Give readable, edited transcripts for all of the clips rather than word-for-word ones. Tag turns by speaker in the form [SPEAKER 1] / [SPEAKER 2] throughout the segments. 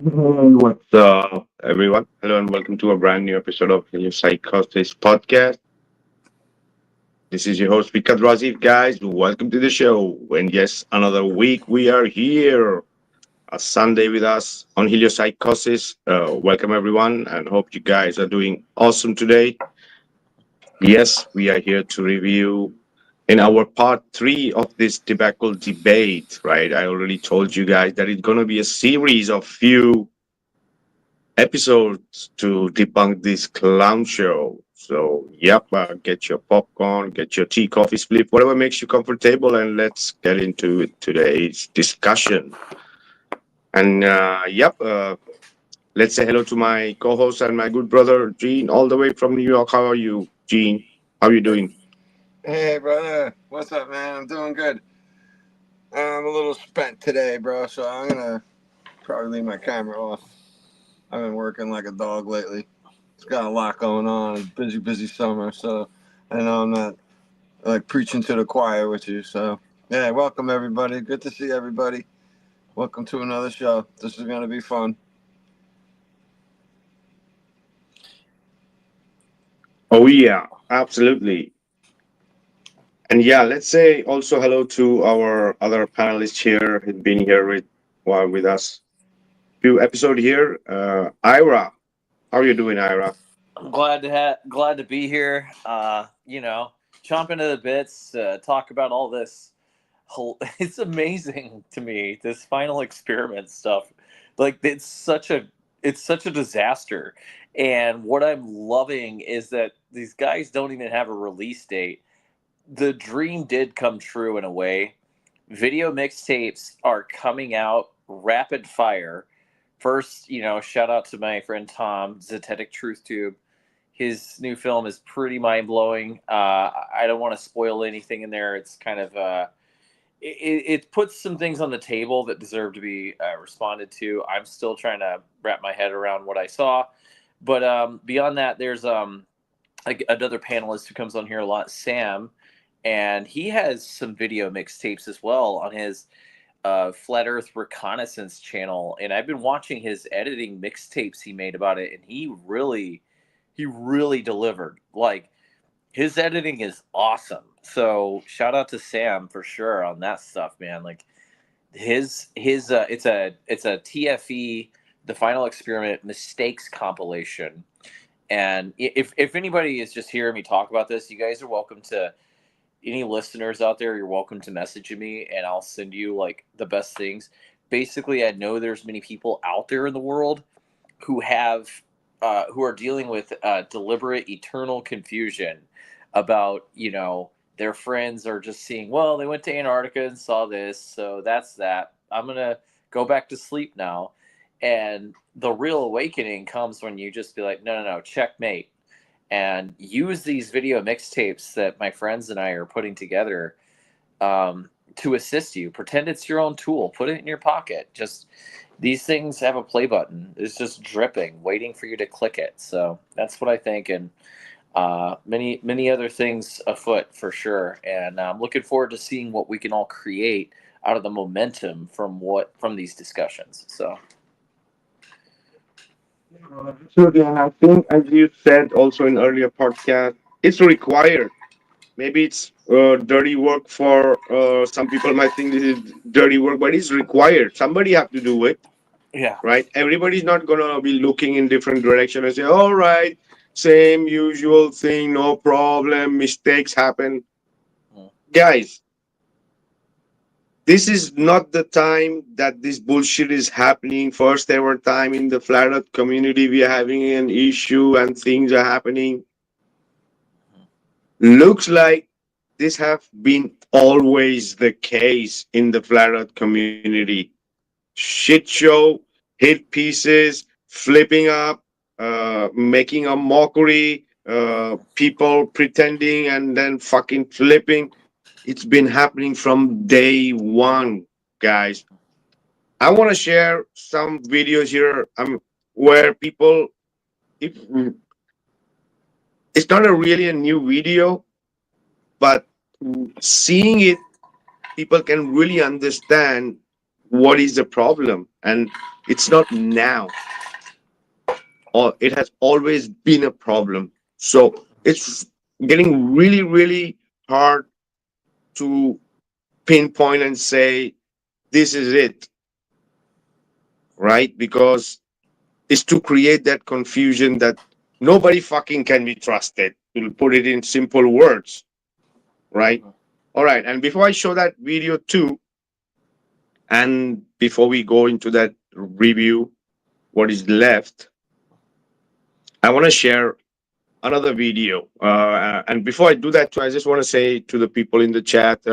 [SPEAKER 1] What's up, everyone? Hello and welcome to a brand new episode of Heliopsychosis Podcast. This is your host, Vikka Draziv, guys. Welcome to the show. And yes, another week we are here. A Sunday with us on Heliopsychosis. Welcome, everyone, and hope you guys are doing awesome today. Yes, we are here to review in our part three of this debacle debate, right? I already told you guys that it's going to be a series of few episodes to debunk this clown show. So, yep, get your popcorn, get your tea, coffee, split, whatever makes you comfortable, and let's get into today's discussion. And let's say hello to my co-host and my good brother Gene, all the way from New York. How are you, Gene? How are you doing?
[SPEAKER 2] Hey, brother. What's up, man? I'm doing good. I'm a little spent today, bro, so I'm gonna probably leave my camera off. I've been working like a dog lately. It's got a lot going on. Busy, busy summer, so I know I'm not like preaching to the choir with you. So, yeah, welcome everybody. Good to see everybody. Welcome to another show. This is gonna be fun.
[SPEAKER 1] Oh yeah, absolutely. And yeah, let's say also hello to our other panelists here who've been here with us few episode here. Ira, how are you doing, Ira?
[SPEAKER 3] I'm glad to be here. Chomping at the bits. Talk about all this. It's amazing to me this final experiment stuff. Like it's such a disaster. And what I'm loving is that these guys don't even have a release date. The dream did come true in a way. Video mixtapes are coming out rapid fire. First, shout out to my friend Tom, Zetetic Truth Tube. His new film is pretty mind blowing. I don't want to spoil anything in there. It's kind of it puts some things on the table that deserve to be responded to. I'm still trying to wrap my head around what I saw, but beyond that, there's like another panelist who comes on here a lot, Sam, and he has some video mixtapes as well on his Flat Earth Reconnaissance channel, and I've been watching his editing mixtapes he made about it, and he really delivered. Like his editing is awesome. So shout out to Sam for sure on that stuff, man. Like his it's a TFE, the final experiment mistakes compilation. And if anybody is just hearing me talk about this, you guys are welcome to, any listeners out there, you're welcome to message me and I'll send you like the best things. Basically, I know there's many people out there in the world who have who are dealing with deliberate eternal confusion about, their friends are just seeing, well, they went to Antarctica and saw this, so that's that. I'm gonna go back to sleep now. And the real awakening comes when you just be like, no, no, no, checkmate, and use these video mixtapes that my friends and I are putting together to assist you. Pretend it's your own tool. Put it in your pocket. Just these things have a play button. It's just dripping, waiting for you to click it. So that's what I think, and many other things afoot for sure. And I'm looking forward to seeing what we can all create out of the momentum from these discussions. So
[SPEAKER 1] Absolutely, and I think, as you said also in earlier podcast, it's required. Maybe it's dirty work for some people. Might think this is dirty work, but it's required. Somebody have to do it,
[SPEAKER 3] yeah,
[SPEAKER 1] right? Everybody's not gonna be looking in different direction and say, "All right, same usual thing, no problem. Mistakes happen."
[SPEAKER 3] mm,
[SPEAKER 1] Guys, this is not the time that this bullshit is happening. First ever time in the flat earth community, we are having an issue and things are happening. Looks like this have been always the case in the flat earth community. Shit show, hit pieces, flipping up, making a mockery, people pretending and then fucking flipping. It's been happening from day one, guys. I want to share some videos here where people, if, it's not a really a new video, but seeing it, people can really understand what is the problem, and it's not now, or it has always been a problem. So it's getting really, really hard to pinpoint and say this is it, right? Because it's to create that confusion that nobody fucking can be trusted, to put it in simple words, right? All right. And before I show that video too, and before we go into that review, what is left, I want to share another video. And before I do that, too, I just want to say to the people in the chat,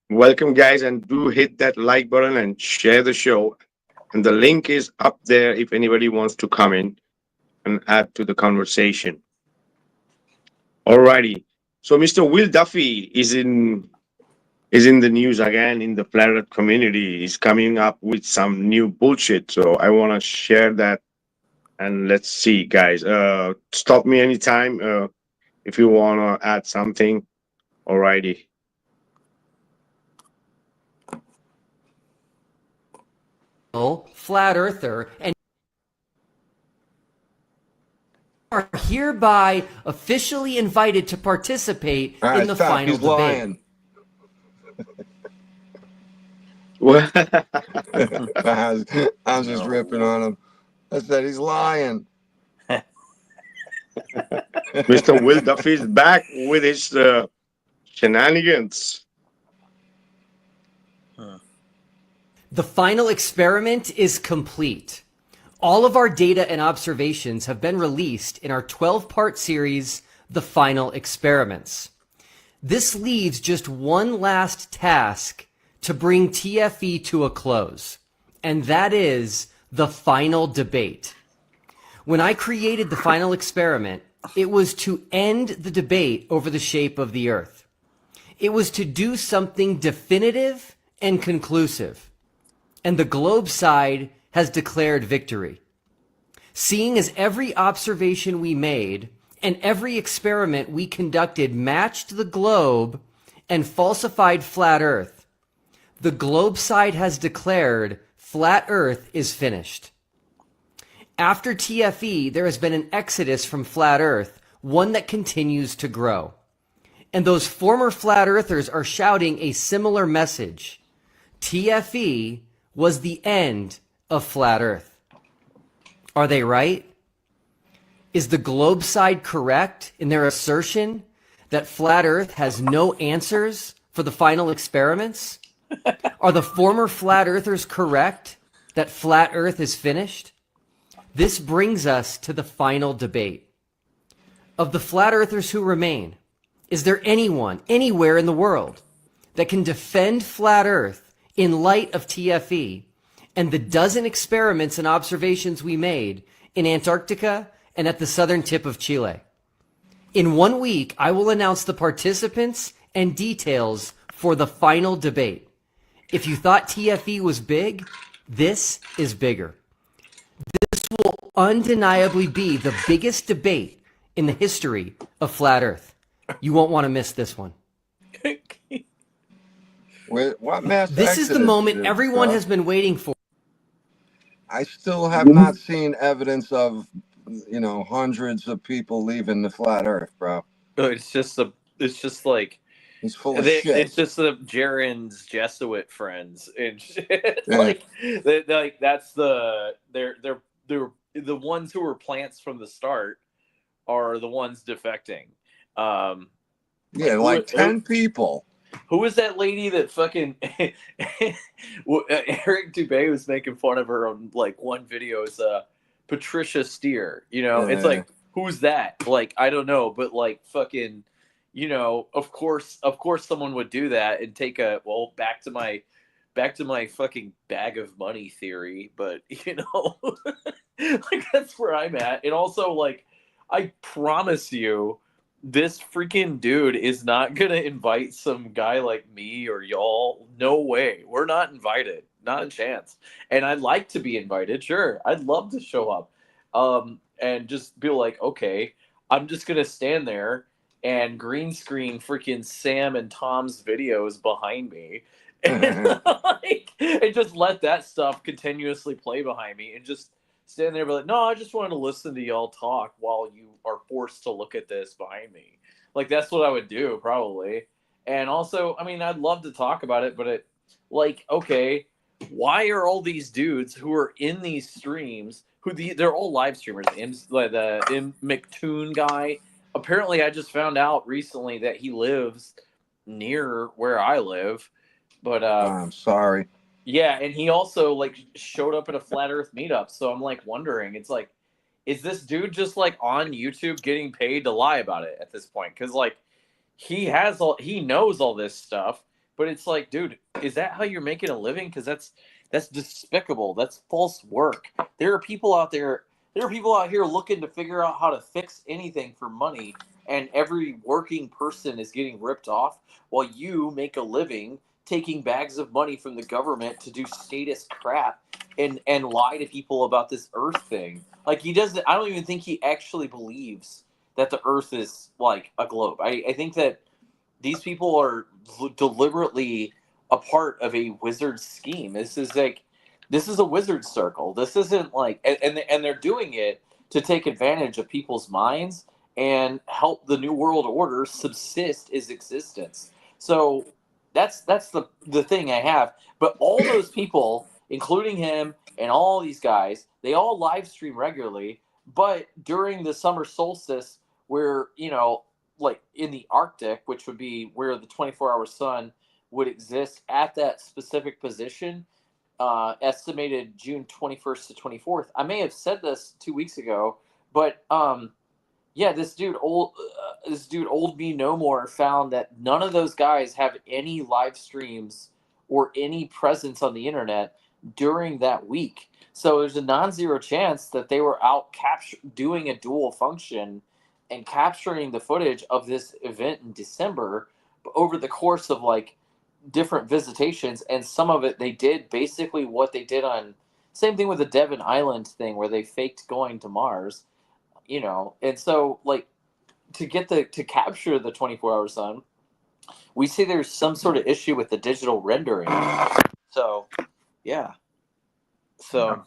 [SPEAKER 1] welcome, guys, and do hit that like button and share the show. And the link is up there if anybody wants to come in and add to the conversation. Alrighty. So Mr. Will Duffy is in the news again in the flat earth community. He's coming up with some new bullshit. So I want to share that, and let's see, guys. Stop me anytime if you want to add something. Alrighty.
[SPEAKER 4] Flat earther and are hereby officially invited to participate in the final
[SPEAKER 2] He's
[SPEAKER 4] debate.
[SPEAKER 2] lying. I was just ripping on him. I said he's lying.
[SPEAKER 1] Mr. Will Duffy is back with his shenanigans.
[SPEAKER 4] The final experiment is complete. All of our data and observations have been released in our 12-part series, The Final Experiments. This leaves just one last task to bring TFE to a close, and that is the final debate. When I created the final experiment, it was to end the debate over the shape of the Earth. It was to do something definitive and conclusive. And the globe side has declared victory. Seeing as every observation we made and every experiment we conducted matched the globe and falsified flat Earth, the globe side has declared flat Earth is finished. After TFE, there has been an exodus from flat Earth, one that continues to grow. And those former flat earthers are shouting a similar message. TFE was the end of flat Earth. Are they right? Is the globe side correct in their assertion that flat Earth has no answers for the final experiments? Are the former flat earthers correct that flat Earth is finished? This brings us to the final debate. Of the flat earthers who remain, is there anyone, anywhere in the world, that can defend flat Earth in light of TFE and the dozen experiments and observations we made in Antarctica and at the southern tip of Chile? In 1 week, I will announce the participants and details for the final debate. If you thought TFE was big, this is bigger. This will undeniably be the biggest debate in the history of flat Earth. You won't want to miss this one.
[SPEAKER 2] What mass
[SPEAKER 4] This is the
[SPEAKER 2] exodus,
[SPEAKER 4] moment everyone
[SPEAKER 2] bro?
[SPEAKER 4] has been waiting for.
[SPEAKER 2] I still have not seen evidence of, hundreds of people leaving the flat Earth, bro.
[SPEAKER 3] It's just like
[SPEAKER 2] He's full of shit.
[SPEAKER 3] it's just the Jaren's Jesuit friends and shit.
[SPEAKER 2] Yeah.
[SPEAKER 3] like that's they're the ones who were plants from the start are the ones defecting.
[SPEAKER 2] Yeah, like 10 people.
[SPEAKER 3] Who was that lady that fucking Eric Dubé was making fun of her on like one video? Is Patricia Steer? It's like, who's that? Like, I don't know, but like fucking, of course someone would do that and take back to my fucking bag of money theory. But like that's where I'm at. And also, like, I promise you, this freaking dude is not gonna invite some guy like me or y'all. No way. We're not invited. Not a chance. And I'd like to be invited. Sure. I'd love to show up. And just be like, okay, I'm just gonna stand there and green screen freaking Sam and Tom's videos behind me and and just let that stuff continuously play behind me, and just stand there and be like, no, I just wanted to listen to y'all talk while you are forced to look at this behind me. Like, that's what I would do probably. And also, I mean, I'd love to talk about it, but okay, why are all these dudes who are in these streams, they're all live streamers, the McToon guy, apparently I just found out recently that he lives near where I live, but
[SPEAKER 2] I'm sorry.
[SPEAKER 3] yeah, and he also like showed up at a flat Earth meetup. So I'm like wondering, it's like, is this dude just like on YouTube getting paid to lie about it at this point? Because like he knows all this stuff, but it's like, dude, is that how you're making a living? Because that's despicable. That's false work. There are people out there. There are people out here looking to figure out how to fix anything for money, and every working person is getting ripped off while you make a living taking bags of money from the government to do statist crap and lie to people about this Earth thing. Like, he doesn't. I don't even think he actually believes that the Earth is like a globe. I think that these people are deliberately a part of a wizard scheme. This is a wizard circle. This isn't like, and they're doing it to take advantage of people's minds and help the New World Order subsist its existence. So that's the thing I have. But all those people, including him and all these guys, they all live stream regularly. But during the summer solstice, where, like in the Arctic, which would be where the 24-hour sun would exist at that specific position, estimated June 21st to 24th. I may have said this 2 weeks ago, but yeah, this dude old me no more found that none of those guys have any live streams or any presence on the internet during that week. So there's a non-zero chance that they were out doing a dual function and capturing the footage of this event in December over the course of like different visitations. And some of it, they did basically what they did on, same thing with the Devon Island thing where they faked going to Mars, and so like to capture the 24-hour sun, we see there's some sort of issue with the digital rendering. So yeah. So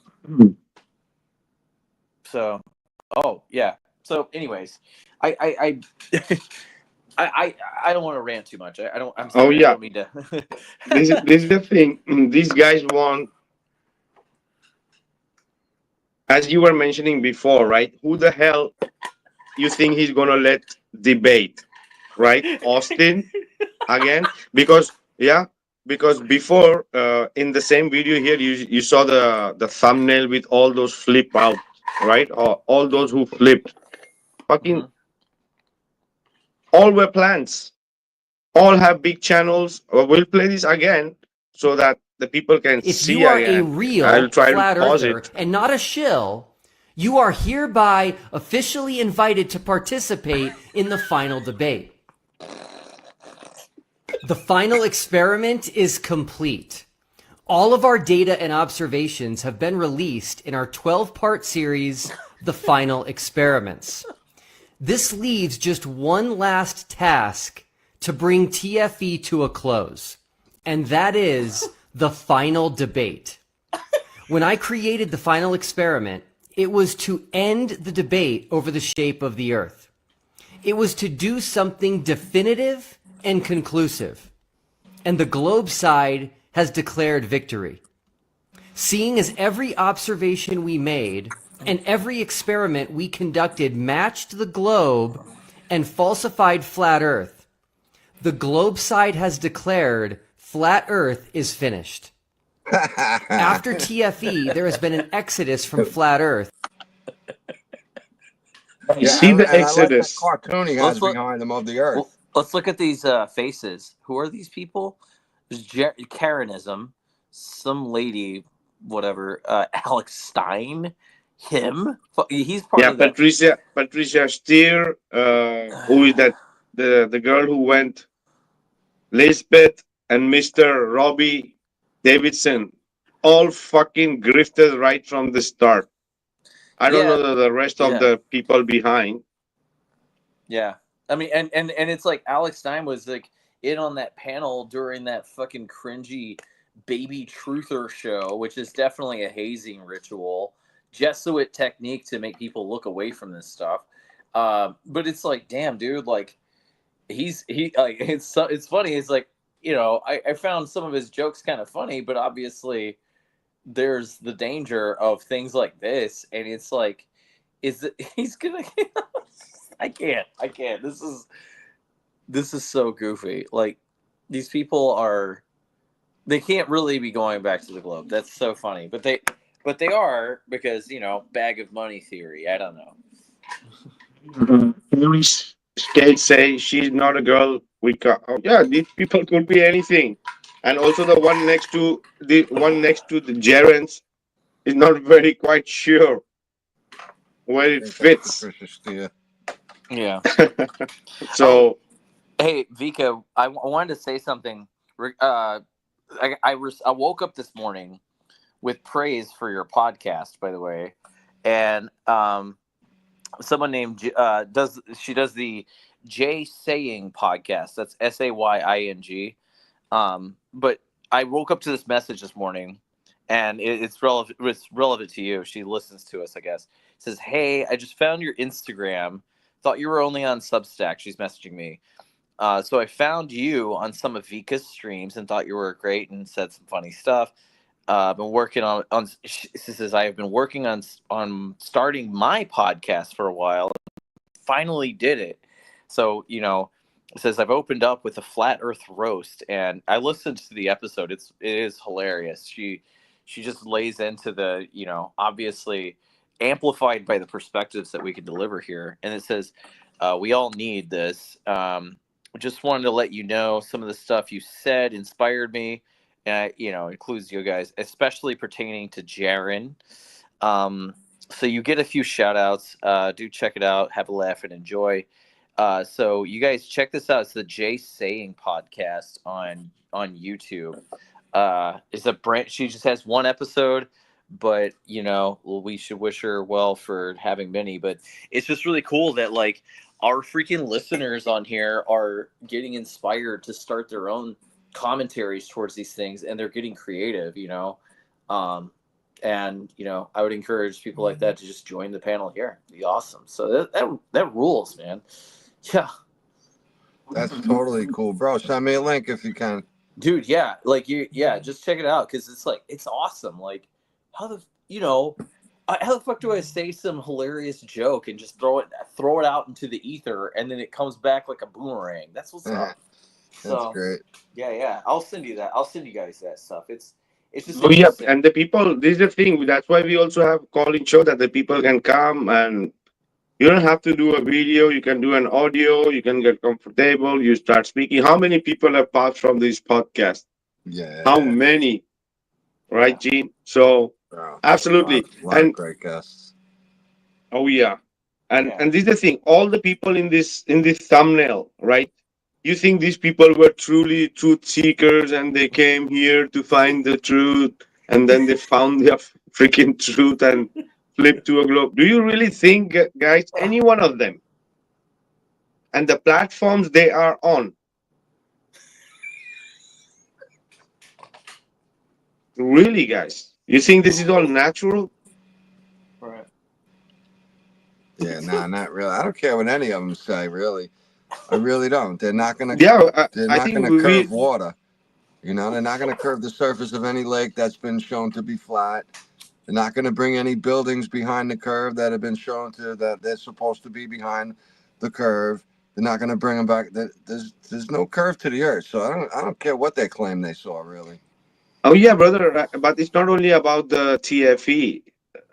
[SPEAKER 3] oh yeah. So anyways, I I don't want to rant too much. I don't. I'm sorry.
[SPEAKER 1] Oh
[SPEAKER 3] I
[SPEAKER 1] yeah,
[SPEAKER 3] don't mean to.
[SPEAKER 1] this is the thing. These guys want, as you were mentioning before, right? Who the hell you think he's gonna let debate, right? Austin again? Because before in the same video here, you saw the thumbnail with all those flip out, right? Or all those who flipped, fucking
[SPEAKER 3] Mhm.
[SPEAKER 1] all were plants. All have big channels. We'll play this again so that the people can
[SPEAKER 4] If
[SPEAKER 1] see
[SPEAKER 4] you are a
[SPEAKER 1] again. I'll
[SPEAKER 4] real
[SPEAKER 1] try to
[SPEAKER 4] flat
[SPEAKER 1] pause
[SPEAKER 4] earther
[SPEAKER 1] it.
[SPEAKER 4] and not a shill, you are hereby officially invited to participate in the final debate. The final experiment is complete. All of our data and observations have been released in our 12-part series, The Final Experiments. This leaves just one last task to bring TFE to a close, and that is the final debate. When I created the final experiment, it was to end the debate over the shape of the Earth. It was to do something definitive and conclusive. And the globe side has declared victory. Seeing as every observation we made and every experiment we conducted matched the globe and falsified flat Earth, the globe side has declared flat Earth is finished. After TFE, there has been an exodus from flat Earth.
[SPEAKER 1] You see the
[SPEAKER 2] and I like that
[SPEAKER 1] exodus.
[SPEAKER 2] cartoon he has behind him of the Earth.
[SPEAKER 3] Well, let's look at these faces. Who are these people? There's Karenism, some lady, whatever, Alex Stein, him. He's part
[SPEAKER 1] Yeah,
[SPEAKER 3] of the.
[SPEAKER 1] Patricia Steer, who is that? The girl who went, Lisbeth and Mr. Robbie Davidson, all fucking grifted right from the start. I don't
[SPEAKER 3] Yeah,
[SPEAKER 1] know the rest of
[SPEAKER 3] yeah.
[SPEAKER 1] the people behind.
[SPEAKER 3] Yeah, I mean, and it's like Alex Stein was like, in on that panel during that fucking cringy baby truther show, which is definitely a hazing ritual, Jesuit technique to make people look away from this stuff. But it's like, damn, dude, like it's funny. It's like, I found some of his jokes kind of funny, but obviously there's the danger of things like this, and it's like, he's gonna I can't. This is so goofy. Like, these people they can't really be going back to the globe. That's so funny. But they are, because, bag of money theory. I don't know.
[SPEAKER 1] Theories say she's not a girl. Oh, yeah, these people could be anything. And also the one next to the gerunds is not very quite sure where
[SPEAKER 2] I
[SPEAKER 1] it
[SPEAKER 2] think that's
[SPEAKER 1] fits.
[SPEAKER 2] Patricia Steele.
[SPEAKER 3] Yeah.
[SPEAKER 1] So
[SPEAKER 3] Hey, Vikka, I wanted to say something. I woke up this morning with praise for your podcast, by the way, and someone named does the Jay Saying podcast. That's SAYING. But I woke up to this message this morning, and it's relevant. It's relevant to you. She listens to us, I guess. It says, "Hey, I just found your Instagram. Thought you were only on Substack." She's messaging me. So I found you on some of Vikka's streams and thought you were great and said some funny stuff. Been working on. She says, I have been working on starting my podcast for a while. Finally did it. So, it says, I've opened up with a flat Earth roast, and I listened to the episode. It is hilarious. She just lays into the, obviously amplified by the perspectives that we can deliver here. And it says, we all need this. Just wanted to let you know some of the stuff you said inspired me, and includes you guys, especially pertaining to Jaren. So you get a few shout outs. Do check it out, have a laugh, and enjoy. So you guys check this out. It's the Jay Saying podcast on YouTube. It's a brand. She just has one episode, but we should wish her well for having many. But it's just really cool that, like, our freaking listeners on here are getting inspired to start their own commentaries towards these things, and they're getting creative, and I would encourage people like that to just join the panel here. It'd be awesome. So that rules, man. Yeah,
[SPEAKER 2] That's totally cool, bro. Send me a link if you can.
[SPEAKER 3] dude. Yeah, like just check it out, because it's awesome. Like, how the fuck do I say some hilarious joke and just throw it out into the ether, and then it comes back like a boomerang? That's what's up.
[SPEAKER 2] That's great.
[SPEAKER 3] Yeah. I'll send you that. I'll send you guys that stuff. It's just
[SPEAKER 1] oh yeah,
[SPEAKER 3] interesting.
[SPEAKER 1] and the people. This is the thing. That's why we also have call-in show that the people can come, and you don't have to do a video. You can do an audio. You can get comfortable. You start speaking. How many people have passed from this podcast?
[SPEAKER 2] Yeah.
[SPEAKER 1] How many? Right, Gene? So
[SPEAKER 2] Bro,
[SPEAKER 1] absolutely.
[SPEAKER 2] a lot of great guests.
[SPEAKER 1] Oh yeah. And this is the thing. All the people in this thumbnail, right? You think these people were truly truth seekers and they came here to find the truth, and then they found their freaking truth and flipped to a globe? Do you really think, guys, any one of them, and the platforms they are on, really, guys, you think this is all natural?
[SPEAKER 3] Right.
[SPEAKER 2] Yeah, nah, not really. I don't care what any of them say, really. I really don't. They're not gonna.
[SPEAKER 1] Yeah,
[SPEAKER 2] They're
[SPEAKER 1] I
[SPEAKER 2] not
[SPEAKER 1] think
[SPEAKER 2] gonna curve water. They're not gonna curve the surface of any lake that's been shown to be flat. They're not gonna bring any buildings behind the curve that have been shown that they're supposed to be behind the curve. They're not gonna bring them back. There's no curve to the earth, so I don't care what they claim they saw, really.
[SPEAKER 1] Oh yeah, brother, but it's not only about the TFE,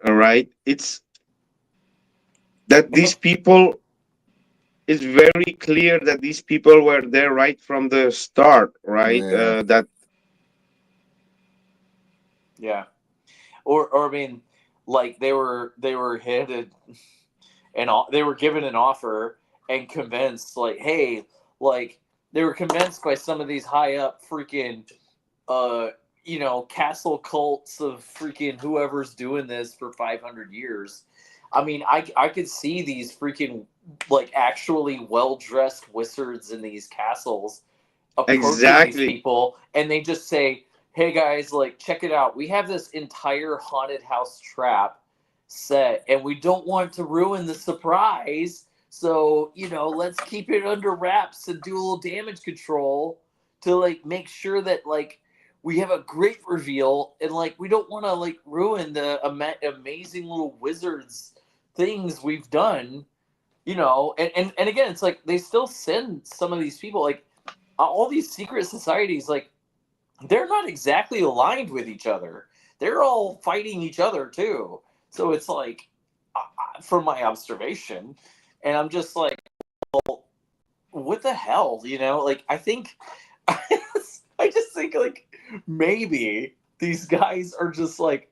[SPEAKER 1] all right? It's that these people, it's very clear that these people were there right from the start, right?
[SPEAKER 2] Yeah.
[SPEAKER 3] Yeah. Or I mean, like, they were headed, and they were given an offer and convinced, like, hey, like, they were convinced by some of these high up freaking castle cults of freaking whoever's doing this for 500 years. I mean, I could see these freaking, like, actually well-dressed wizards in these castles, approaches these
[SPEAKER 1] Exactly.
[SPEAKER 3] people and they just say, hey guys, like, check it out. We have this entire haunted house trap set and we don't want to ruin the surprise. So, let's keep it under wraps and do a little damage control to like make sure that like we have a great reveal and like we don't want to like ruin the amazing little wizards things we've done, and again, it's like they still send some of these people like all these secret societies, like they're not exactly aligned with each other. They're all fighting each other too. So it's like, from my observation, and I'm just like, well, what the hell, Like I think, I just think like maybe these guys are just like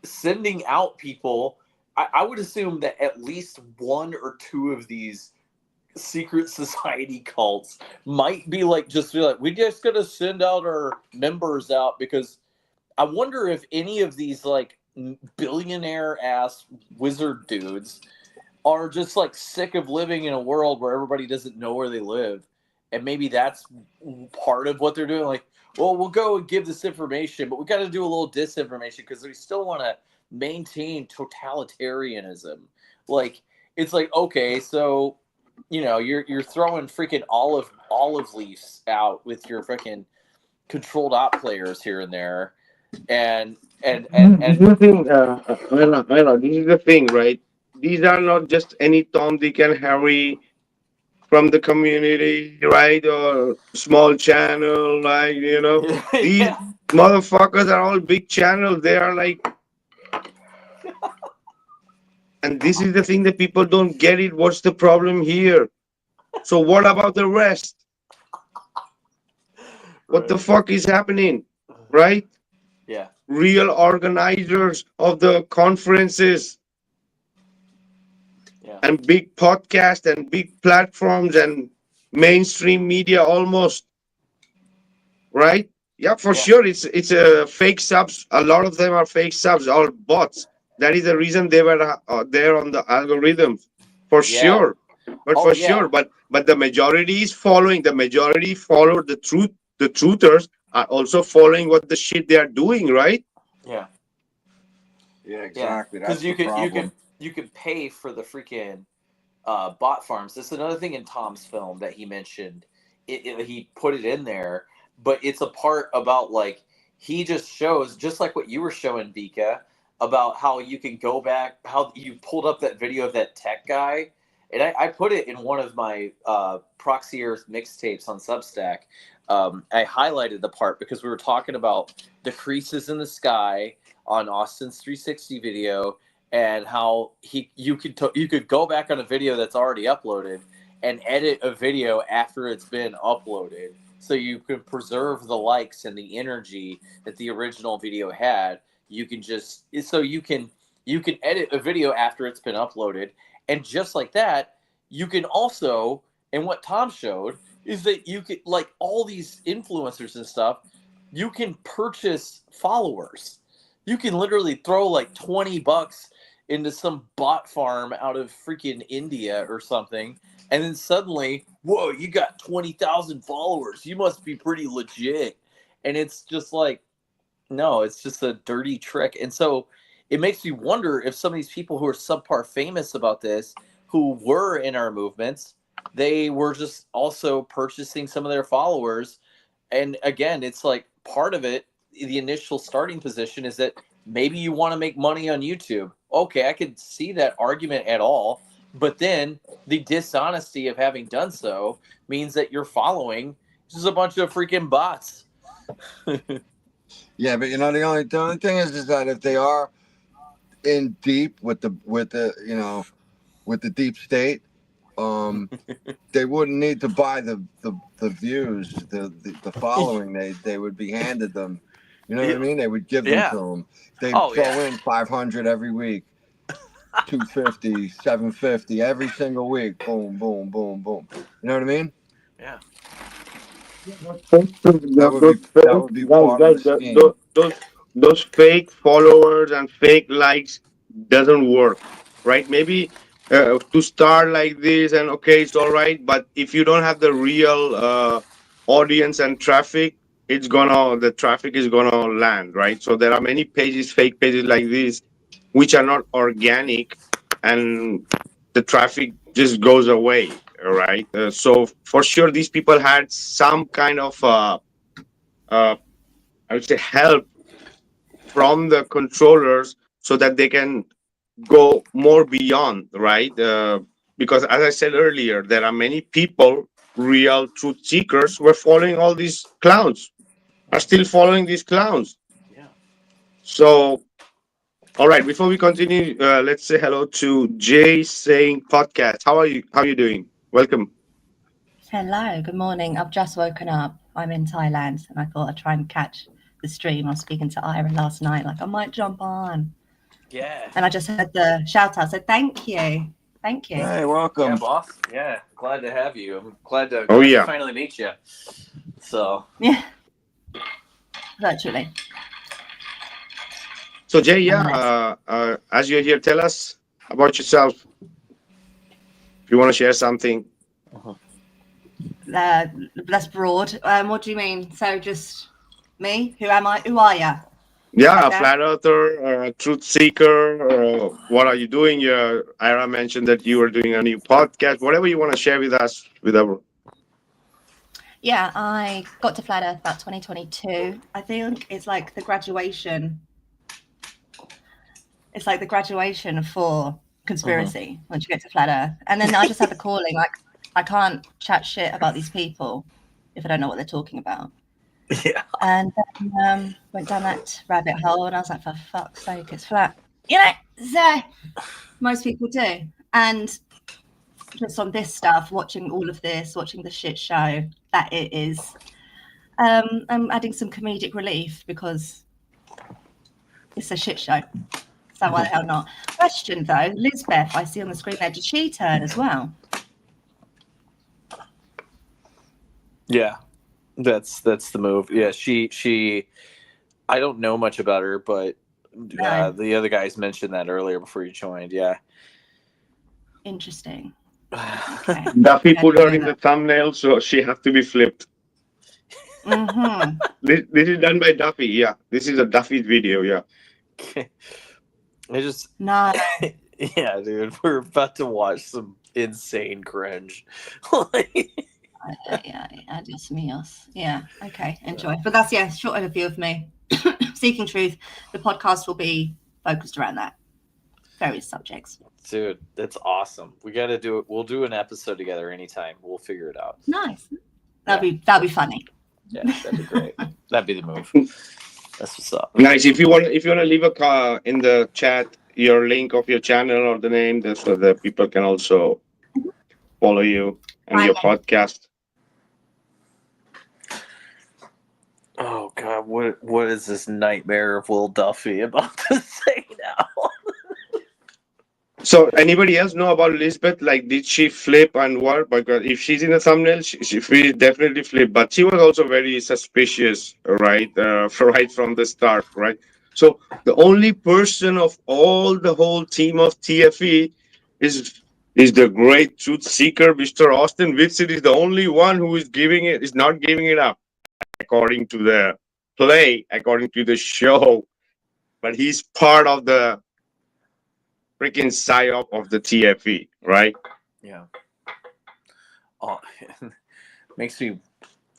[SPEAKER 3] sending out people. I would assume that at least one or two of these secret society cults might be like we just gotta send out our members out because I wonder if any of these like billionaire ass wizard dudes are just like sick of living in a world where everybody doesn't know where they live, and maybe that's part of what they're doing. Like, well, we'll go and give this information, but we got to do a little disinformation because we still want to maintain totalitarianism. Like, it's like, okay, so you're throwing freaking olive leaves out with your freaking controlled op players here and there, and
[SPEAKER 1] This is the thing. I know. This is the thing, right? These are not just any Tom, Dick, and Harry from the community, right? Or small channel, like these
[SPEAKER 3] yeah,
[SPEAKER 1] motherfuckers are all big channels. They are like, and this is the thing that people don't get it. What's the problem here? So what about the rest? What the
[SPEAKER 3] right,
[SPEAKER 1] fuck is happening, right?
[SPEAKER 3] yeah,
[SPEAKER 1] Real organizers of the conferences
[SPEAKER 3] yeah,
[SPEAKER 1] and big podcasts and big platforms and mainstream media almost, right? Yeah, for
[SPEAKER 3] yeah,
[SPEAKER 1] sure. It's a fake subs. A lot of them are fake subs or bots. That is the reason they were there on the algorithms, for
[SPEAKER 3] yeah.
[SPEAKER 1] sure. But
[SPEAKER 3] Oh
[SPEAKER 1] for
[SPEAKER 3] yeah,
[SPEAKER 1] sure, but the majority is following. The majority follow the truth. The truthers are also following what the shit they are doing, right?
[SPEAKER 3] yeah,
[SPEAKER 2] Yeah,
[SPEAKER 3] yeah.
[SPEAKER 2] exactly.
[SPEAKER 3] Because
[SPEAKER 2] That's the problem.
[SPEAKER 3] you can pay for the freaking bot farms. That's another thing in Tom's film that he mentioned. He put it in there, but it's a part about like he just shows, just like what you were showing, Vika, about how you can go back, how you pulled up that video of that tech guy, and I put it in one of my Proxy Earth mixtapes on Substack. I highlighted the part because we were talking about the creases in the sky on Austin's 360 video, and how you could go back on a video that's already uploaded and edit a video after it's been uploaded, so you can preserve the likes and the energy that the original video had. You can just so you can edit a video after it's been uploaded, and just like that, you can also, and what Tom showed is that you could, like all these influencers and stuff, you can purchase followers. You can literally throw like $20 into some bot farm out of freaking India or something, and then suddenly, whoa, you got 20,000 followers. You must be pretty legit. And it's just like, no, it's just a dirty trick. And so it makes me wonder if some of these people who are subpar famous about this, who were in our movements, they were just also purchasing some of their followers. And again, it's like part of it, the initial starting position is that maybe you want to make money on YouTube. Okay, I could see that argument at all. But then the dishonesty of having done so means that you're following just a bunch of freaking bots.
[SPEAKER 2] Yeah, but the only thing is that if they are in deep with the deep state, they wouldn't need to buy the views, the following. They would be handed them. You know what I mean? They would give them to
[SPEAKER 3] Yeah.
[SPEAKER 2] them. They'd
[SPEAKER 3] Oh,
[SPEAKER 2] throw
[SPEAKER 3] yeah.
[SPEAKER 2] in 500 every week, 250, 750 every single week. Boom, boom, boom, boom. You know what I mean?
[SPEAKER 3] Yeah.
[SPEAKER 2] That would be part of the scheme.
[SPEAKER 1] Those fake followers and fake likes doesn't work, right? Maybe to start like this and okay, it's all right, but if you don't have the real audience and traffic, the traffic is gonna land, right? So there are many pages, fake pages like this, which are not organic, and the traffic just goes away, right? So for sure, these people had some kind of uh, I would say help from the controllers so that they can go more beyond, right? Because as I said earlier, there are many people, real truth seekers, who are following all these clowns, are still following these clowns.
[SPEAKER 3] Yeah.
[SPEAKER 1] So, all right, before we continue, let's say hello to Jay saying podcast. How are you? How are you doing? Welcome.
[SPEAKER 5] Hello, good morning. I've just woken up. I'm in Thailand and I thought I'd try and catch the stream. I was speaking to Ira last night, like I might jump on.
[SPEAKER 3] Yeah.
[SPEAKER 5] And I just heard the shout out. So thank you. Thank you.
[SPEAKER 2] Hey,
[SPEAKER 3] Yeah,
[SPEAKER 2] welcome.
[SPEAKER 3] boss. Yeah, glad to have you. I'm glad to
[SPEAKER 1] Oh, yeah.
[SPEAKER 3] finally meet you. So
[SPEAKER 5] Yeah. Virtually.
[SPEAKER 1] So, Jay, yeah, as you're here, tell us about yourself. If you want to share something.
[SPEAKER 5] That's broad. What do you mean? So just me? Who am I? Who are you?
[SPEAKER 1] Yeah, a
[SPEAKER 5] Okay.
[SPEAKER 1] flat earther, a truth seeker. What are you doing? Ira mentioned that you were doing a new podcast. Whatever you want to share with us, with our.
[SPEAKER 5] Yeah, I got to Flat Earth about 2022. I think it's like the graduation. It's like the graduation for conspiracy once you get to Flat Earth. And then I just had the calling, like, I can't chat shit about these people if I don't know what they're talking about.
[SPEAKER 3] yeah.
[SPEAKER 5] And then went down that rabbit hole and I was like, for fuck's sake, it's flat. You know, so most people do. And just on this stuff, watching all of this, watching the shit show that it is, I'm adding some comedic relief because it's a shit show. So why the hell not? Question though, Lizbeth, I see on the screen there, did she turn as well?
[SPEAKER 3] Yeah. That's the move. Yeah, she I don't know much about her, but
[SPEAKER 5] No.
[SPEAKER 3] the other guys mentioned that earlier before you joined. Yeah.
[SPEAKER 5] Interesting. Okay.
[SPEAKER 1] Duffy
[SPEAKER 5] I
[SPEAKER 1] put
[SPEAKER 5] didn't
[SPEAKER 1] her
[SPEAKER 5] know
[SPEAKER 1] in the
[SPEAKER 5] that.
[SPEAKER 1] thumbnail, so she has to be flipped.
[SPEAKER 5] Mm-hmm.
[SPEAKER 1] This is done by Duffy. Yeah, this is a Duffy video. Yeah.
[SPEAKER 3] I just
[SPEAKER 5] No.
[SPEAKER 3] yeah, dude, we're about to watch some insane cringe.
[SPEAKER 5] Yeah, just míos. Yeah, okay, enjoy. But that's, yeah, short overview of me. Seeking Truth. The podcast will be focused around that. Various subjects.
[SPEAKER 3] Dude, that's awesome. We got to do it. We'll do an episode together anytime. We'll figure it out.
[SPEAKER 5] Nice. That'd be funny.
[SPEAKER 3] Yeah, that'd be great. That'd be the move. That's what's up.
[SPEAKER 1] Nice. If you want to leave a in the chat your link of your channel or the name, so that people can also follow you and your podcast.
[SPEAKER 3] Oh God, what is this nightmare of Will Duffy about to say now?
[SPEAKER 1] So, anybody else know about Lisbeth? Like, did she flip and what? Because if she's in the thumbnail, she definitely flip. But she was also very suspicious, right? Right from the start, right? So, the only person of the whole team of TFE is the great truth seeker, Mr. Austin Whitsitt is the only one who is not giving it up, according to the play, according to the show. But he's part of the freaking psyop of the TFE, right?
[SPEAKER 3] Yeah. Oh, makes me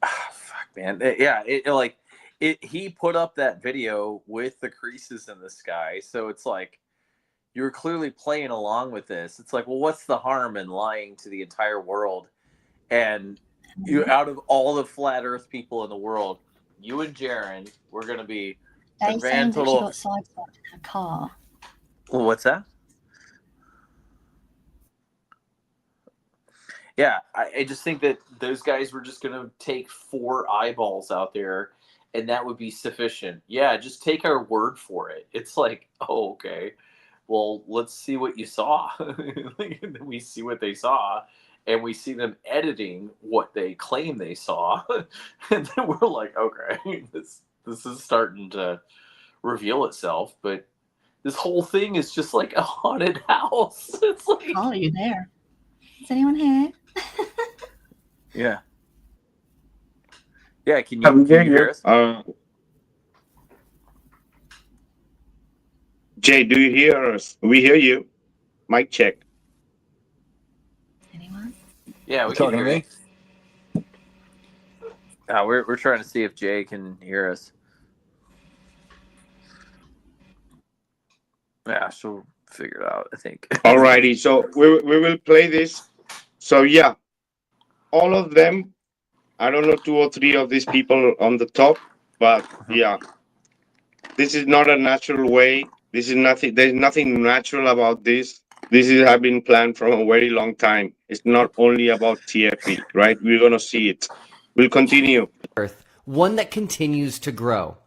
[SPEAKER 3] fuck, man. Yeah, he put up that video with the creases in the sky, so it's like you're clearly playing along with this. It's like, well, what's the harm in lying to the entire world? And you, out of all the flat Earth people in the world, you and Jaren, we're gonna be
[SPEAKER 5] They
[SPEAKER 3] a
[SPEAKER 5] saying
[SPEAKER 3] grand
[SPEAKER 5] that she
[SPEAKER 3] total.
[SPEAKER 5] got sideswiped in her car.
[SPEAKER 3] What's that? Yeah, I just think that those guys were just going to take 4 eyeballs out there, and that would be sufficient. Yeah, just take our word for it. It's like, oh, okay, well, let's see what you saw. And then we see what they saw, and we see them editing what they claim they saw, and then we're like, okay, this is starting to reveal itself. But this whole thing is just like a haunted house. It's like,
[SPEAKER 5] Oh, are you there? Is anyone here?
[SPEAKER 3] yeah. Yeah, can you hear us?
[SPEAKER 1] Jay, do you hear us? We hear you. Mic check.
[SPEAKER 5] Anyone?
[SPEAKER 3] Yeah, we
[SPEAKER 2] You
[SPEAKER 3] can
[SPEAKER 2] talking to
[SPEAKER 3] hear
[SPEAKER 2] me?
[SPEAKER 3] you. We're trying to see if Jay can hear us. Yeah, she'll figure it out, I think.
[SPEAKER 1] Alrighty, so we will play this. So yeah, all of them. I don't know 2 or 3 of these people on the top, but yeah, this is not a natural way. This is nothing. There's nothing natural about this. This is have been planned from a very long time. It's not only about TFE, right? We're gonna see it. We'll continue.
[SPEAKER 4] Earth, one that continues to grow.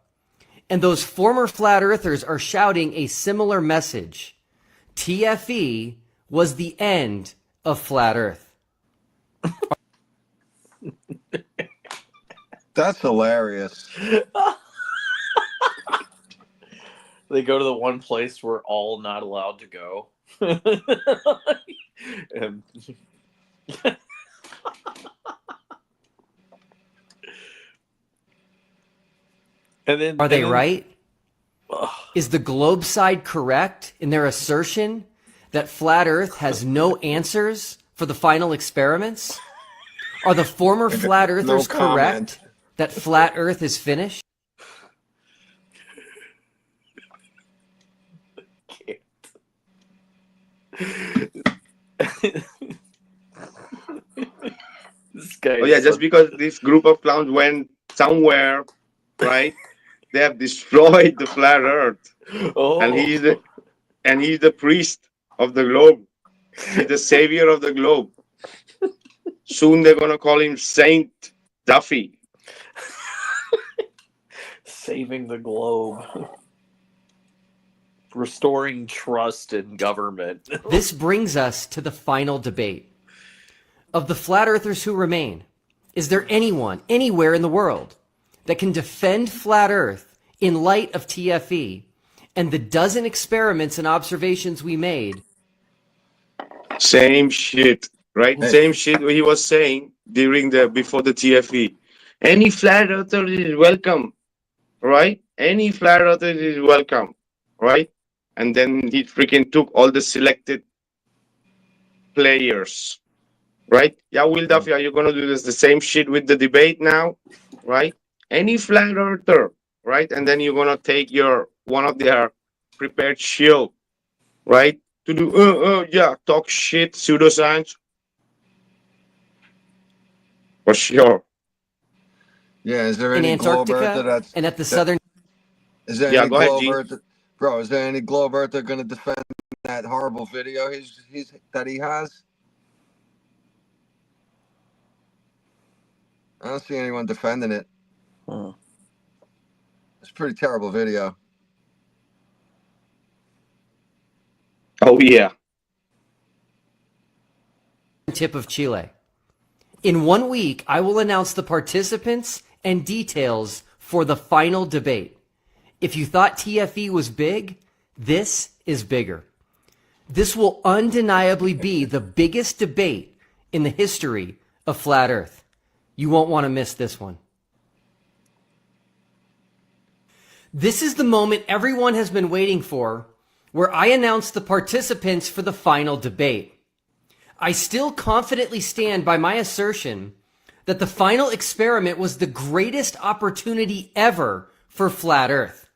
[SPEAKER 4] And those former flat earthers are shouting a similar message. TFE was the end of flat earth.
[SPEAKER 2] That's hilarious.
[SPEAKER 3] They go to the one place we're all not allowed to go. And then
[SPEAKER 4] Are they
[SPEAKER 3] and then-
[SPEAKER 4] right?
[SPEAKER 3] Ugh.
[SPEAKER 4] Is the globe side correct in their assertion that flat earth has no answers for the final experiments? Are the former flat earthers
[SPEAKER 2] comment.
[SPEAKER 4] correct that flat earth is finished?
[SPEAKER 3] This guy
[SPEAKER 1] Oh yeah,
[SPEAKER 3] is
[SPEAKER 1] just
[SPEAKER 3] so-
[SPEAKER 1] because this group of clowns went somewhere, right? They have destroyed the flat Earth,
[SPEAKER 3] Oh.
[SPEAKER 1] and he's the priest of the globe. He's the savior of the globe. Soon they're gonna call him Saint Duffy.
[SPEAKER 3] Saving the globe. Restoring trust in government.
[SPEAKER 4] This brings us to the final debate. Of the flat earthers who remain, is there anyone, anywhere in the world, that can defend flat earth in light of TFE and the dozen experiments and observations we made?
[SPEAKER 1] Same shit, right?
[SPEAKER 2] Hey.
[SPEAKER 1] Same shit he was saying before the TFE. Any flat earther is welcome, right? Any flat earther is welcome, right? And then he freaking took all the selected players, right? Yeah, Will Duffy, are you gonna do the same shit with the debate now, right? Any flat earther, right? And then you're gonna take one of their prepared shield, right? To do talk shit, pseudoscience. For sure.
[SPEAKER 2] Yeah, is there
[SPEAKER 4] In
[SPEAKER 2] any globe earther
[SPEAKER 4] Antarctica
[SPEAKER 2] that's
[SPEAKER 4] and at the southern
[SPEAKER 2] is there
[SPEAKER 1] Yeah,
[SPEAKER 2] any
[SPEAKER 1] go ahead,
[SPEAKER 2] globe
[SPEAKER 1] G.
[SPEAKER 2] earther, bro? Is there any globe earther going to defend that horrible video that he has? I don't see anyone defending it.
[SPEAKER 3] Hmm.
[SPEAKER 2] It's a pretty terrible video.
[SPEAKER 1] Oh yeah.
[SPEAKER 4] tip of Chile. In 1 week, I will announce the participants and details for the final debate. If you thought TFE was big, this is bigger. This will undeniably be the biggest debate in the history of Flat Earth. You won't want to miss this one. This is the moment everyone has been waiting for, where I announce the participants for the final debate. I still confidently stand by my assertion that the final experiment was the greatest opportunity ever for Flat Earth.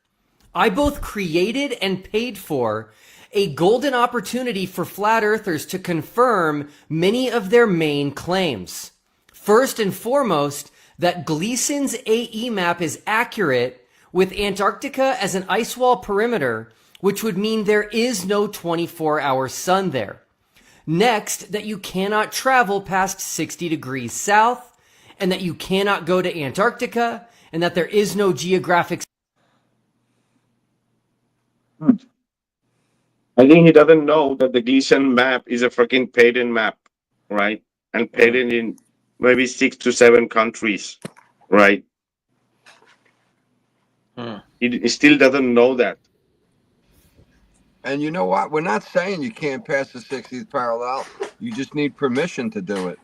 [SPEAKER 4] I both created and paid for a golden opportunity for Flat Earthers to confirm many of their main claims. First and foremost, that Gleason's AE map is accurate with Antarctica as an ice wall perimeter, which would mean there is no 24-hour sun there. Next, that you cannot travel past 60 degrees south, and that you cannot go to Antarctica, and that there is no geographic...
[SPEAKER 1] I think he doesn't know that the Gleason map is a freaking patent map, right? And patent in maybe 6 to 7 countries, right? He still doesn't know that.
[SPEAKER 2] And you know what? We're not saying you can't pass the 60th parallel. You just need permission to do it.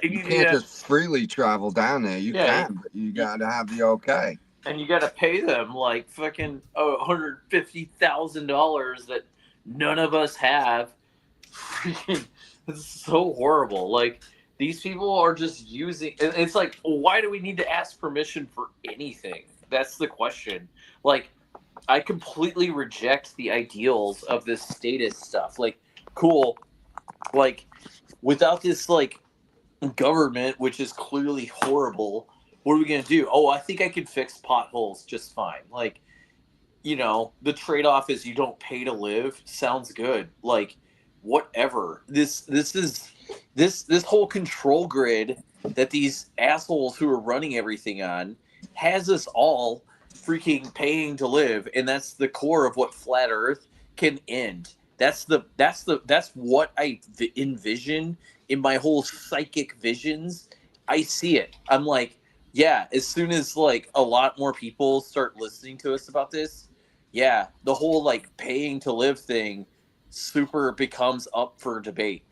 [SPEAKER 2] You can't just freely travel down there. You can, but you got to have the okay.
[SPEAKER 3] And you got to pay them like fucking $150,000 that none of us have. It's so horrible. Like, these people are just using. It's like, why do we need to ask permission for anything? That's the question. Like, I completely reject the ideals of this status stuff. Like, cool. Like, without this, like, government, which is clearly horrible, what are we going to do? Oh, I think I can fix potholes just fine. Like, you know, the trade-off is you don't pay to live. Sounds good. Like, whatever. This whole control grid that these assholes who are running everything on has us all freaking paying to live, and that's the core of what flat Earth can end. That's what I envision in my whole psychic visions. I see it. I'm like, yeah, as soon as like a lot more people start listening to us about this, yeah, the whole like paying to live thing super becomes up for debate.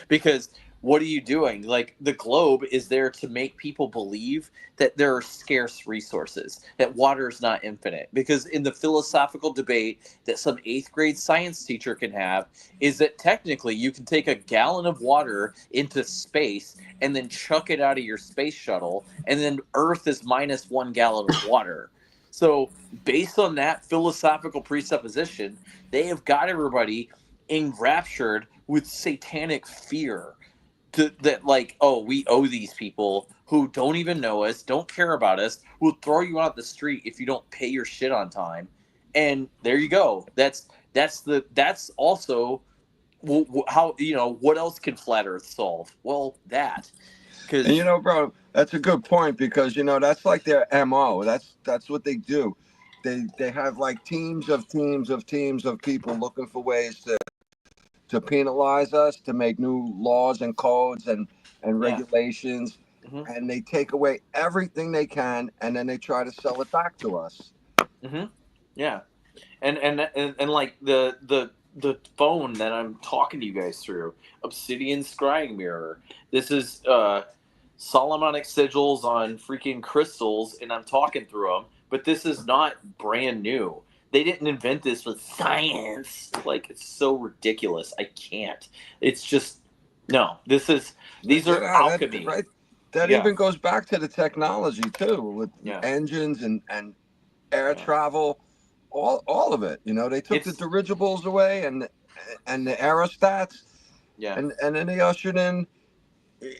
[SPEAKER 3] Because what are you doing? Like, the globe is there to make people believe that there are scarce resources, that water is not infinite. Because in the philosophical debate that some 8th grade science teacher can have is that technically you can take a gallon of water into space and then chuck it out of your space shuttle, and then Earth is minus 1 gallon of water. So based on that philosophical presupposition, they have got everybody enraptured with satanic fear. That like, oh, we owe these people who don't even know us, don't care about us, will throw you out the street if you don't pay your shit on time. And there you go. That's also how, you know, what else can flat Earth solve? Well, that.
[SPEAKER 2] And you know, bro, that's a good point, because you know that's like their MO. That's what they do. They have like teams of people looking for ways to penalize us, to make new laws and codes and regulations, and they take away everything they can, and then they try to sell it back to us.
[SPEAKER 3] Yeah, and like the phone that I'm talking to you guys through, Obsidian Scrying Mirror. This is Solomonic sigils on freaking crystals, and I'm talking through them. But this is not brand new. They didn't invent this with science. Like, it's so ridiculous. I can't. It's just, no. These are alchemy.
[SPEAKER 2] Right? That even goes back to the technology too, with engines and air travel, all of it. You know, they took the dirigibles away and the aerostats, and then they ushered in,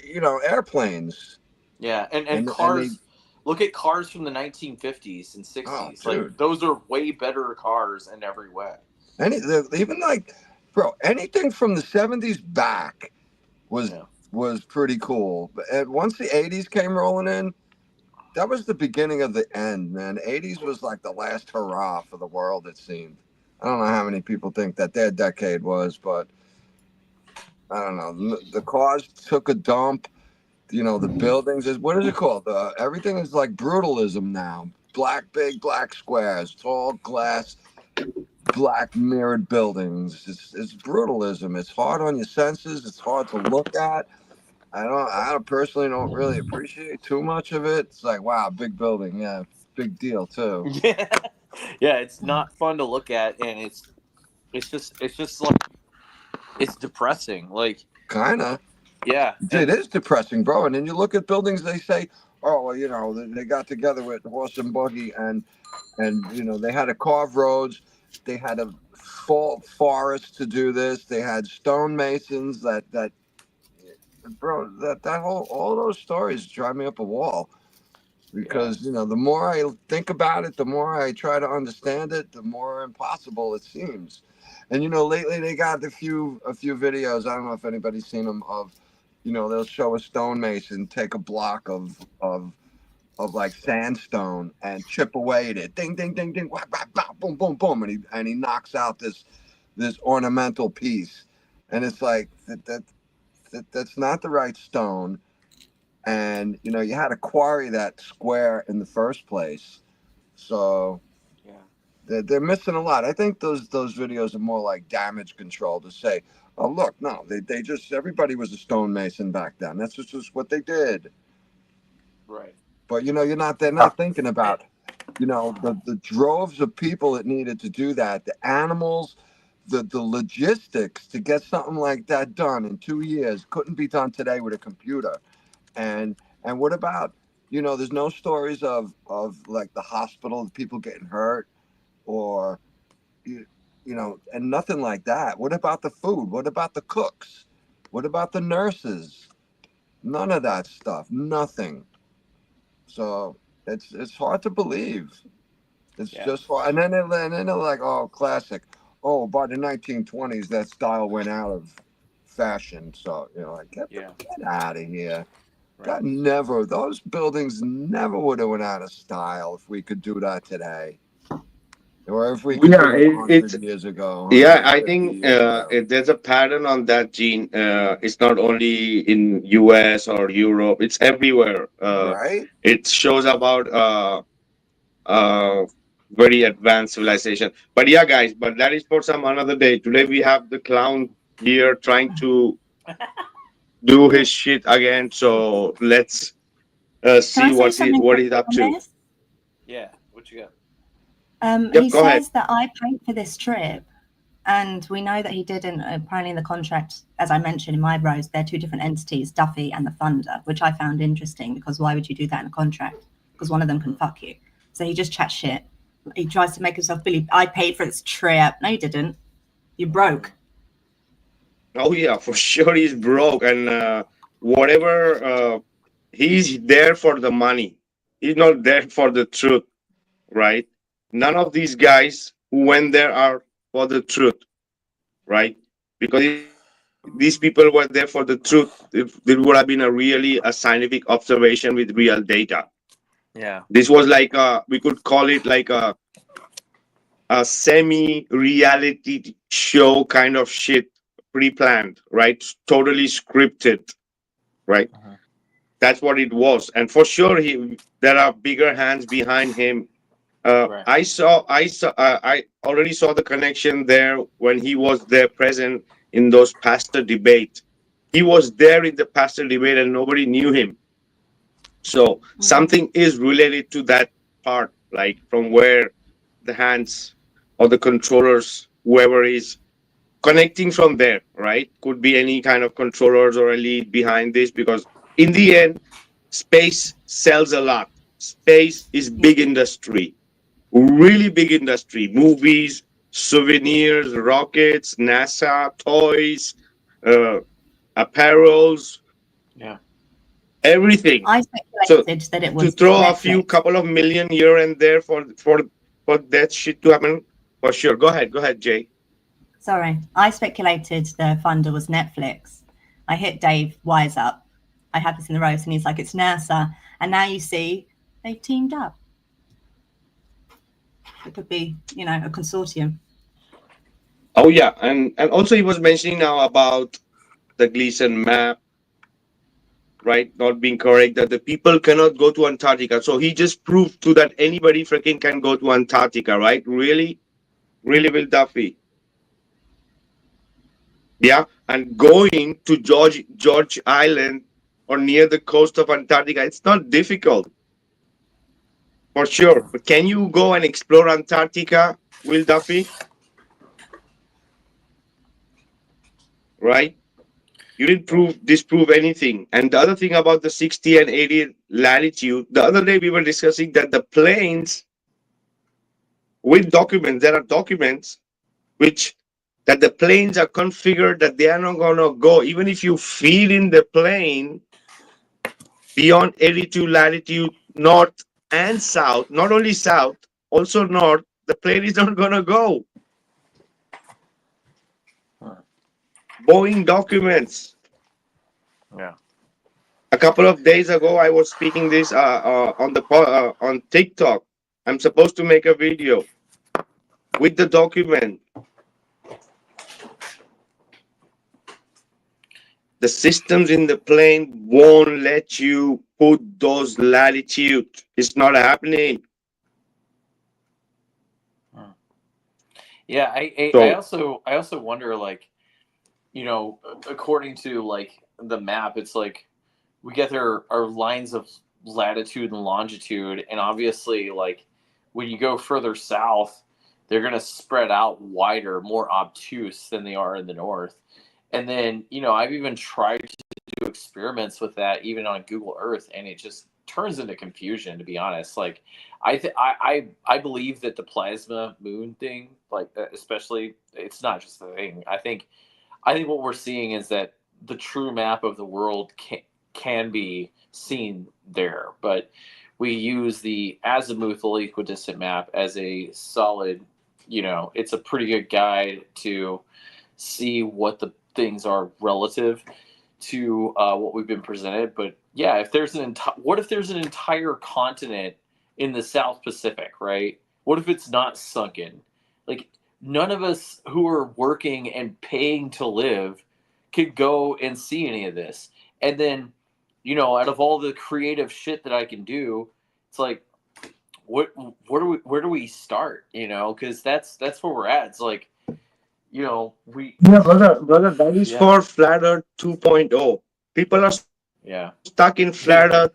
[SPEAKER 2] you know, airplanes.
[SPEAKER 3] Yeah, and cars. Look at cars from the 1950s and 60s.
[SPEAKER 2] Oh,
[SPEAKER 3] like, those are way better cars in every way.
[SPEAKER 2] Even like, bro, anything from the 70s back was pretty cool. But once the 80s came rolling in, that was the beginning of the end, man. 80s was like the last hurrah for the world, it seemed. I don't know how many people think that their decade was, but I don't know. The cars took a dump. You know, the buildings what is it called? Everything is like brutalism now. Big black squares, tall glass, black mirrored buildings. It's brutalism. It's hard on your senses. It's hard to look at. I personally don't really appreciate too much of it. It's like, wow, big building. Yeah, big deal too.
[SPEAKER 3] Yeah, it's not fun to look at, and it's just like, it's depressing. Like,
[SPEAKER 2] kind of.
[SPEAKER 3] Yeah.
[SPEAKER 2] It is depressing, bro. And then you look at buildings, they say, oh, well, you know, they got together with horse and buggy, and you know, they had to carve roads, they had to fall forests to do this, they had stonemasons that bro, that whole, all those stories drive me up a wall, because you know, the more I think about it, the more I try to understand it, the more impossible it seems. And you know, lately they got a few videos, I don't know if anybody's seen them, of, you know, they'll show a stonemason take a block of like sandstone and chip away at it, ding ding ding ding, whack, whack, whack, boom boom boom, and he knocks out this ornamental piece, and it's like that's not the right stone, and you know, you had to quarry that square in the first place, so they're missing a lot. I think those videos are more like damage control, to say, Oh, look, no, they just, everybody was a stonemason back then. That's just what they did.
[SPEAKER 3] Right.
[SPEAKER 2] But, they're not thinking about, the droves of people that needed to do that, the animals, the logistics to get something like that done in 2 years couldn't be done today with a computer. And what about, there's no stories of like the hospital, people getting hurt or, and nothing like that. What about the food? What about the cooks? What about the nurses? None of that stuff. Nothing. So it's hard to believe. It's just hard. And then they're like, oh, classic. Oh, by the 1920s, that style went out of fashion. So like get out of here.
[SPEAKER 3] Right.
[SPEAKER 2] Those buildings never would have went out of style if we could do that today, or if we could
[SPEAKER 1] Yeah,
[SPEAKER 2] do it
[SPEAKER 1] it's
[SPEAKER 2] 100 years ago,
[SPEAKER 1] yeah. I
[SPEAKER 2] 150
[SPEAKER 1] think
[SPEAKER 2] years ago.
[SPEAKER 1] there's a pattern on that, Gene. It's not only in U.S. or Europe; it's everywhere.
[SPEAKER 2] Right?
[SPEAKER 1] It shows about uh, very advanced civilization. But yeah, guys, but that is for some another day. Today we have the clown here trying to do his shit again. So let's
[SPEAKER 5] Can I
[SPEAKER 1] see
[SPEAKER 5] say something
[SPEAKER 1] what
[SPEAKER 5] quickly
[SPEAKER 1] he's up
[SPEAKER 5] on
[SPEAKER 1] to.
[SPEAKER 5] this?
[SPEAKER 3] Yeah. What you got?
[SPEAKER 5] He
[SPEAKER 1] Yep, go ahead.
[SPEAKER 5] says that I paid for this trip, and we know that he didn't. Apparently, in the contract, as I mentioned in my rose, they're two different entities, Duffy and the Thunder, which I found interesting because why would you do that in a contract? Because one of them can fuck you. So he just chats shit. He tries to make himself believe I paid for this trip. No, you didn't. You broke.
[SPEAKER 1] Oh yeah, for sure he's broke, and whatever he's there for the money. He's not there for the truth, right? None of these guys who went there are for the truth, right? Because if these people were there for the truth, if there would have been a really a scientific observation with real data.
[SPEAKER 3] Yeah.
[SPEAKER 1] This was like we could call it like a semi-reality show kind of shit, pre-planned, right? Totally scripted, right?
[SPEAKER 3] Uh-huh.
[SPEAKER 1] That's what it was, and for sure, there are bigger hands behind him.
[SPEAKER 3] Right.
[SPEAKER 1] I already saw the connection there when he was there present in those pastor debate. He was there in the pastor debate, and nobody knew him. So something is related to that part, like from where the hands or the controllers, whoever is connecting from there, right? Could be any kind of controllers or a lead behind this, because in the end, space sells a lot. Space is big industry, really big industry. Movies, souvenirs, rockets, NASA, toys, uh, apparels,
[SPEAKER 3] Yeah.
[SPEAKER 1] everything.
[SPEAKER 5] I
[SPEAKER 1] So
[SPEAKER 5] speculated that it
[SPEAKER 1] to
[SPEAKER 5] was
[SPEAKER 1] throw a few
[SPEAKER 5] Netflix.
[SPEAKER 1] couple of million here and there for that shit to happen, for sure. Go ahead, Jay.
[SPEAKER 5] Sorry, I speculated the funder was Netflix. I hit Dave Wise up. I had this in the roast, and he's like, "It's NASA." And now you see they've teamed up. It could be, a consortium.
[SPEAKER 1] Oh yeah, and also he was mentioning now about the Gleason map, right? Not being correct, that the people cannot go to Antarctica. So he just proved to that anybody freaking can go to Antarctica, right? Really, really, Will Duffy. Yeah, and going to George Island or near the coast of Antarctica, it's not difficult, for sure. But can you go and explore Antarctica, Will Duffy? Right? You didn't disprove anything. And the other thing about the 60 and 80 latitude, the other day we were discussing that the planes with documents, there are documents which that the planes are configured that they are not going to go. Even if you feed in the plane beyond 82 latitude, north and south, not only south, also north, the plane is not going to go. Boeing documents.
[SPEAKER 3] Yeah.
[SPEAKER 1] A couple of days ago, I was speaking this on TikTok. I'm supposed to make a video with the document. The systems in the plane won't let you put those latitude. It's not happening.
[SPEAKER 3] Yeah, I
[SPEAKER 1] So
[SPEAKER 3] also wonder, like, you know, according to like the map, it's like we get our lines of latitude and longitude, and obviously like when you go further south, they're going to spread out wider, more obtuse than they are in the north. And then, you know, I've even tried to do experiments with that even on Google Earth, and it just turns into confusion, to be honest. Like I believe that the plasma moon thing, like especially, it's not just a thing. I think what we're seeing is that the true map of the world can be seen there, but we use the azimuthal equidistant map as a solid, you know, it's a pretty good guide to see what the things are relative to what we've been presented. But yeah, if there's what if there's an entire continent in the South Pacific, right? What if it's not sunken? Like, none of us who are working and paying to live could go and see any of this. And then, you know, out of all the creative shit that I can do, it's like, where do we start? You know, because that's where we're at. It's like, you know,
[SPEAKER 1] Yeah, brother, that is for Flat Earth 2.0. People are stuck in Flat Earth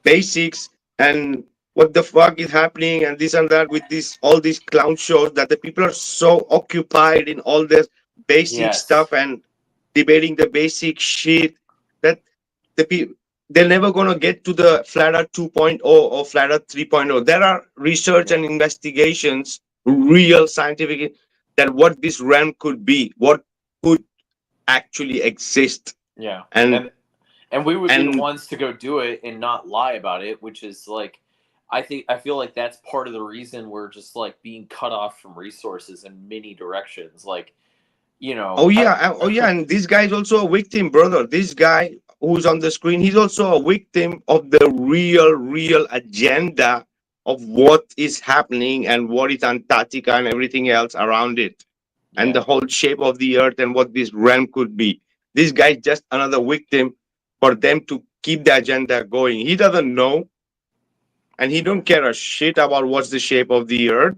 [SPEAKER 1] basics and what the fuck is happening and this and that with all these clown shows, that the people are so occupied in all this basic stuff and debating the basic shit that the people, they're never going to get to the Flat Earth 2.0 or Flat Earth 3.0. There are research and investigations, real scientific, that what this realm could be, what could actually exist.
[SPEAKER 3] Yeah. And we would be the ones to go do it and not lie about it, which is like, I feel like that's part of the reason we're just like being cut off from resources in many directions. Like, you know.
[SPEAKER 1] Oh yeah. And this guy is also a victim, brother. This guy who's on the screen, he's also a victim of the real agenda of what is happening and what is Antarctica and everything else around it. And the whole shape of the earth and what this realm could be. This guy is just another victim for them to keep the agenda going. He doesn't know, and he don't care a shit about what's the shape of the earth.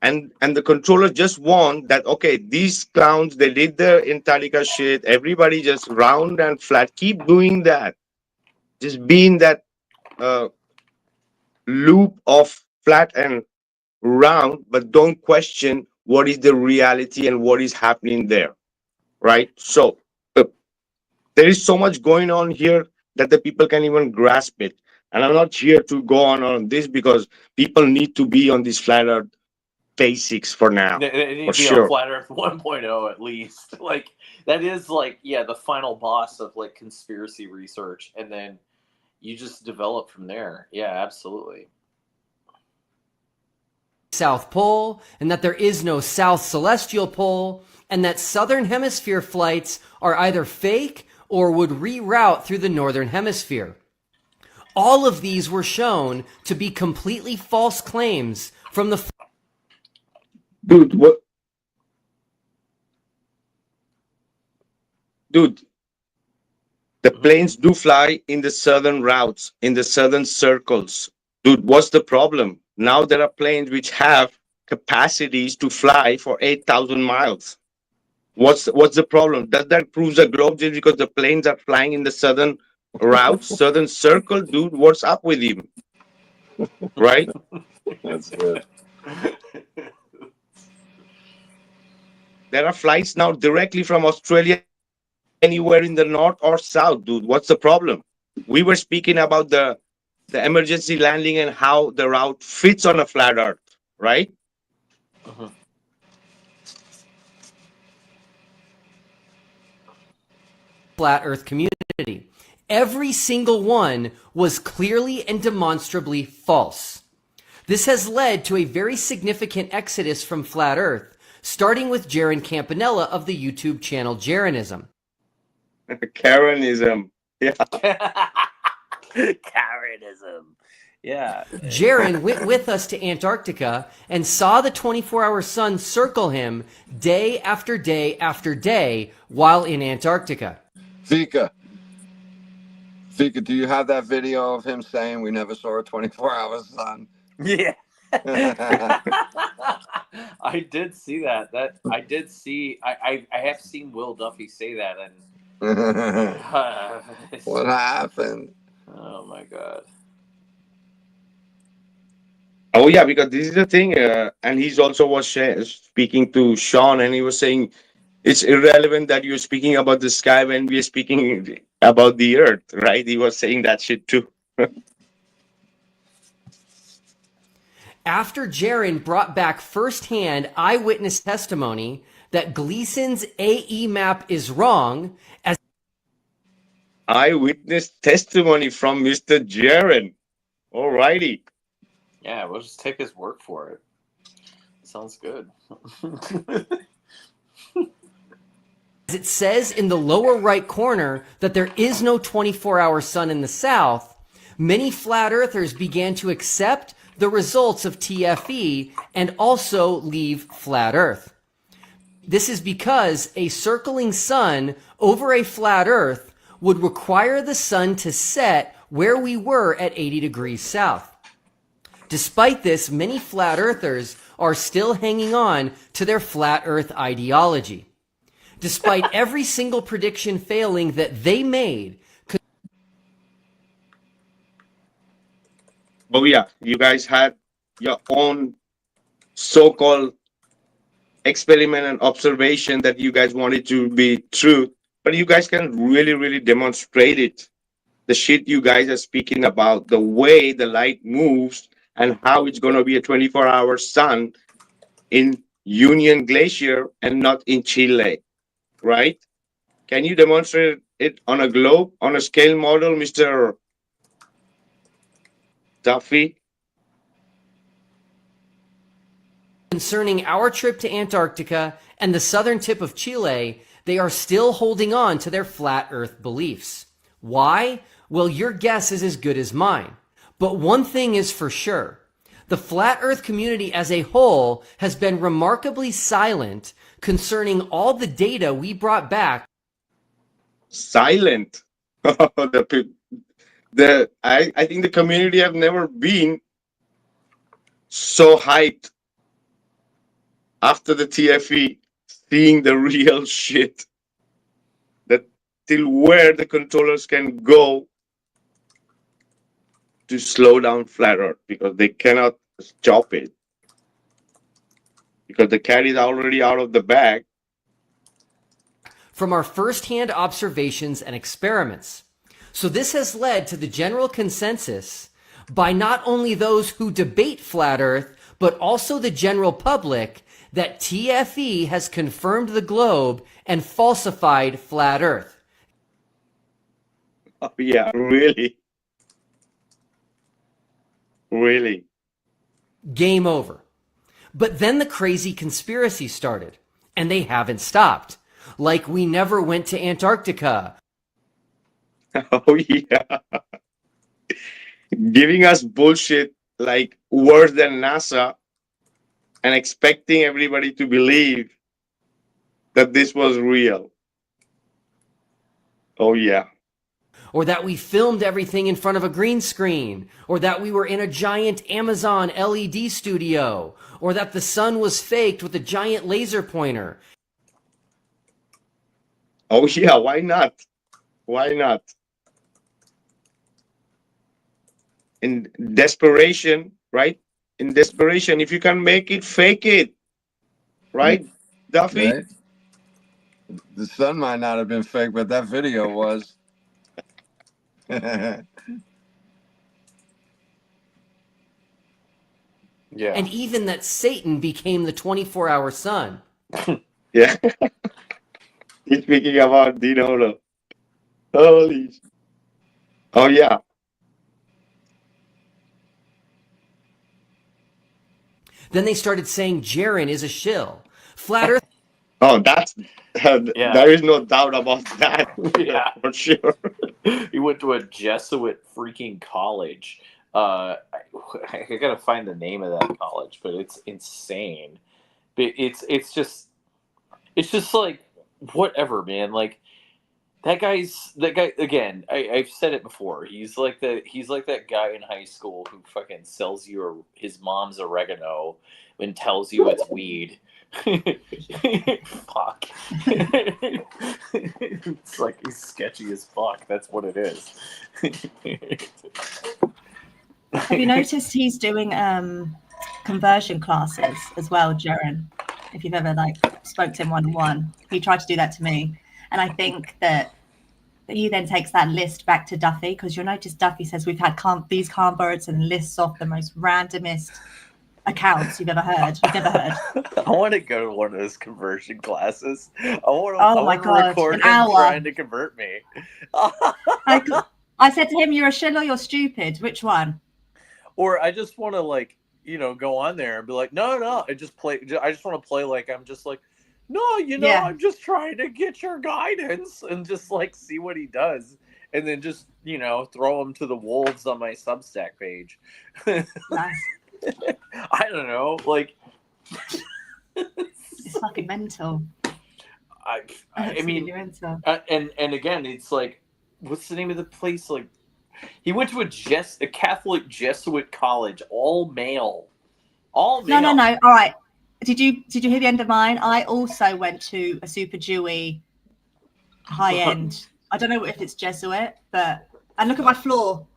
[SPEAKER 1] And the controller just want that, okay, these clowns, they did the Antarctica shit. Everybody just round and flat. Keep doing that. Just be in that loop of flat and round, but don't question what is the reality and what is happening there, right? So there is so much going on here that the people can even grasp it. And I'm not here to go on this because people need to be on this flat earth basics for now.
[SPEAKER 3] They need
[SPEAKER 1] for
[SPEAKER 3] to be
[SPEAKER 1] sure.
[SPEAKER 3] on Flat Earth 1.0 at least. Like, that is like, the final boss of like conspiracy research, and then you just develop from there. Yeah, absolutely.
[SPEAKER 4] South Pole, and that there is no South Celestial Pole, and that Southern Hemisphere flights are either fake or would reroute through the Northern Hemisphere. All of these were shown to be completely false claims from the...
[SPEAKER 1] Dude, what? Dude, the planes do fly in the southern routes, in the southern circles. Dude, what's the problem? Now there are planes which have capacities to fly for 8,000 miles. What's the problem? Does that prove the globe just because the planes are flying in the southern routes, southern circle? Dude, what's up with him? Right?
[SPEAKER 2] That's good.
[SPEAKER 1] There are flights now directly from Australia anywhere in the north or south, dude. What's the problem? We were speaking about the emergency landing and how the route fits on a flat earth, right?
[SPEAKER 3] Uh-huh.
[SPEAKER 4] Flat Earth community. Every single one was clearly and demonstrably false. This has led to a very significant exodus from Flat Earth, starting with Jaron Campanella of the YouTube channel Jaronism.
[SPEAKER 1] Karenism. Yeah.
[SPEAKER 3] Karenism. Yeah.
[SPEAKER 4] Jaron went with us to Antarctica and saw the 24-hour sun circle him day after day after day while in Antarctica.
[SPEAKER 2] Vikka, do you have that video of him saying we never saw a 24-hour sun?
[SPEAKER 3] Yeah. I did see that. I have seen Will Duffy say that, and
[SPEAKER 2] What happened?
[SPEAKER 3] oh my god.
[SPEAKER 1] Oh yeah, because this is the thing, and he's also was speaking to Sean, and he was saying it's irrelevant that you're speaking about the sky when we're speaking about the earth, right? He was saying that shit too.
[SPEAKER 4] After Jaron brought back firsthand eyewitness testimony that Gleason's AE map is wrong, as
[SPEAKER 1] Eyewitness testimony from Mr. Jaron. Alrighty.
[SPEAKER 3] Yeah, we'll just take his word for it. Sounds good.
[SPEAKER 4] it says in the lower right corner that there is no 24-hour sun in the south, many flat earthers began to accept the results of TFE and also leave flat earth. This is because a circling sun over a flat earth would require the sun to set where we were at 80 degrees south. Despite this, many flat earthers are still hanging on to their flat earth ideology. Despite every single prediction failing that they made.
[SPEAKER 1] Oh yeah, you guys had your own so-called experiment and observation that you guys wanted to be true, but you guys can really demonstrate it. The shit you guys are speaking about, the way the light moves and how it's going to be a 24-hour sun in Union Glacier and not in Chile, right? Can you demonstrate it on a globe, on a scale model, Mr. Duffy?
[SPEAKER 4] Concerning our trip to Antarctica and the southern tip of Chile, they are still holding on to their flat earth beliefs. Why? Well, your guess is as good as mine. But one thing is for sure. The flat earth community as a whole has been remarkably silent concerning all the data we brought back.
[SPEAKER 1] Silent. I think the community have never been so hyped after the TFE, seeing the real shit, that till where the controllers can go to slow down flat earth, because they cannot stop it, because the cat is already out of the bag.
[SPEAKER 4] From our first-hand observations and experiments. So this has led to the general consensus by not only those who debate flat earth, but also the general public, that TFE has confirmed the globe and falsified flat earth.
[SPEAKER 1] Oh yeah, really? Really?
[SPEAKER 4] Game over. But then the crazy conspiracy started, and they haven't stopped. Like we never went to Antarctica.
[SPEAKER 1] Oh yeah. Giving us bullshit like worse than NASA and expecting everybody to believe that this was real. Oh yeah.
[SPEAKER 4] Or that we filmed everything in front of a green screen, or that we were in a giant Amazon LED studio, or that the sun was faked with a giant laser pointer.
[SPEAKER 1] Oh yeah, why not? Why not? In desperation, right? In desperation, if you can make it, fake it. Right, Duffy?
[SPEAKER 2] Right? The sun might not have been fake, but that video was.
[SPEAKER 3] Yeah.
[SPEAKER 4] And even that Satan became the 24-hour sun.
[SPEAKER 1] Yeah. He's speaking about Dino. Holy. Oh yeah.
[SPEAKER 4] Then they started saying Jaron is a shill. Flat Earth.
[SPEAKER 1] Oh, that's there is no doubt about that.
[SPEAKER 3] Yeah.
[SPEAKER 1] For sure.
[SPEAKER 3] He went to a Jesuit freaking college. I gotta find the name of that college, but it's insane. But it's just like whatever, man. Like that guy again. I've said it before. He's like that guy in high school who fucking sells you his mom's oregano and tells you it's weed. Fuck. It's like he's sketchy as fuck. That's what it is.
[SPEAKER 5] Have you noticed he's doing conversion classes as well, Jaren? If you've ever spoke to him one-on-one, he tried to do that to me, and I think that he then takes that list back to Duffy, because you'll notice Duffy says we've had these words and lists off the most randomest accounts you've ever heard. You've never heard.
[SPEAKER 3] I want to go to one of those conversion classes. I want to
[SPEAKER 5] God,
[SPEAKER 3] record
[SPEAKER 5] an
[SPEAKER 3] him
[SPEAKER 5] hour.
[SPEAKER 3] trying to convert me.
[SPEAKER 5] I said to him, "You're a shill or you're stupid. Which one?"
[SPEAKER 3] Or I just want to go on there and be like, no, I just want to play like I'm just like, no, I'm just trying to get your guidance and just see what he does, and then just throw him to the wolves on my Substack page.
[SPEAKER 5] Nice.
[SPEAKER 3] I don't know,
[SPEAKER 5] it's fucking mental.
[SPEAKER 3] I mean,
[SPEAKER 5] mental.
[SPEAKER 3] And again, it's like, what's the name of the place? He went to a Catholic Jesuit college, all male. All male.
[SPEAKER 5] No. All right. Did you hear the end of mine? I also went to a super Jewy high end. I don't know if it's Jesuit, and look at my floor.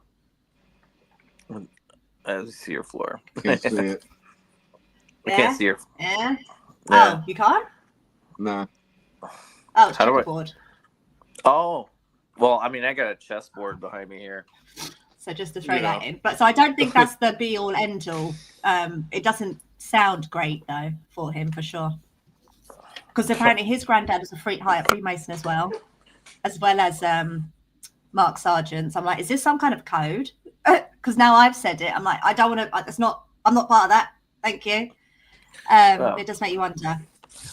[SPEAKER 3] I see your floor.
[SPEAKER 2] Can't see it.
[SPEAKER 3] I can't see your.
[SPEAKER 5] Yeah.
[SPEAKER 3] Yeah.
[SPEAKER 5] Oh, you can't?
[SPEAKER 2] Nah.
[SPEAKER 5] Oh, it's
[SPEAKER 3] How do I-
[SPEAKER 5] checkerboard.
[SPEAKER 3] Oh, well, I mean, I got a chessboard behind me here.
[SPEAKER 5] So just to throw that in. But so I don't think that's the be all end all. It doesn't sound great though for him, for sure. Because apparently his granddad was a Freemason as well as Mark Sargent. So I'm like, is this some kind of code? Because now I've said it. I'm like, I don't want to. I'm not part of that. Thank you. It does make you wonder.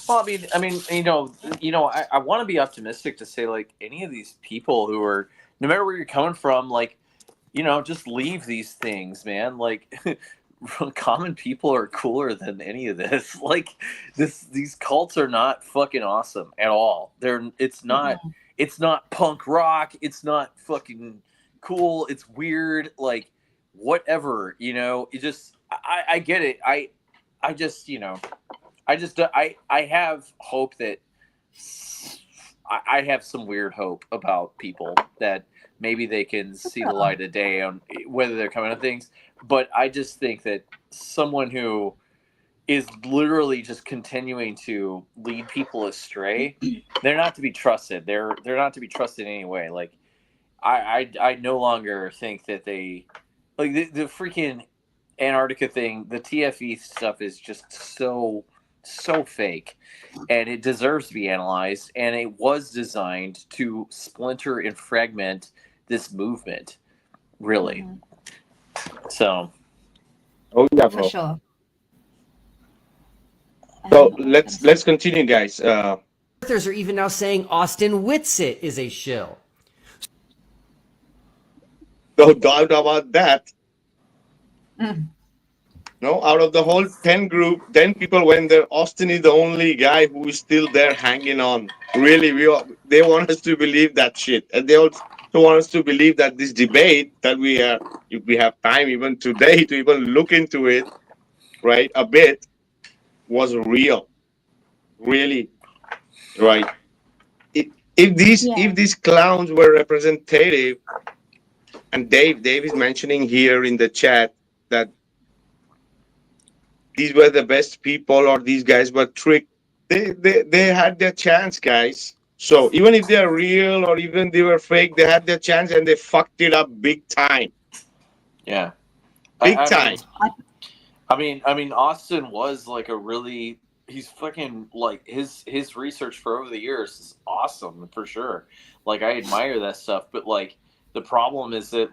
[SPEAKER 3] Well, I mean, I want to be optimistic to say any of these people who are, no matter where you're coming from, just leave these things, man. Common people are cooler than any of this. These cults are not fucking awesome at all. It's not punk rock. It's not fucking cool. It's weird. Whatever, it just, I get it. I have hope that I have some weird hope about people that maybe they can see the light of day on whether they're coming to things. But I just think that someone who is literally just continuing to lead people astray, they're not to be trusted. They're not to be trusted in any way. I no longer think that they the freaking Antarctica thing, the TFE stuff is just so fake, and it deserves to be analyzed, and it was designed to splinter and fragment this movement, really. So
[SPEAKER 5] For sure.
[SPEAKER 1] So let's continue, guys.
[SPEAKER 4] Authors are even now saying Austin Whitsitt is a shill.
[SPEAKER 1] No doubt about that. No, out of the whole 10 people went there. Austin is the only guy who is still there hanging on. Really, they want us to believe that shit. And they also want us to believe that this debate that if we have time even today to even look into it, right, a bit, was real. Really, right? If these clowns were representative, and Dave is mentioning here in the chat that these were the best people, or these guys were tricked. They had their chance, guys. So even if they're real or even they were fake, they had their chance and they fucked it up big time.
[SPEAKER 3] Yeah,
[SPEAKER 1] big time.
[SPEAKER 3] I mean, Austin was he's fucking his research for over the years is awesome for sure. I admire that stuff, but the problem is that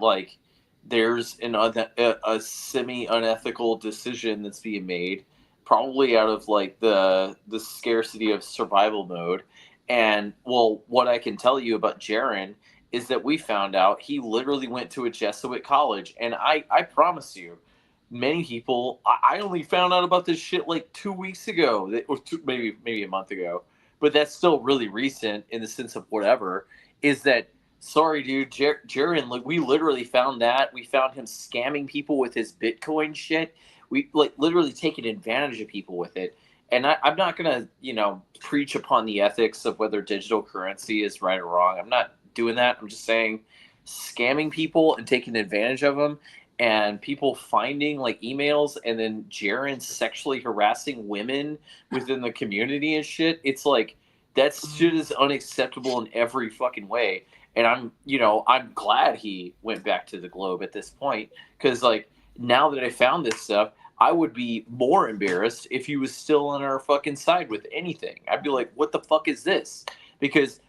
[SPEAKER 3] there's a semi-unethical decision that's being made, probably out of the scarcity of survival mode. And what I can tell you about Jaren is that we found out he literally went to a Jesuit college, and I promise you, many people, I only found out about this shit 2 weeks ago, or maybe a month ago, but that's still really recent in the sense of whatever. is that, sorry, dude, Jaron, like, we literally found that. We found him scamming people with his Bitcoin shit. We, like, literally taking advantage of people with it. And I'm not going to, you know, preach upon the ethics of whether digital currency is right or wrong. I'm not doing that. I'm just saying scamming people and taking advantage of them, and people finding like emails and then Jaron sexually harassing women within the community and shit. It's like, that shit is unacceptable in every fucking way. And I'm glad he went back to the globe at this point, because like, now that I found this stuff, I would be more embarrassed if he was still on our fucking side with anything. I'd be like, what the fuck is this? Because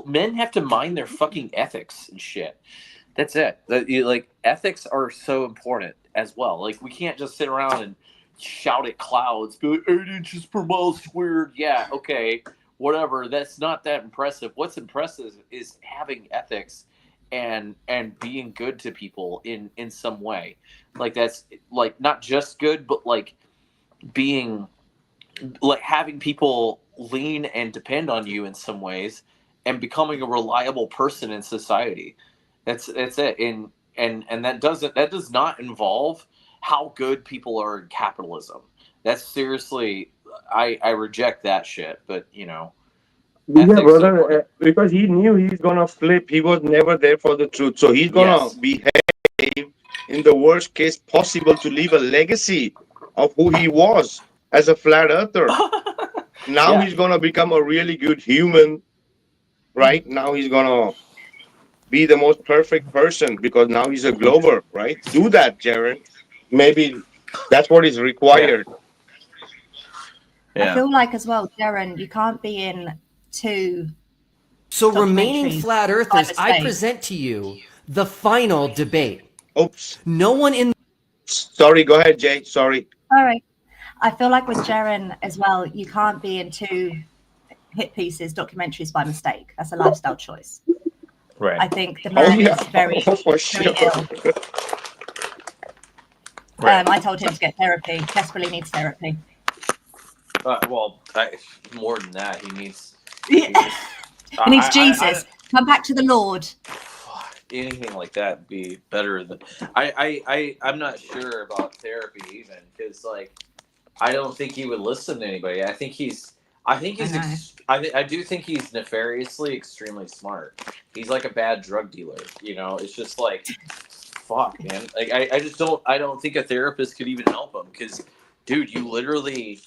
[SPEAKER 3] men have to mind their fucking ethics and shit. That's it. Like, ethics are so important as well. Like, we can't just sit around and shout at clouds, be like, 8 inches per mile squared. Yeah, okay, whatever. That's not that impressive. What's impressive is having ethics and being good to people in some way. Like, that's like not just good, but like being, like, having people lean and depend on you in some ways, and becoming a reliable person in society. That's it. And that does not involve how good people are in capitalism. That's seriously, I reject that shit. But
[SPEAKER 1] Yeah,
[SPEAKER 3] ethics are
[SPEAKER 1] brother,
[SPEAKER 3] important.
[SPEAKER 1] because he knew he's gonna flip. He was never there for the truth, so he's gonna
[SPEAKER 3] Yes.
[SPEAKER 1] behave in the worst case possible to leave a legacy of who he was as a flat earther. Now
[SPEAKER 3] Yeah.
[SPEAKER 1] he's gonna become a really good human, right? Now he's gonna be the most perfect person because now he's a glober, right? Do that, Jaron. Maybe that's what is
[SPEAKER 3] Yeah.
[SPEAKER 1] required.
[SPEAKER 5] I
[SPEAKER 3] Yeah.
[SPEAKER 5] feel like as well, Darren, you can't be in two
[SPEAKER 4] So, remaining
[SPEAKER 5] documentaries
[SPEAKER 4] flat
[SPEAKER 5] by
[SPEAKER 4] earthers, I
[SPEAKER 5] mistake.
[SPEAKER 4] present to you the final debate.
[SPEAKER 1] Oops.
[SPEAKER 4] No one in
[SPEAKER 1] Sorry, go ahead, Jay. Sorry.
[SPEAKER 5] All right. I feel like with Jaren as well, you can't be in two hit pieces documentaries by mistake. That's a lifestyle choice.
[SPEAKER 3] Right.
[SPEAKER 5] I think the
[SPEAKER 1] Oh
[SPEAKER 5] man
[SPEAKER 1] yeah,
[SPEAKER 5] is very,
[SPEAKER 1] for
[SPEAKER 5] very
[SPEAKER 1] sure.
[SPEAKER 5] ill.
[SPEAKER 3] Right.
[SPEAKER 5] I told him to get therapy. Desperately needs therapy.
[SPEAKER 3] Well, more than that, he needs.
[SPEAKER 5] He needs
[SPEAKER 3] I
[SPEAKER 5] Jesus. Come back to the Lord.
[SPEAKER 3] anything like that would be better than I'm not sure about therapy even, because like, I don't think he would listen to anybody. I think he's I do think he's nefariously extremely smart. He's like a bad drug dealer, you know. It's just like, fuck, man. Like, I don't think a therapist could even help him, because dude, you literally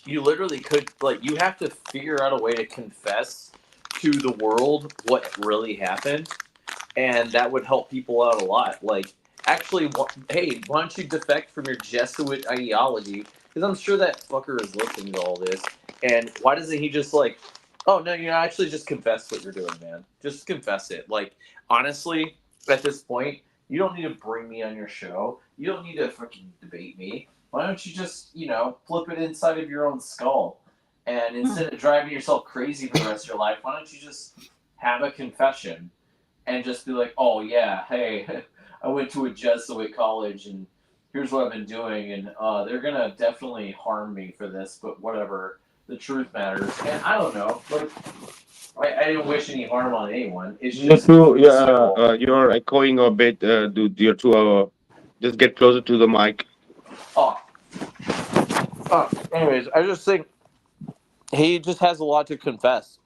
[SPEAKER 3] could, like, you have to figure out a way to confess to the world what really happened, and that would help people out a lot. Like, actually, hey, why don't you defect from your Jesuit ideology? Because I'm sure that fucker is listening to all this. And why doesn't he just, like, oh no, actually just confess what you're doing, man. Just confess it. Like, honestly, at this point, you don't need to bring me on your show. You don't need to fucking debate me. Why don't you just, flip it inside of your own skull? And instead of driving yourself crazy for the rest of your life, why don't you just have a confession and just be like, oh yeah, hey, I went to a Jesuit college and here's what I've been doing, and they're gonna definitely harm me for this, but whatever. The truth matters. And I don't know, like, I didn't wish any harm on anyone. It's
[SPEAKER 1] You're
[SPEAKER 3] just
[SPEAKER 1] too, yeah,
[SPEAKER 3] simple.
[SPEAKER 1] you're echoing a bit, dude. You're too. Just get closer to the mic.
[SPEAKER 3] Oh. Anyways, I just think he just has a lot to confess.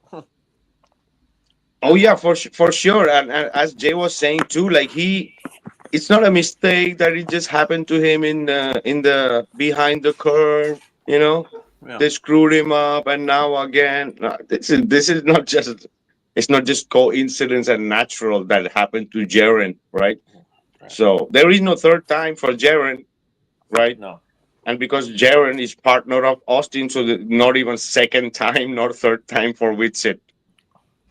[SPEAKER 1] Oh yeah, for sure. And as Jay was saying too, like it's not a mistake that it just happened to him in the behind the curve. You know,
[SPEAKER 3] Yeah.
[SPEAKER 1] they screwed him up, and now again, this is not just. It's not just coincidence and natural that it happened to Jaren, right?
[SPEAKER 3] Right.
[SPEAKER 1] So there is no third time for Jaren, right?
[SPEAKER 3] No.
[SPEAKER 1] And because Jaren is partner of Austin, so not even second time, nor third time for Witsit.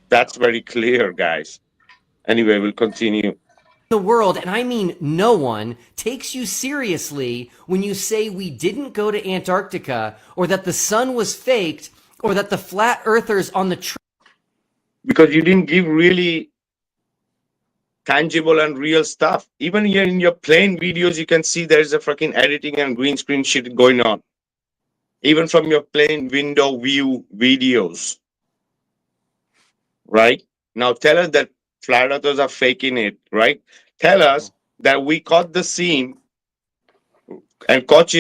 [SPEAKER 1] That's very clear, guys. Anyway, we'll continue.
[SPEAKER 4] the world, and I mean no one, takes you seriously when you say we didn't go to Antarctica, or that the sun was faked, or that the flat earthers on the
[SPEAKER 1] Because you didn't give really tangible and real stuff. Even here in your plain videos, you can see there's a fucking editing and green screen shit going on. Even from your plain window view videos. Right? Now tell us that flat earthers are faking it, right? Tell us that we caught the scene and caught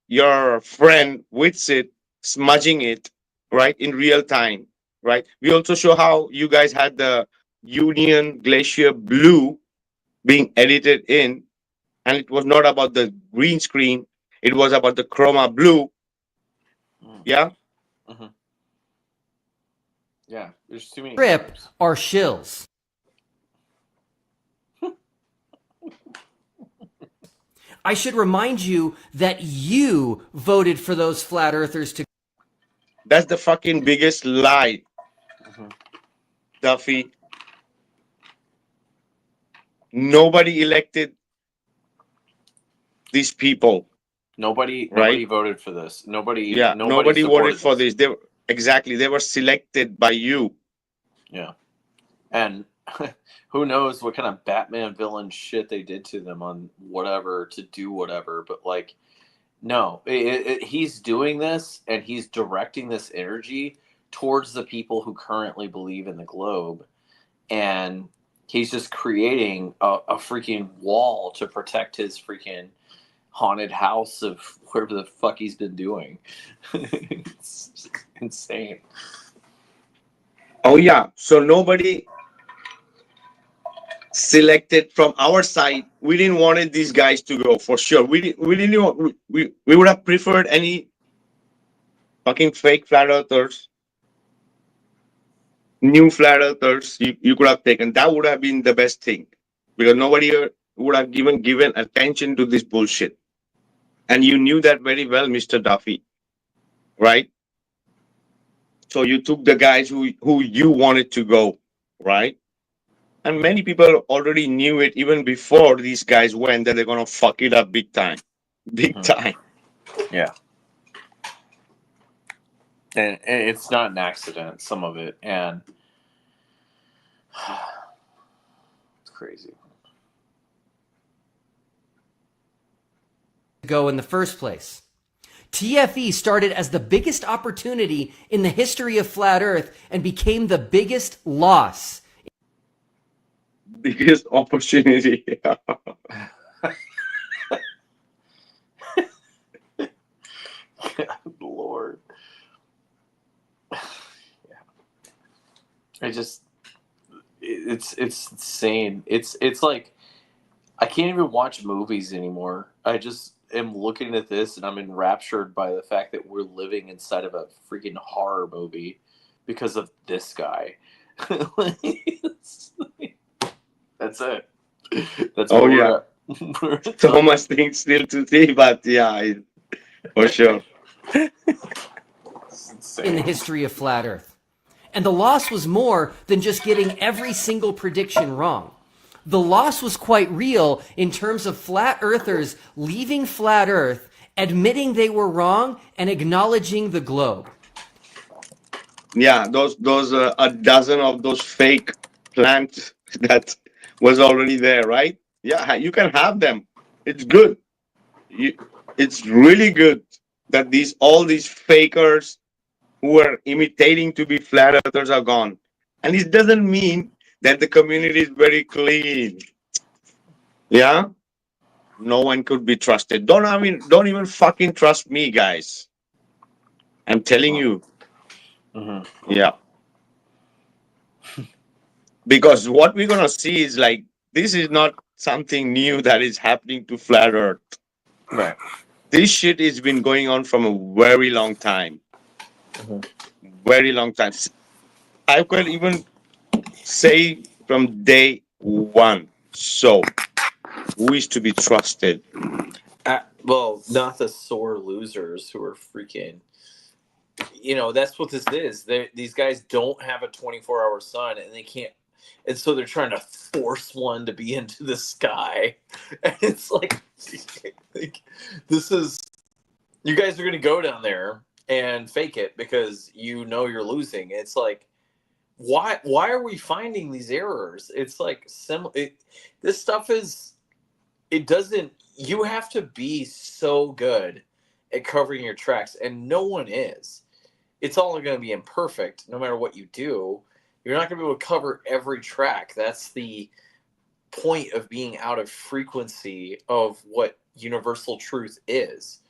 [SPEAKER 1] your friend with it, smudging it, right, in real time, right? We also show how you guys had the Union Glacier Blue being edited in, and it was not about the green screen, it was about the chroma blue.
[SPEAKER 3] Mm.
[SPEAKER 1] Yeah.
[SPEAKER 3] Mm-hmm. Yeah, there's too many
[SPEAKER 4] Trip
[SPEAKER 3] colors.
[SPEAKER 4] are shills. I should remind you that you voted for those flat earthers to.
[SPEAKER 1] That's the fucking biggest lie,
[SPEAKER 3] Mm-hmm.
[SPEAKER 1] Duffy. Nobody elected these people,
[SPEAKER 3] Nobody
[SPEAKER 1] right?
[SPEAKER 3] voted for this. Nobody
[SPEAKER 1] Yeah, nobody voted
[SPEAKER 3] supported
[SPEAKER 1] for
[SPEAKER 3] this.
[SPEAKER 1] this. Exactly, they were selected by you.
[SPEAKER 3] Yeah. And who knows what kind of Batman villain shit they did to them on whatever to do whatever. But like, no, he's doing this and he's directing this energy towards the people who currently believe in the globe. And he's just creating a freaking wall to protect his freaking haunted house of whatever the fuck he's been doing. It's insane.
[SPEAKER 1] Oh yeah, so nobody selected from our side. We didn't wanted these guys to go for sure. We didn't want, we would have preferred any fucking fake flat earthers, new flat earthers you could have taken. That would have been the best thing, because nobody would have given attention to this bullshit. And you knew that very well, Mr. Duffy, right? So you took the guys who you wanted to go, right? And many people already knew it even before these guys went, that they're gonna fuck it up big time. Big time.
[SPEAKER 3] Yeah. And it's not an accident, some of it. And it's crazy.
[SPEAKER 4] Go in the first place. TFE started as the biggest opportunity in the history of Flat Earth and became the biggest loss.
[SPEAKER 1] Biggest opportunity.
[SPEAKER 3] Lord. Yeah. It's insane. It's like I can't even watch movies anymore. I just am looking at this and I'm enraptured by the fact that we're living inside of a freaking horror movie because of this guy. That's it. That's
[SPEAKER 1] Oh
[SPEAKER 3] where
[SPEAKER 1] yeah.
[SPEAKER 3] we're at.
[SPEAKER 1] So much things still to see, but yeah, for sure.
[SPEAKER 4] In the history of Flat Earth. And the loss was more than just getting every single prediction wrong. The loss was quite real in terms of flat earthers leaving Flat Earth, admitting they were wrong, and acknowledging the globe.
[SPEAKER 1] Yeah, those a dozen of those fake plants that was already there, right? Yeah, you can have them. It's good. It's really good that all these fakers who are imitating to be flat earthers are gone. And it doesn't mean that the community is very clean. Yeah? No one could be trusted. Don't even fucking trust me, guys. I'm telling you.
[SPEAKER 3] Mm-hmm.
[SPEAKER 1] Yeah. Because what we're gonna see is like, this is not something new that is happening to flat earth.
[SPEAKER 3] Right.
[SPEAKER 1] This shit has been going on from a very long time. Very long time. I could even say from day one. So, who is to be trusted?
[SPEAKER 3] Well, not the sore losers who are freaking. That's what this is. These guys don't have a 24-hour sun, and they can't. And so they're trying to force one to be into the sky. And it's like this is. You guys are going to go down there and fake it because you're losing. It's like, why are we finding these errors? It's like this stuff is. It doesn't. You have to be so good at covering your tracks, and no one is. It's all going to be imperfect no matter what you do. You're not going to be able to cover every track. That's the point of being out of frequency of what universal truth is.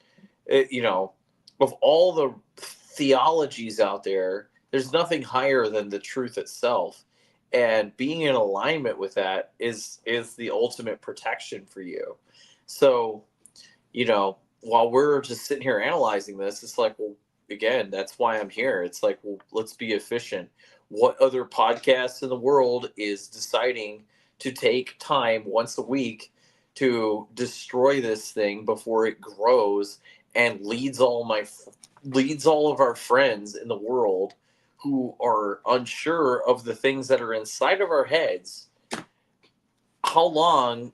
[SPEAKER 3] Of all the theologies out there, there's nothing higher than the truth itself. And being in alignment with that is the ultimate protection for you. So, while we're just sitting here analyzing this, it's like, well, again, that's why I'm here. It's like, well, let's be efficient. What other podcast in the world is deciding to take time once a week to destroy this thing before it grows and leads all of our friends in the world who are unsure of the things that are inside of our heads? How long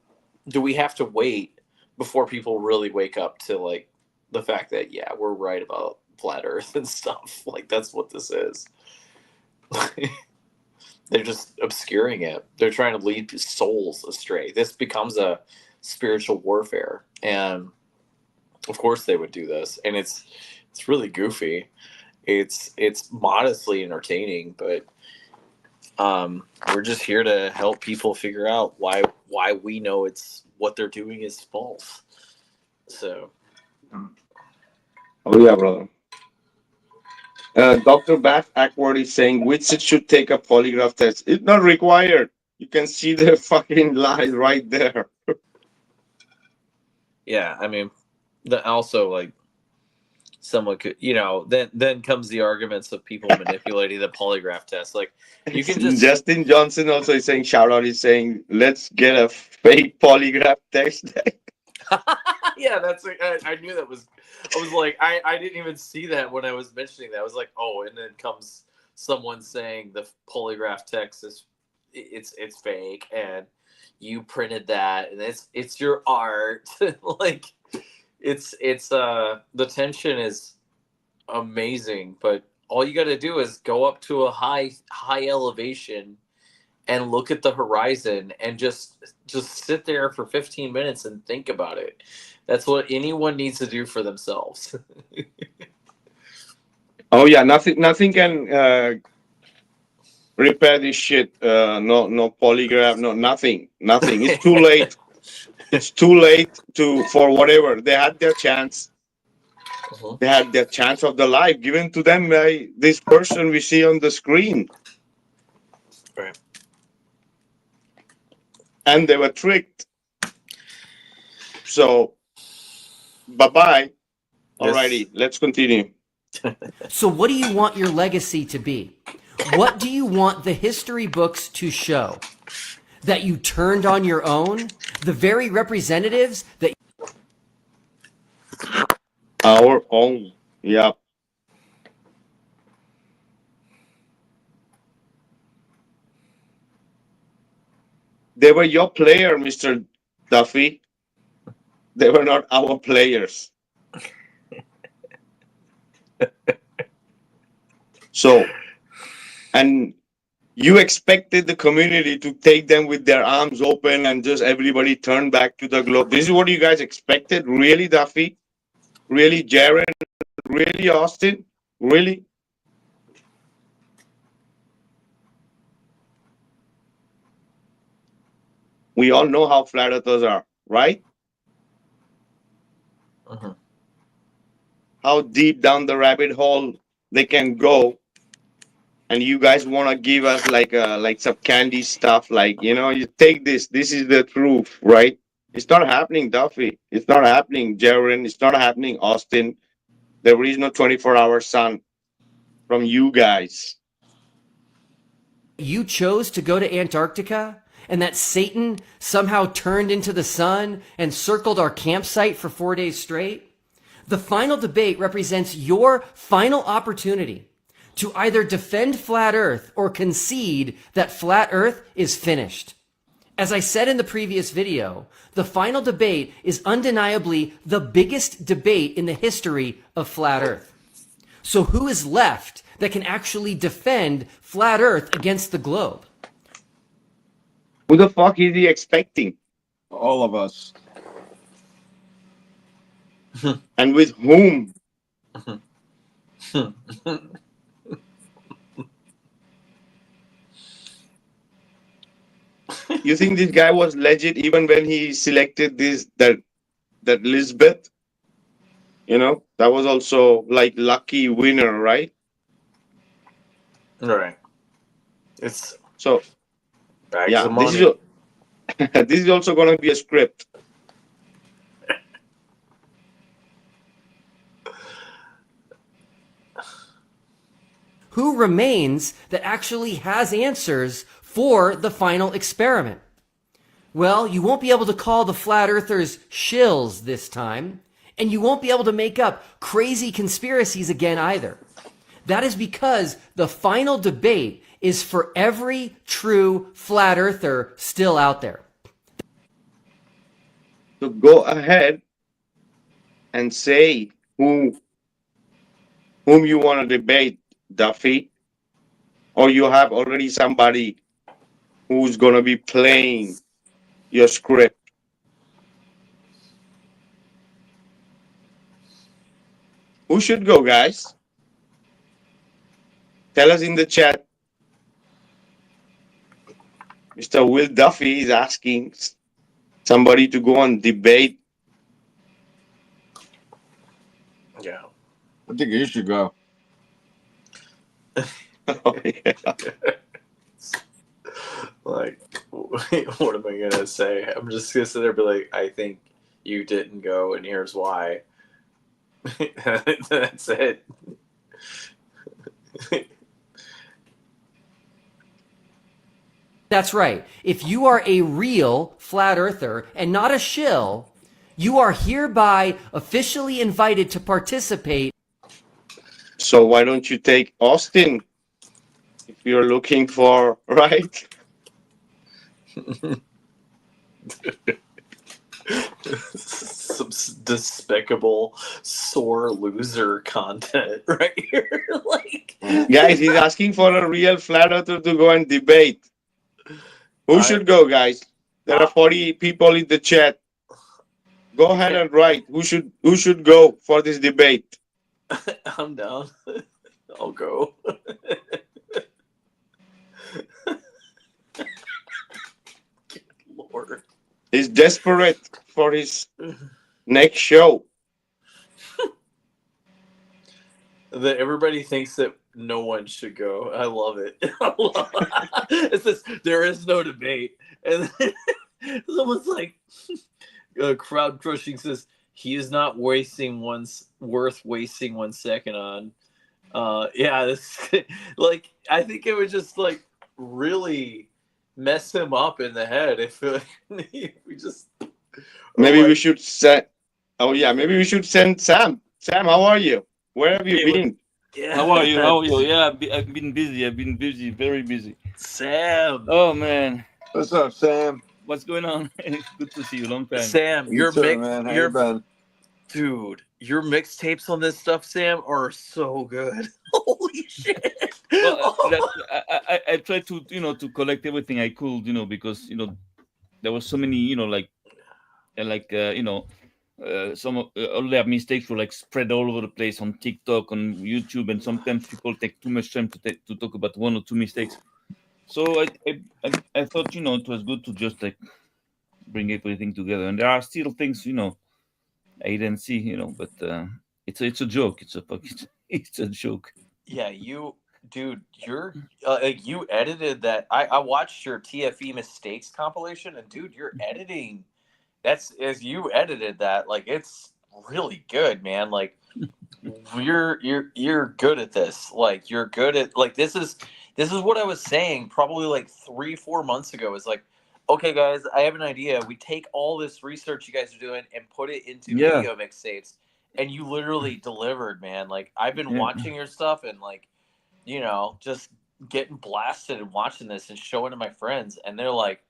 [SPEAKER 3] do we have to wait before people really wake up to like the fact that, yeah, we're right about flat earth and stuff? Like, that's what this is. They're just obscuring it. They're trying to lead souls astray. This becomes a spiritual warfare. And of course they would do this. And it's really goofy. It's modestly entertaining, but we're just here to help people figure out why we know it's what they're doing is false. So,
[SPEAKER 1] Oh yeah, brother. Dr. Bath Ackward is saying witches should take a polygraph test. It's not required. You can see the fucking lies right there.
[SPEAKER 3] yeah, I mean, also like someone could, then comes the arguments of people manipulating the polygraph test. Like, you can just
[SPEAKER 1] Justin Johnson also is saying, shout out, is saying, let's get a fake polygraph test.
[SPEAKER 3] yeah, I knew that was. I was like, I didn't even see that when I was mentioning that. I was like, oh, and then comes someone saying the polygraph text is it's fake and you printed that and it's your art. Like, it's the tension is amazing, but all you got to do is go up to a high elevation and look at the horizon and just sit there for 15 minutes and think about it. That's what anyone needs to do for themselves.
[SPEAKER 1] Oh yeah, nothing can repair this shit. No polygraph, nothing. It's too late. It's too late for whatever. They had their chance. They had their chance of the life given to them by this person we see on the screen.
[SPEAKER 3] Right.
[SPEAKER 1] And they were tricked. So, bye-bye. Alrighty, let's continue.
[SPEAKER 4] So what do you want your legacy to be? What do you want the history books to show? That you turned on your own? The very representatives that...
[SPEAKER 1] Our own. Yeah. They were your player, Mr. Duffy. They were not our players. So, and you expected the community to take them with their arms open and just everybody turn back to the globe. This is what you guys expected? Really, Duffy? Really, Jaren? Really, Austin? Really? We all know how flat earthers are, right?
[SPEAKER 3] Uh-huh.
[SPEAKER 1] How deep down the rabbit hole they can go. And you guys want to give us like some candy stuff, like, you take this is the truth, right? It's not happening, Duffy. It's not happening, Jaren. It's not happening, Austin. There is no 24-hour sun from you guys.
[SPEAKER 4] You chose to go to Antarctica, and that Satan somehow turned into the sun and circled our campsite for 4 days straight? The final debate represents your final opportunity to either defend flat Earth or concede that flat Earth is finished. As I said in the previous video, the final debate is undeniably the biggest debate in the history of flat Earth. So who is left that can actually defend flat Earth against the globe?
[SPEAKER 1] Who the fuck is he expecting?
[SPEAKER 2] All of us.
[SPEAKER 1] And with whom? You think this guy was legit even when he selected that Lisbeth? That was also like lucky winner, right?
[SPEAKER 3] Right. It's
[SPEAKER 1] So
[SPEAKER 3] bags
[SPEAKER 1] yeah,
[SPEAKER 3] of money.
[SPEAKER 1] this is also going to be a script.
[SPEAKER 4] Who remains that actually has answers for the final experiment? Well, you won't be able to call the flat earthers shills this time, and you won't be able to make up crazy conspiracies again either. That is because the final debate is for every true flat earther still out there.
[SPEAKER 1] So go ahead and say whom you want to debate, Duffy, or you have already somebody who's going to be playing your script. Who should go, guys? Tell us in the chat. Mr. Will Duffy is asking somebody to go on debate.
[SPEAKER 3] Yeah.
[SPEAKER 2] I think you should go.
[SPEAKER 1] Oh, yeah.
[SPEAKER 3] Like, what am I gonna say? I'm just gonna sit there and be like, I think you didn't go, and here's why. That's it.
[SPEAKER 4] That's right. If you are a real flat earther and not a shill, you are hereby officially invited to participate.
[SPEAKER 1] So why don't you take Austin if you're looking for, right?
[SPEAKER 3] Some despicable sore loser content right here. Like,
[SPEAKER 1] Guys, he's asking for a real flat earther to go and debate. Who should go, guys? There are 40 people in the chat. Go ahead and write. Who should go for this debate?
[SPEAKER 3] I'm down. I'll go. Good Lord.
[SPEAKER 1] He's desperate for his next show.
[SPEAKER 3] That everybody thinks that no one should go. I love it. It says there is no debate, and then someone's like, crowd crushing says he is not worth wasting 1 second on. Yeah, this like I think it would just like really mess him up in the head if we just
[SPEAKER 1] Maybe we should send. Oh yeah, maybe we should send Sam. Sam, how are you? Where have you been?
[SPEAKER 3] Yeah.
[SPEAKER 6] How are you? Yeah, I've been busy, very busy.
[SPEAKER 3] Sam.
[SPEAKER 6] Oh man,
[SPEAKER 2] What's up, Sam?
[SPEAKER 6] what's going on? Good to see you. Long time.
[SPEAKER 3] Sam,
[SPEAKER 2] You too, man. How you been?
[SPEAKER 3] Dude, your mixtapes on this stuff, Sam, are so good. Holy shit!
[SPEAKER 6] Well, I tried to to collect everything I could, because there was so many some of all their mistakes were like spread all over the place on TikTok, on YouTube, and sometimes people take too much time to talk about one or two mistakes. So I thought it was good to just like bring everything together, and there are still things I didn't see, but it's a joke. It's a joke.
[SPEAKER 3] Yeah, dude, you're you edited that. I watched your TFE mistakes compilation, and dude, your editing. As you edited that, like it's really good, man. Like you're good at this. Like you're good at like this is what I was saying probably like 3-4 months ago. Is like, okay, guys, I have an idea. We take all this research you guys are doing and put it into video mixtapes, and you literally delivered, man. Like I've been watching your stuff and like, just getting blasted and watching this and showing to my friends, and they're like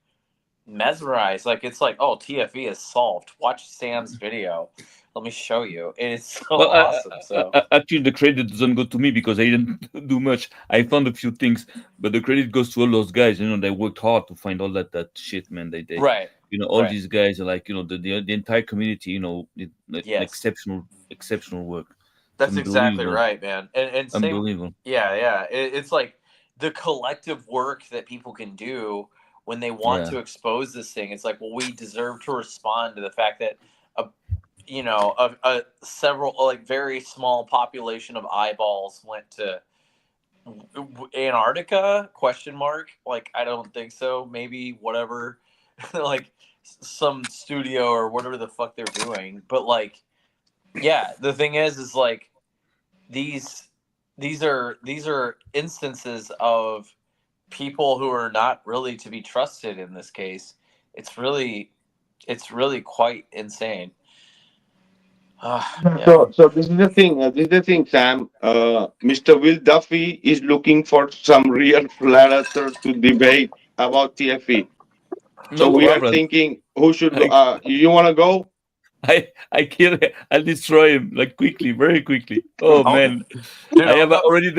[SPEAKER 3] mesmerized. Like it's like, oh, TFE is solved. Watch Sam's video. Let me show you. And it's so awesome. So
[SPEAKER 6] actually, the credit doesn't go to me because I didn't do much. I found a few things, but the credit goes to all those guys. They worked hard to find all that shit, man. They
[SPEAKER 3] right.
[SPEAKER 6] All these guys are like, the entire community. Exceptional work.
[SPEAKER 3] That's exactly right, man. And
[SPEAKER 6] unbelievable.
[SPEAKER 3] Yeah. It's like the collective work that people can do when they want to expose this thing, it's like, well, we deserve to respond to the fact that a several like very small population of eyeballs went to Antarctica ? Like, I don't think so. Maybe whatever, like some studio or whatever the fuck they're doing. But like, yeah, the thing is like these are instances of people who are not really to be trusted in this case. It's really quite insane. Yeah.
[SPEAKER 1] So this is the thing. Sam. Mr. Will Duffy is looking for some real flat earthers to debate about TFE. So
[SPEAKER 6] No
[SPEAKER 1] we are
[SPEAKER 6] problem.
[SPEAKER 1] thinking, who should go? You want to go?
[SPEAKER 6] I kill him. I'll destroy him like quickly, very quickly. Oh man,
[SPEAKER 3] Dude,
[SPEAKER 6] I have already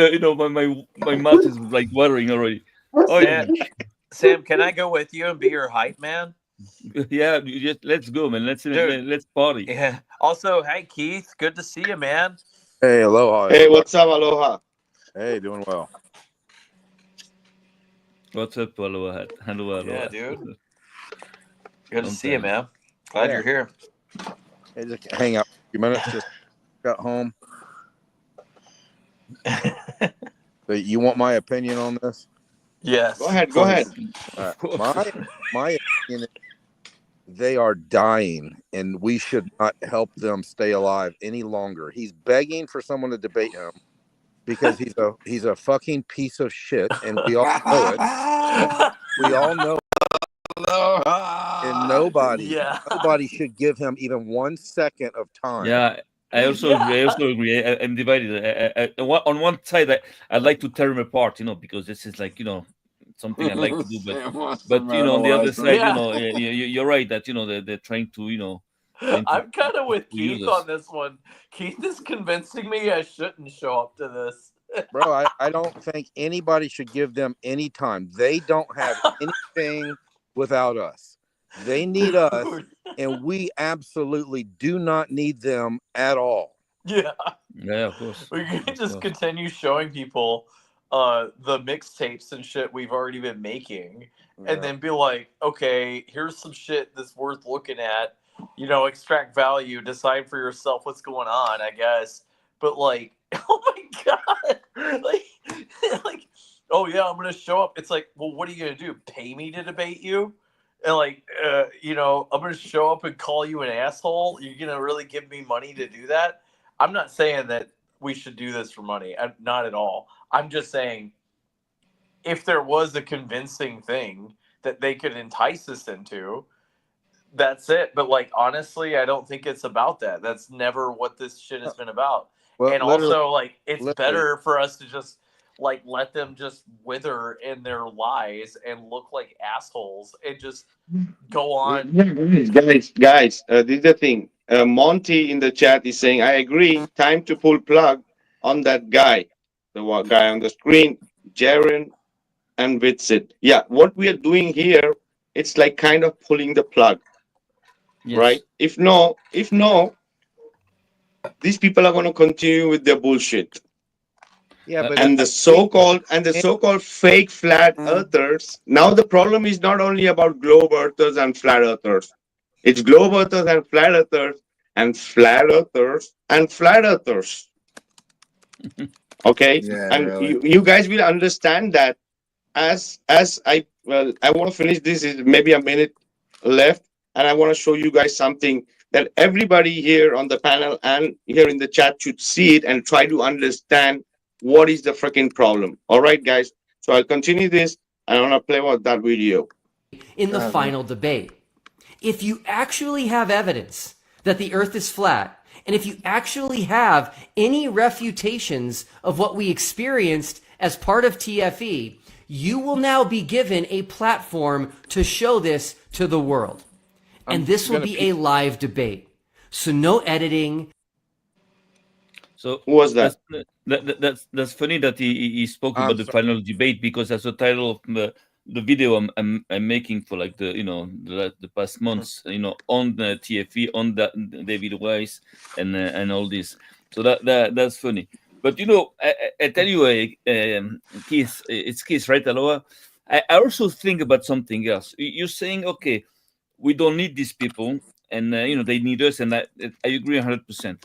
[SPEAKER 6] my mouth is like watering already. Oh
[SPEAKER 3] Sam, can I go with you and be your hype man?
[SPEAKER 6] yeah, you just let's go, man. Let's party.
[SPEAKER 3] Yeah. Also, hey Keith, good to see you, man.
[SPEAKER 7] Hey, aloha.
[SPEAKER 1] Hey, what's up, aloha?
[SPEAKER 7] Hey, doing well.
[SPEAKER 6] What's up, aloha? Hello.
[SPEAKER 3] Yeah, dude. Good to see you, man. Glad you're here.
[SPEAKER 7] Hey, just hang out a few minutes. Just got home. So you want my opinion on this?
[SPEAKER 3] Yes.
[SPEAKER 1] Go ahead.
[SPEAKER 7] My opinion is they are dying, and we should not help them stay alive any longer. He's begging for someone to debate him because he's a fucking piece of shit, and we all know it. We all know it. And nobody should give him even 1 second of time.
[SPEAKER 6] Yeah, I also agree. I'm divided. On one side, I'd like to tear him apart, because this is like, something I like to do, but on the other side, you're right that they're trying to
[SPEAKER 3] I'm kind of with Keith on this one. Keith is convincing me I shouldn't show up to this.
[SPEAKER 7] Bro, I don't think anybody should give them any time. They don't have anything without us. They need us, and we absolutely do not need them at all.
[SPEAKER 3] Yeah,
[SPEAKER 6] of course.
[SPEAKER 3] We can just continue showing people the mixtapes and shit we've already been making, and then be like, okay, here's some shit that's worth looking at. Extract value, decide for yourself what's going on, I guess. But like, oh my god, like, oh yeah, I'm gonna show up. It's like, well, what are you gonna do? Pay me to debate you? And like, I'm gonna show up and call you an asshole. You're gonna really give me money to do that? I'm not saying that we should do this for money. Not at all. I'm just saying, if there was a convincing thing that they could entice us into, that's it. But like, honestly, I don't think it's about that. That's never what this shit has been about.
[SPEAKER 7] Well,
[SPEAKER 3] and also, like, it's better for us to just like let them just wither in their lies and look like assholes and just go on.
[SPEAKER 1] Guys, this is the thing. Monty in the chat is saying, I agree. Time to pull plug on that guy. The guy on the screen, Jaren and Vitsit. Yeah, what we are doing here, it's like kind of pulling the plug. Yes. Right? If no, these people are going to continue with their bullshit.
[SPEAKER 7] Yeah, but
[SPEAKER 1] and the so-called fake flat earthers. Now the problem is not only about globe earthers and flat earthers. It's globe earthers and flat earthers and flat earthers and flat earthers. Okay,
[SPEAKER 2] Yeah,
[SPEAKER 1] and
[SPEAKER 2] really.
[SPEAKER 1] you guys will understand that as I want to finish this. Is maybe a minute left, and I want to show you guys something that everybody here on the panel and here in the chat should see it and try to understand. What is the freaking problem? All right, guys. So I'll continue this. I want to play out that video.
[SPEAKER 4] In the final debate, if you actually have evidence that the earth is flat, and if you actually have any refutations of what we experienced as part of TFE, you will now be given a platform to show this to the world. And this will be a live debate. So no editing.
[SPEAKER 6] So
[SPEAKER 1] who was that?
[SPEAKER 6] That's funny that he spoke about the final debate, because that's the title of the video I'm making for like the past months, on the TFE, on that David Weiss and all this. So that's funny. But I tell you, Keith, it's Keith, right? Aloha. I also think about something else. You're saying, okay, we don't need these people, and they need us, and I agree 100%.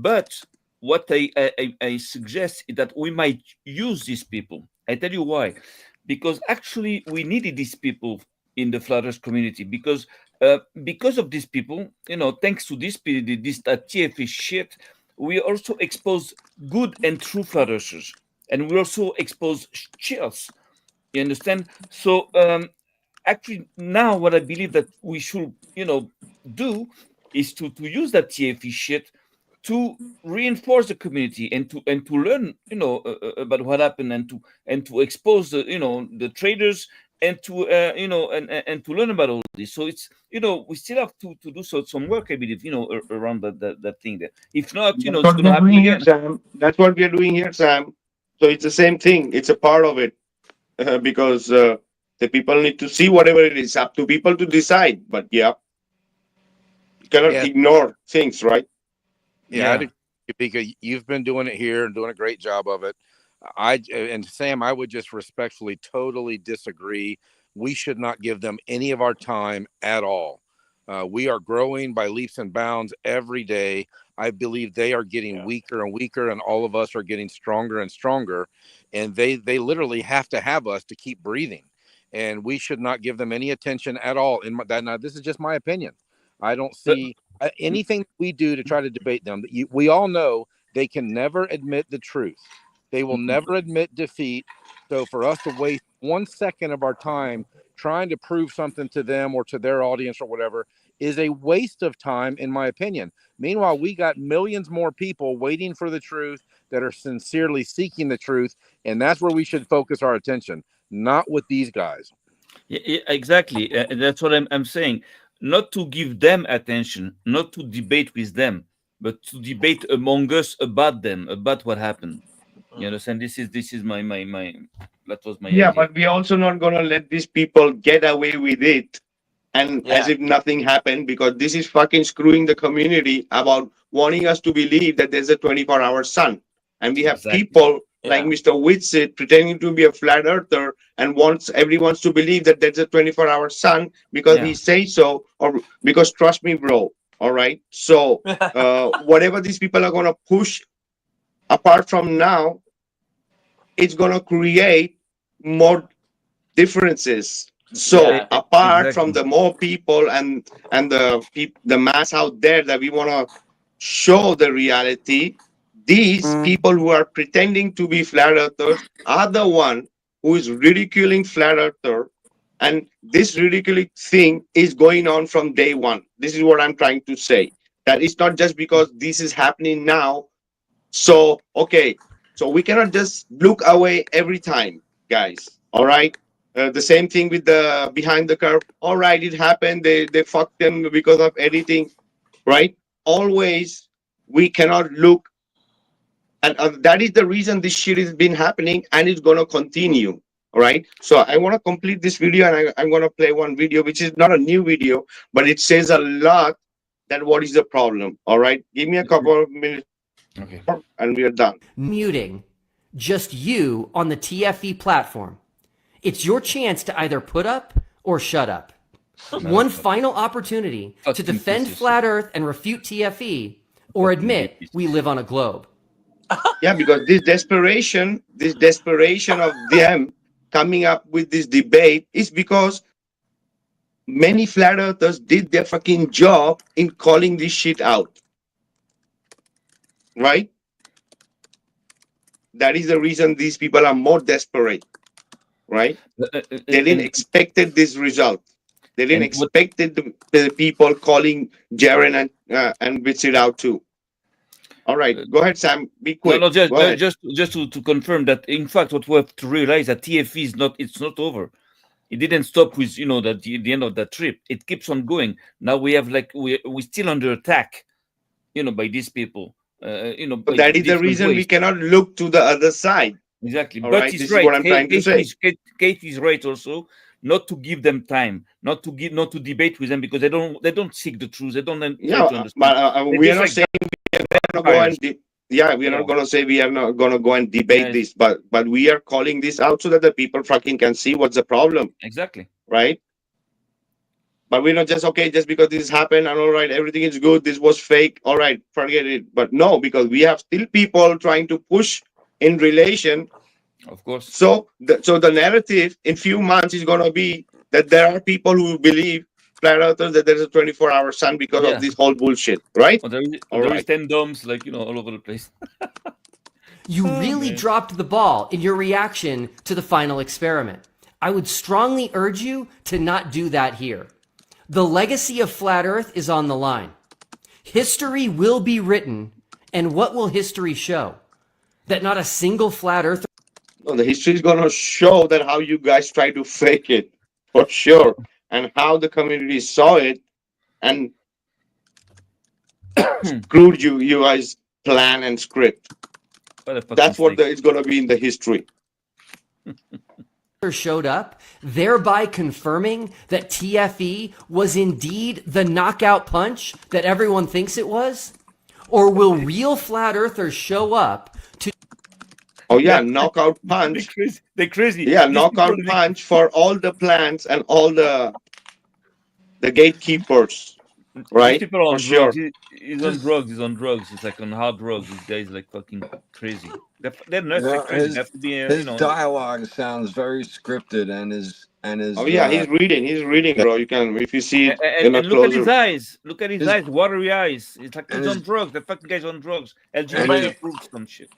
[SPEAKER 6] But what I suggest is that we might use these people. I tell you why. Because actually we needed these people in the flat earth community, because of these people, thanks to this TFE shit, we also expose good and true flat earthers, and we also expose chills. You understand? So actually now what I believe that we should do is to use that TFE shit to reinforce the community, and to learn about what happened, and to expose the traders, and to and to learn about all this. So it's we still have to do some work, I believe, around that thing there. If not,
[SPEAKER 1] That's
[SPEAKER 6] it's
[SPEAKER 1] what
[SPEAKER 6] going
[SPEAKER 1] we
[SPEAKER 6] to
[SPEAKER 1] are
[SPEAKER 6] happen
[SPEAKER 1] doing here,
[SPEAKER 6] again.
[SPEAKER 1] Sam. That's what we are doing here, Sam. So it's the same thing. It's a part of it because the people need to see whatever it is. Up to people to decide. But yeah, you cannot
[SPEAKER 7] Yes.
[SPEAKER 1] ignore things, right?
[SPEAKER 7] Yeah, I'd agree, because you've been doing it here and doing a great job of it. And Sam, I would just respectfully totally disagree. We should not give them any of our time at all. We are growing by leaps and bounds every day. I believe they are getting weaker and weaker, and all of us are getting stronger and stronger. And they literally have to have us to keep breathing. And we should not give them any attention at all. Now, this is just my opinion. I don't
[SPEAKER 6] But
[SPEAKER 7] see anything we do to try to debate them. We all know they can never admit the truth. They will never admit defeat. So for us to waste 1 second of our time trying to prove something to them or to their audience or whatever is a waste of time, in my opinion. Meanwhile, we got millions more people waiting for the truth that are sincerely seeking the truth. And that's where we should focus our attention, not with these guys.
[SPEAKER 6] yeah, exactly. That's what I'm saying. Not to give them attention, not to debate with them, but to debate among us about them, about what happened. You understand? This is my that was my
[SPEAKER 1] Yeah,
[SPEAKER 6] idea.
[SPEAKER 1] but we're also not going to let these people get away with it and
[SPEAKER 3] Yeah.
[SPEAKER 1] as if nothing happened, because this is fucking screwing the community about wanting us to believe that there's a 24-hour sun. And we have
[SPEAKER 6] Exactly.
[SPEAKER 1] people like
[SPEAKER 3] Yeah.
[SPEAKER 1] Mr. Whitsitt pretending to be a flat earther and wants everyone to believe that there's a 24-hour sun because
[SPEAKER 6] Yeah.
[SPEAKER 1] he says so, or because trust me, bro. All right. So whatever these people are going to push apart from now, it's going to create more differences. So
[SPEAKER 3] Yeah.
[SPEAKER 1] apart from
[SPEAKER 6] Exactly.
[SPEAKER 1] the more people and the mass out there that we want to show the reality, these people who are pretending to be flat earthers are the one who is ridiculing flat earther, and this ridiculing thing is going on from day one. This is what I'm trying to say, that it's not just because this is happening now. So okay, so we cannot just look away every time, guys. All right. The same thing with the behind the curve. All right, it happened. They fucked them because of editing, right? Always, we cannot look, and that is the reason this shit has been happening, and it's gonna continue. All right. So I want to complete this video, and I'm gonna play one video, which is not a new video, but it says a lot. That what is the problem? All right. Give me a couple of minutes,
[SPEAKER 6] Okay.
[SPEAKER 1] and we are done.
[SPEAKER 4] Muting just you on the TFE platform. It's your chance to either put up or shut up. One final opportunity to
[SPEAKER 6] Fucking
[SPEAKER 4] defend
[SPEAKER 6] pieces.
[SPEAKER 4] flat Earth and refute TFE, or
[SPEAKER 6] Fucking
[SPEAKER 4] admit
[SPEAKER 6] pieces.
[SPEAKER 4] we live on a globe.
[SPEAKER 1] Yeah, because this desperation of them coming up with this debate is because many flat earthers did their fucking job in calling this shit out. Right? That is the reason these people are more desperate. Right? They didn't expected this result. They didn't
[SPEAKER 6] and what
[SPEAKER 1] expected the people calling Jaren and Witsit out too. All right, go ahead, Sam. Be quick.
[SPEAKER 6] no,
[SPEAKER 1] Go ahead.
[SPEAKER 6] just to confirm that, in fact, what we have to realize that TFE is not, it's not over. It didn't stop with that the end of that trip. It keeps on going. Now we have we still under attack, by these people.
[SPEAKER 1] So
[SPEAKER 6] By
[SPEAKER 1] that is the
[SPEAKER 6] different
[SPEAKER 1] reason we
[SPEAKER 6] ways.
[SPEAKER 1] cannot look to the other side.
[SPEAKER 6] Exactly.
[SPEAKER 1] All
[SPEAKER 6] But
[SPEAKER 1] right,
[SPEAKER 6] he's
[SPEAKER 1] this is
[SPEAKER 6] right.
[SPEAKER 1] what I'm trying to say.
[SPEAKER 6] Kate is right also. Not to give them time, not to debate with them, because they don't seek the truth. They don't try to
[SPEAKER 1] Yeah,
[SPEAKER 6] understand.
[SPEAKER 1] but
[SPEAKER 6] They're
[SPEAKER 1] we are
[SPEAKER 6] just
[SPEAKER 1] not
[SPEAKER 6] like
[SPEAKER 1] saying we're gonna go
[SPEAKER 6] vampires.
[SPEAKER 1] and Yeah, we are not going to say we are not going to go and debate this, but we are calling this out so that the people fucking can see what's the problem.
[SPEAKER 6] Exactly.
[SPEAKER 1] Right? But we're not just, okay, just because this happened and all right, everything is good, this was fake, all right, forget it. But no, because we have still people trying to push in relation.
[SPEAKER 6] Of course.
[SPEAKER 1] So the narrative in few months is going to be that there are people who believe flat earthers that there's a 24-hour sun because of this whole bullshit, right?
[SPEAKER 6] There is 10 domes, like, all over the place.
[SPEAKER 4] You really dropped the ball in your reaction to the final experiment. I would strongly urge you to not do that here. The legacy of flat Earth is on the line. History will be written, and what will history show? That not a single flat earther...
[SPEAKER 1] No, the history is going to show that how you guys try to fake it, for sure, and how the community saw it and screwed you guys plan and script. That's what it's going to be in the history.
[SPEAKER 4] Showed up, thereby confirming that TFE was indeed the knockout punch that everyone thinks it was? Or will real flat earthers show up to...
[SPEAKER 1] Oh yeah, knockout punch.
[SPEAKER 6] They're crazy.
[SPEAKER 1] Yeah, knockout punch for all the plants and all the gatekeepers. Right?
[SPEAKER 6] People are on
[SPEAKER 1] for
[SPEAKER 6] drugs.
[SPEAKER 1] Sure.
[SPEAKER 6] He's on drugs. He's on drugs. It's like on hard drugs. These guys like fucking crazy. They're nuts. They're crazy. They have to be,
[SPEAKER 2] his dialogue sounds very scripted, and his
[SPEAKER 1] Oh yeah, he's reading, bro. You can, if you see it
[SPEAKER 6] and look at his eyes. Look at his eyes, watery eyes. It's like he's on drugs. The fucking guy's on drugs. LGBT approved some shit.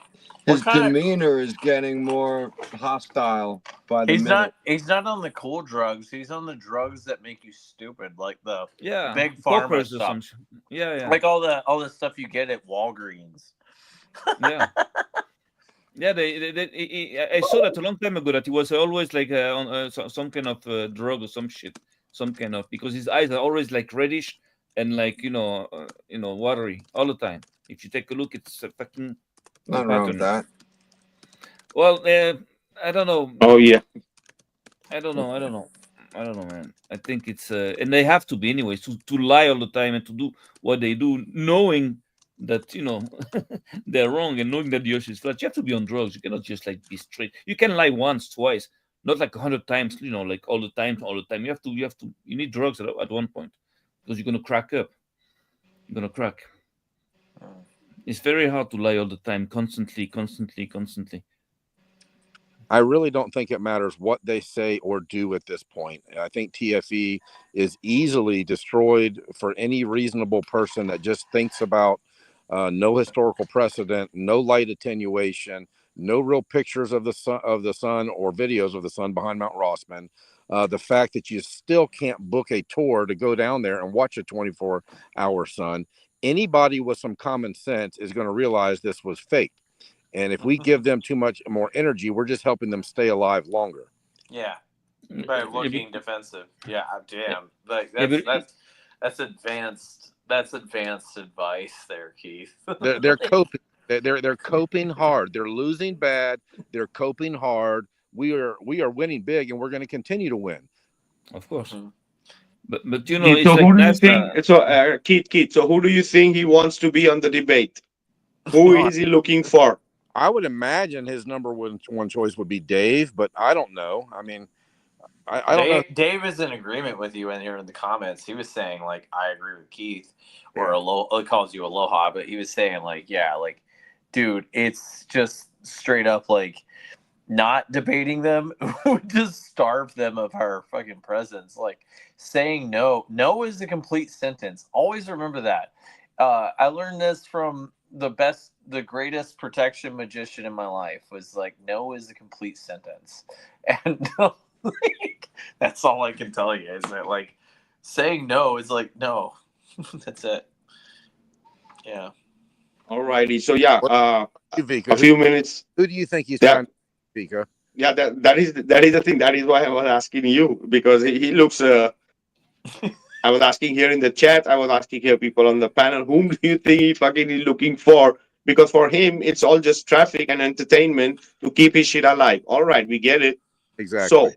[SPEAKER 2] His demeanor is getting more hostile by the minute.
[SPEAKER 3] He's not on the cool drugs. He's on the drugs that make you stupid, like the big pharma
[SPEAKER 6] Poppers
[SPEAKER 3] stuff.
[SPEAKER 6] Yeah.
[SPEAKER 3] Like all the stuff you get at Walgreens.
[SPEAKER 6] Yeah. Yeah, I saw that a long time ago that he was always like on some kind of drug or some shit, some kind of, because his eyes are always like reddish and like watery all the time. If you take a look, it's a fucking
[SPEAKER 2] nothing wrong with that.
[SPEAKER 6] Well, I don't know.
[SPEAKER 1] Oh yeah,
[SPEAKER 6] I don't know, man. I think it's and they have to be anyways to lie all the time and to do what they do, knowing that they're wrong and knowing that the earth is flat. You have to be on drugs. You cannot just like be straight. You can lie once, twice, not like 100 times. Like all the time. You need drugs at one point because you're gonna crack up. You're gonna crack. It's very hard to lie all the time, constantly.
[SPEAKER 7] I really don't think it matters what they say or do at this point. I think TFE is easily destroyed for any reasonable person that just thinks about no historical precedent, no light attenuation, no real pictures of the sun or videos of the sun behind Mount Rossman. The fact that you still can't book a tour to go down there and watch a 24-hour sun. Anybody with some common sense is going to realize this was fake. And if we give them too much more energy, we're just helping them stay alive longer.
[SPEAKER 3] Yeah, by looking defensive. Yeah, damn. Like that's advanced. That's advanced advice, there, Keith.
[SPEAKER 7] They're coping. They're coping hard. They're losing bad. They're coping hard. We are winning big, and we're going to continue to win.
[SPEAKER 6] Of course.
[SPEAKER 3] Mm-hmm.
[SPEAKER 6] But it's
[SPEAKER 1] so
[SPEAKER 6] like
[SPEAKER 1] who do you think? So Keith. So who do you think he wants to be on the debate? Who is he looking for?
[SPEAKER 7] I would imagine his number one choice would be Dave, but I don't know. I mean, I don't know.
[SPEAKER 3] Dave is in agreement with you in here in the comments. He was saying like, I agree with Keith, or he calls you Aloha, but he was saying like, yeah, like, dude, it's just straight up like not debating them would just starve them of our fucking presence. Like saying no is a complete sentence. Always remember that. I learned this from the greatest protection magician in my life was like, no is a complete sentence. And like, that's all I can tell you is that like saying no is like, no, that's it. Yeah.
[SPEAKER 1] Alrighty. So yeah,
[SPEAKER 7] Vikka,
[SPEAKER 1] a few minutes.
[SPEAKER 7] Who do you think he's trying to Vikka?
[SPEAKER 1] Yeah, that is the thing. That is why I was asking you, because he looks. I was asking here in the chat. I was asking here people on the panel. Whom do you think he fucking is looking for? Because for him, it's all just traffic and entertainment to keep his shit alive. All right, we get it.
[SPEAKER 7] Exactly.
[SPEAKER 1] So,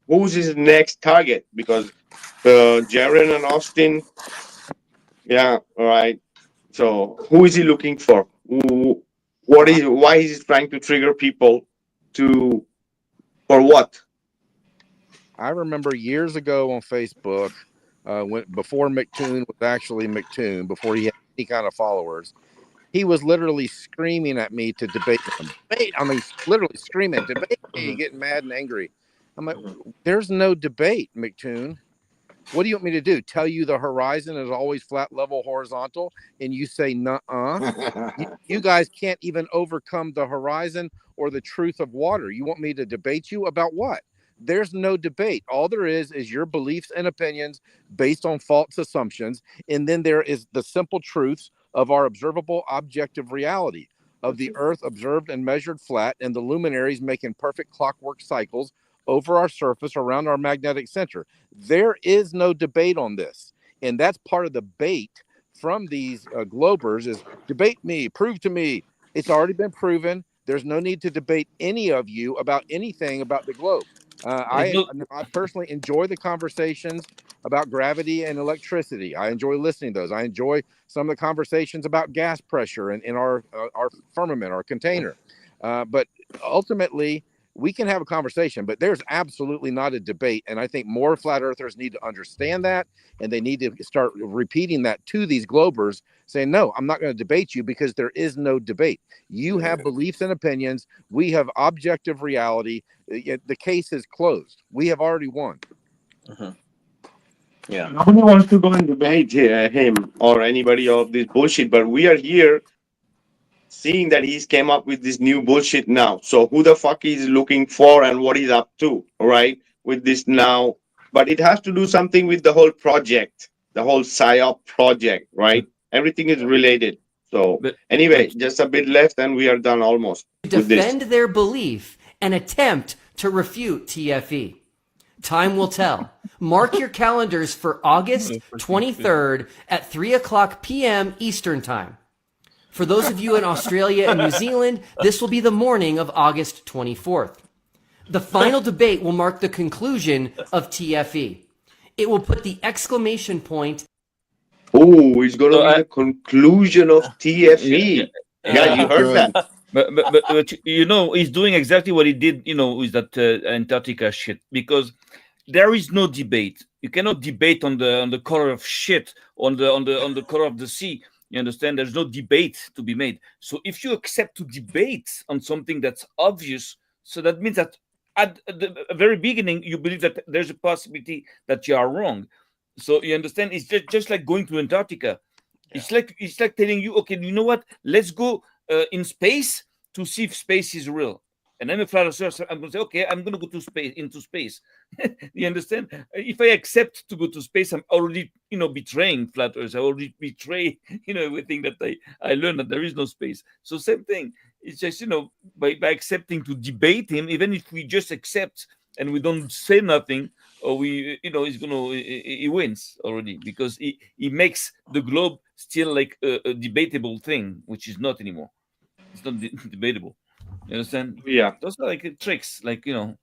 [SPEAKER 1] who's his next target? Because Jaren and Austin. Yeah. All right. So, who is he looking for? Why he's trying to trigger people to, for what?
[SPEAKER 7] I remember years ago on Facebook, before McToon was actually McToon, before he had any kind of followers, he was literally screaming at me to debate him. Debate, I mean, literally screaming, debate me, getting mad and angry. I'm like, there's no debate, McToon. What do you want me to do? Tell you the horizon is always flat, level, horizontal, and you say, nuh-uh. You guys can't even overcome the horizon or the truth of water. You want me to debate you about what? There's no debate. All there is your beliefs and opinions based on false assumptions. And then there is the simple truths of our observable objective reality of the earth observed and measured flat, and the luminaries making perfect clockwork cycles over our surface around our magnetic center. There is no debate on this. And that's part of the bait from these globers is debate me, prove to me. It's already been proven. There's no need to debate any of you about anything about the globe. I personally enjoy the conversations about gravity and electricity. I enjoy listening to those. I enjoy some of the conversations about gas pressure in our firmament, our container. But ultimately, we can have a conversation, but there's absolutely not a debate. And I think more flat earthers need to understand that, and they need to start repeating that to these globers, saying, no, I'm not going to debate you because there is no debate. You have beliefs and opinions. We have objective reality. The case is closed. We have already won.
[SPEAKER 3] Yeah.
[SPEAKER 1] Nobody wants to go and debate him or anybody of this bullshit, but we are here seeing that he's came up with this new bullshit now. So who the fuck is looking for and what he's up to, right? With this now. But it has to do something with the whole project, the whole PSYOP project, right? Everything is related. So anyway, just a bit left and we are done almost with this.
[SPEAKER 4] Defend their belief and attempt to refute TFE. Time will tell. Mark your calendars for August 23rd at 3:00 p.m. Eastern Time. For those of you in Australia and New Zealand, this will be the morning of August 24th. The final debate will mark the conclusion of TFE. It will put the exclamation point.
[SPEAKER 1] Oh, it's going to be the conclusion of TFE. Yeah, you heard that.
[SPEAKER 6] But you know, he's doing exactly what he did, you know, with that Antarctica shit, because there is no debate. You cannot debate on the color of shit, on the color of the sea. You understand? There's no debate to be made. So if you accept to debate on something that's obvious, so that means that at the very beginning you believe that there's a possibility that you are wrong. So you understand? It's just like going to Antarctica. Yeah. It's like telling you, okay, you know what? Let's go in space to see if space is real. And I'm a flat earther, so I'm going to say, okay, I'm going to go into space. You understand? If I accept to go to space, I'm already, you know, betraying flat earthers. I already betray, you know, everything that I learned that there is no space. So same thing. It's just, you know, by accepting to debate him, even if we just accept and we don't say nothing, or we, you know, he wins already, because he makes the globe still like a debatable thing, which is not anymore. It's not debatable. You understand?
[SPEAKER 1] Yeah.
[SPEAKER 6] Those are like tricks, like, you know,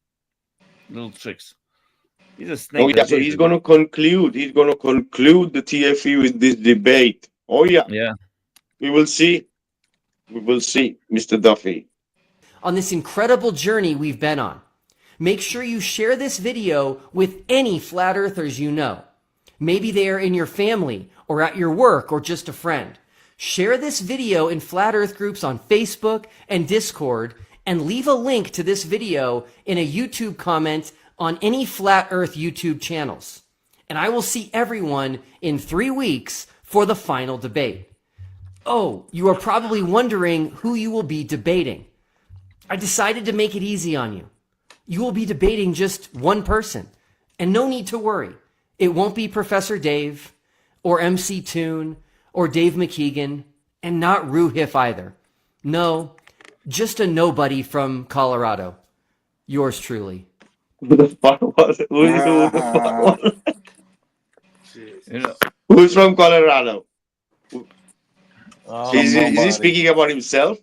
[SPEAKER 6] little tricks. He's a snake.
[SPEAKER 1] Oh, yeah. So he's going to conclude. He's going to conclude the TFE with this debate. Oh, yeah.
[SPEAKER 6] Yeah.
[SPEAKER 1] We will see. We will see, Mr. Duffy.
[SPEAKER 4] On this incredible journey we've been on, make sure you share this video with any flat earthers you know. Maybe they are in your family or at your work or just a friend. Share this video in flat earth groups on Facebook and Discord, and leave a link to this video in a YouTube comment on any flat earth YouTube channels. And I will see everyone in 3 weeks for the final debate. Oh, you are probably wondering who you will be debating. I decided to make it easy on you. You will be debating just one person, and no need to worry. It won't be Professor Dave or MC Toon or Dave McKeegan, and not Rue Hiff either. No, just a nobody from Colorado. Yours truly.
[SPEAKER 1] Who the fuck was it? Who the fuck was it?
[SPEAKER 6] You know.
[SPEAKER 1] Who's from Colorado?
[SPEAKER 2] Is
[SPEAKER 1] he speaking about himself?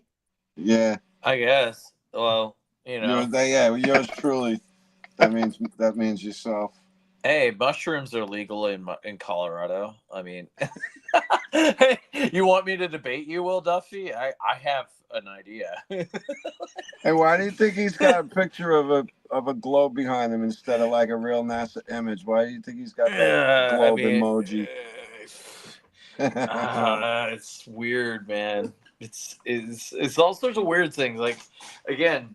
[SPEAKER 2] Yeah.
[SPEAKER 3] I guess. Well, you know.
[SPEAKER 2] Yours truly. That means yourself.
[SPEAKER 3] Hey, mushrooms are legal in Colorado. I mean, You want me to debate you, Will Duffy? I have an idea.
[SPEAKER 2] Hey, why do you think he's got a picture of a globe behind him instead of like a real NASA image? Why do you think he's got that globe emoji?
[SPEAKER 3] It's weird, man. It's all sorts of weird things. Like, again,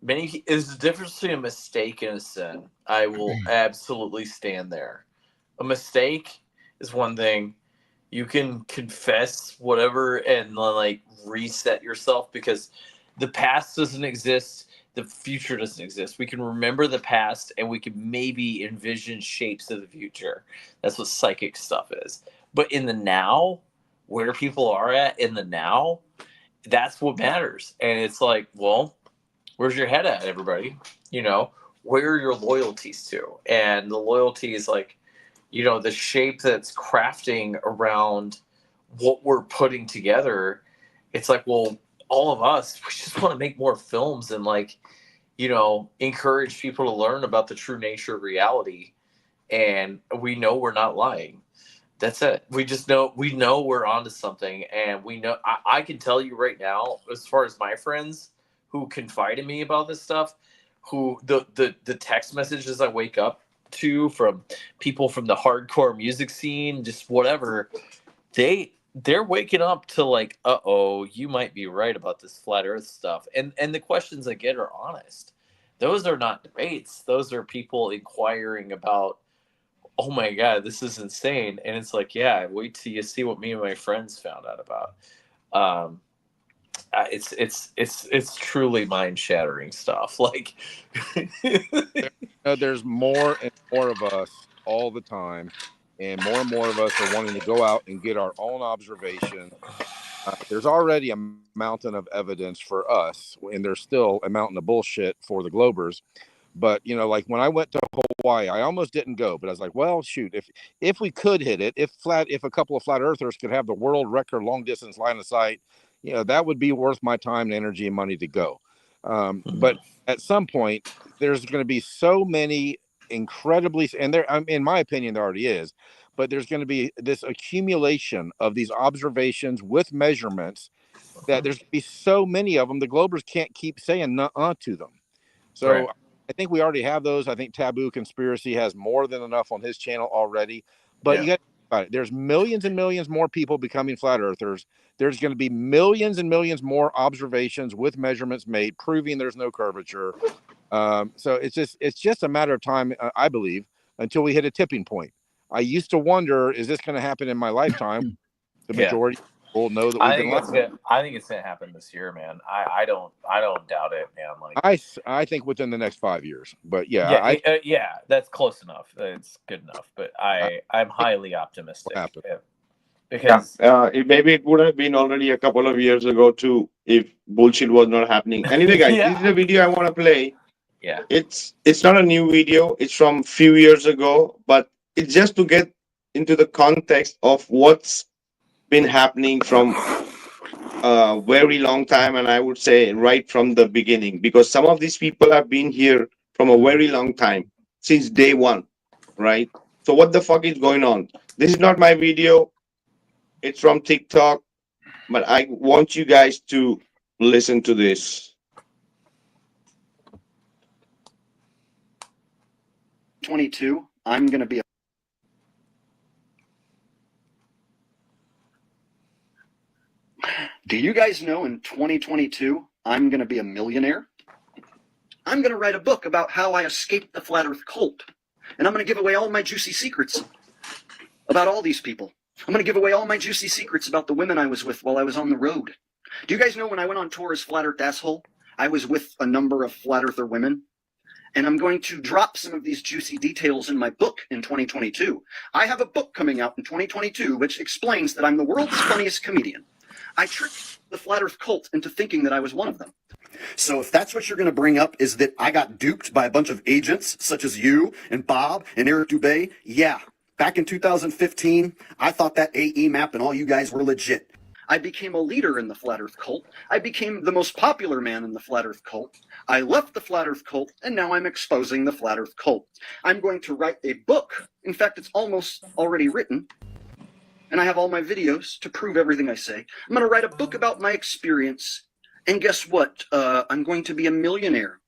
[SPEAKER 3] is the difference between a mistake and a sin. I will absolutely stand there. A mistake is one thing. You can confess whatever and like reset yourself because the past doesn't exist. The future doesn't exist. We can remember the past and we can maybe envision shapes of the future. That's what psychic stuff is. But in the now, where people are at in the now, that's what matters. And it's like, well, where's your head at, everybody? You know, where are your loyalties to? And the loyalty is like, you know, the shape that's crafting around what we're putting together. It's like, well, all of us, we just want to make more films and like, you know, encourage people to learn about the true nature of reality. And we know we're not lying. That's it. We know we're onto something. And we know, I can tell you right now, as far as my friends who confide in me about this stuff, who the text messages I wake up to from people from the hardcore music scene, just whatever, they're waking up to like, you might be right about this flat earth stuff. And the questions I get are honest. Those are not debates. Those are people inquiring about, oh my God, this is insane. And it's like, yeah, wait till you see what me and my friends found out about. It's truly mind shattering stuff. Like,
[SPEAKER 7] There's more and more of us all the time, and more of us are wanting to go out and get our own observation. There's already a mountain of evidence for us, and there's still a mountain of bullshit for the Globers. But, you know, like when I went to Hawaii, I almost didn't go, but I was like, well, shoot, if we could hit it, if a couple of flat earthers could have the world record long distance line of sight, you know, that would be worth my time and energy and money to go. But at some point, there's going to be so many incredibly, and there, in my opinion, there already is, but there's going to be this accumulation of these observations with measurements that there's going to be so many of them. The Globers can't keep saying nuh-uh to them. So right. I think we already have those. I think Taboo Conspiracy has more than enough on his channel already. But you got to think about it. There's millions and millions more people becoming flat earthers. There's going to be millions and millions more observations with measurements made proving there's no curvature. So it's just a matter of time, I believe, until we hit a tipping point. I used to wonder, is this going to happen in my lifetime? The majority will know that we've been lying.
[SPEAKER 3] I think it's gonna happen this year, man. I don't doubt it, man. Like
[SPEAKER 7] I think within the next 5 years, but
[SPEAKER 3] that's close enough. It's good enough, but I'm highly optimistic.
[SPEAKER 1] Because maybe it would have been already a couple of years ago too if bullshit was not happening. Anyway, guys, this is a video I want to play.
[SPEAKER 3] Yeah,
[SPEAKER 1] it's not a new video. It's from few years ago, but it's just to get into the context of what's been happening from a very long time, and I would say right from the beginning, because some of these people have been here from a very long time, since day one, right? So what the fuck is going on? This is not my video. It's from TikTok, but I want you guys to listen to this.
[SPEAKER 8] 22, I'm going to be Do you guys know in 2022, I'm going to be a millionaire? I'm going to write a book about how I escaped the flat earth cult. And I'm going to give away all my juicy secrets about all these people. I'm going to give away all my juicy secrets about the women I was with while I was on the road. Do you guys know when I went on tour as Flat Earth Asshole, I was with a number of flat earther women? And I'm going to drop some of these juicy details in my book in 2022. I have a book coming out in 2022 which explains that I'm the world's funniest comedian. I tricked the flat earth cult into thinking that I was one of them. So if that's what you're going to bring up is that I got duped by a bunch of agents such as you and Bob and Eric Dubé, yeah. Back in 2015, I thought that AE map and all you guys were legit. I became a leader in the Flat Earth cult. I became the most popular man in the Flat Earth cult. I left the Flat Earth cult, and now I'm exposing the Flat Earth cult. I'm going to write a book. In fact, it's almost already written. and I have all my videos to prove everything I say. I'm going to write a book about my experience, and guess what? I'm going to be a millionaire.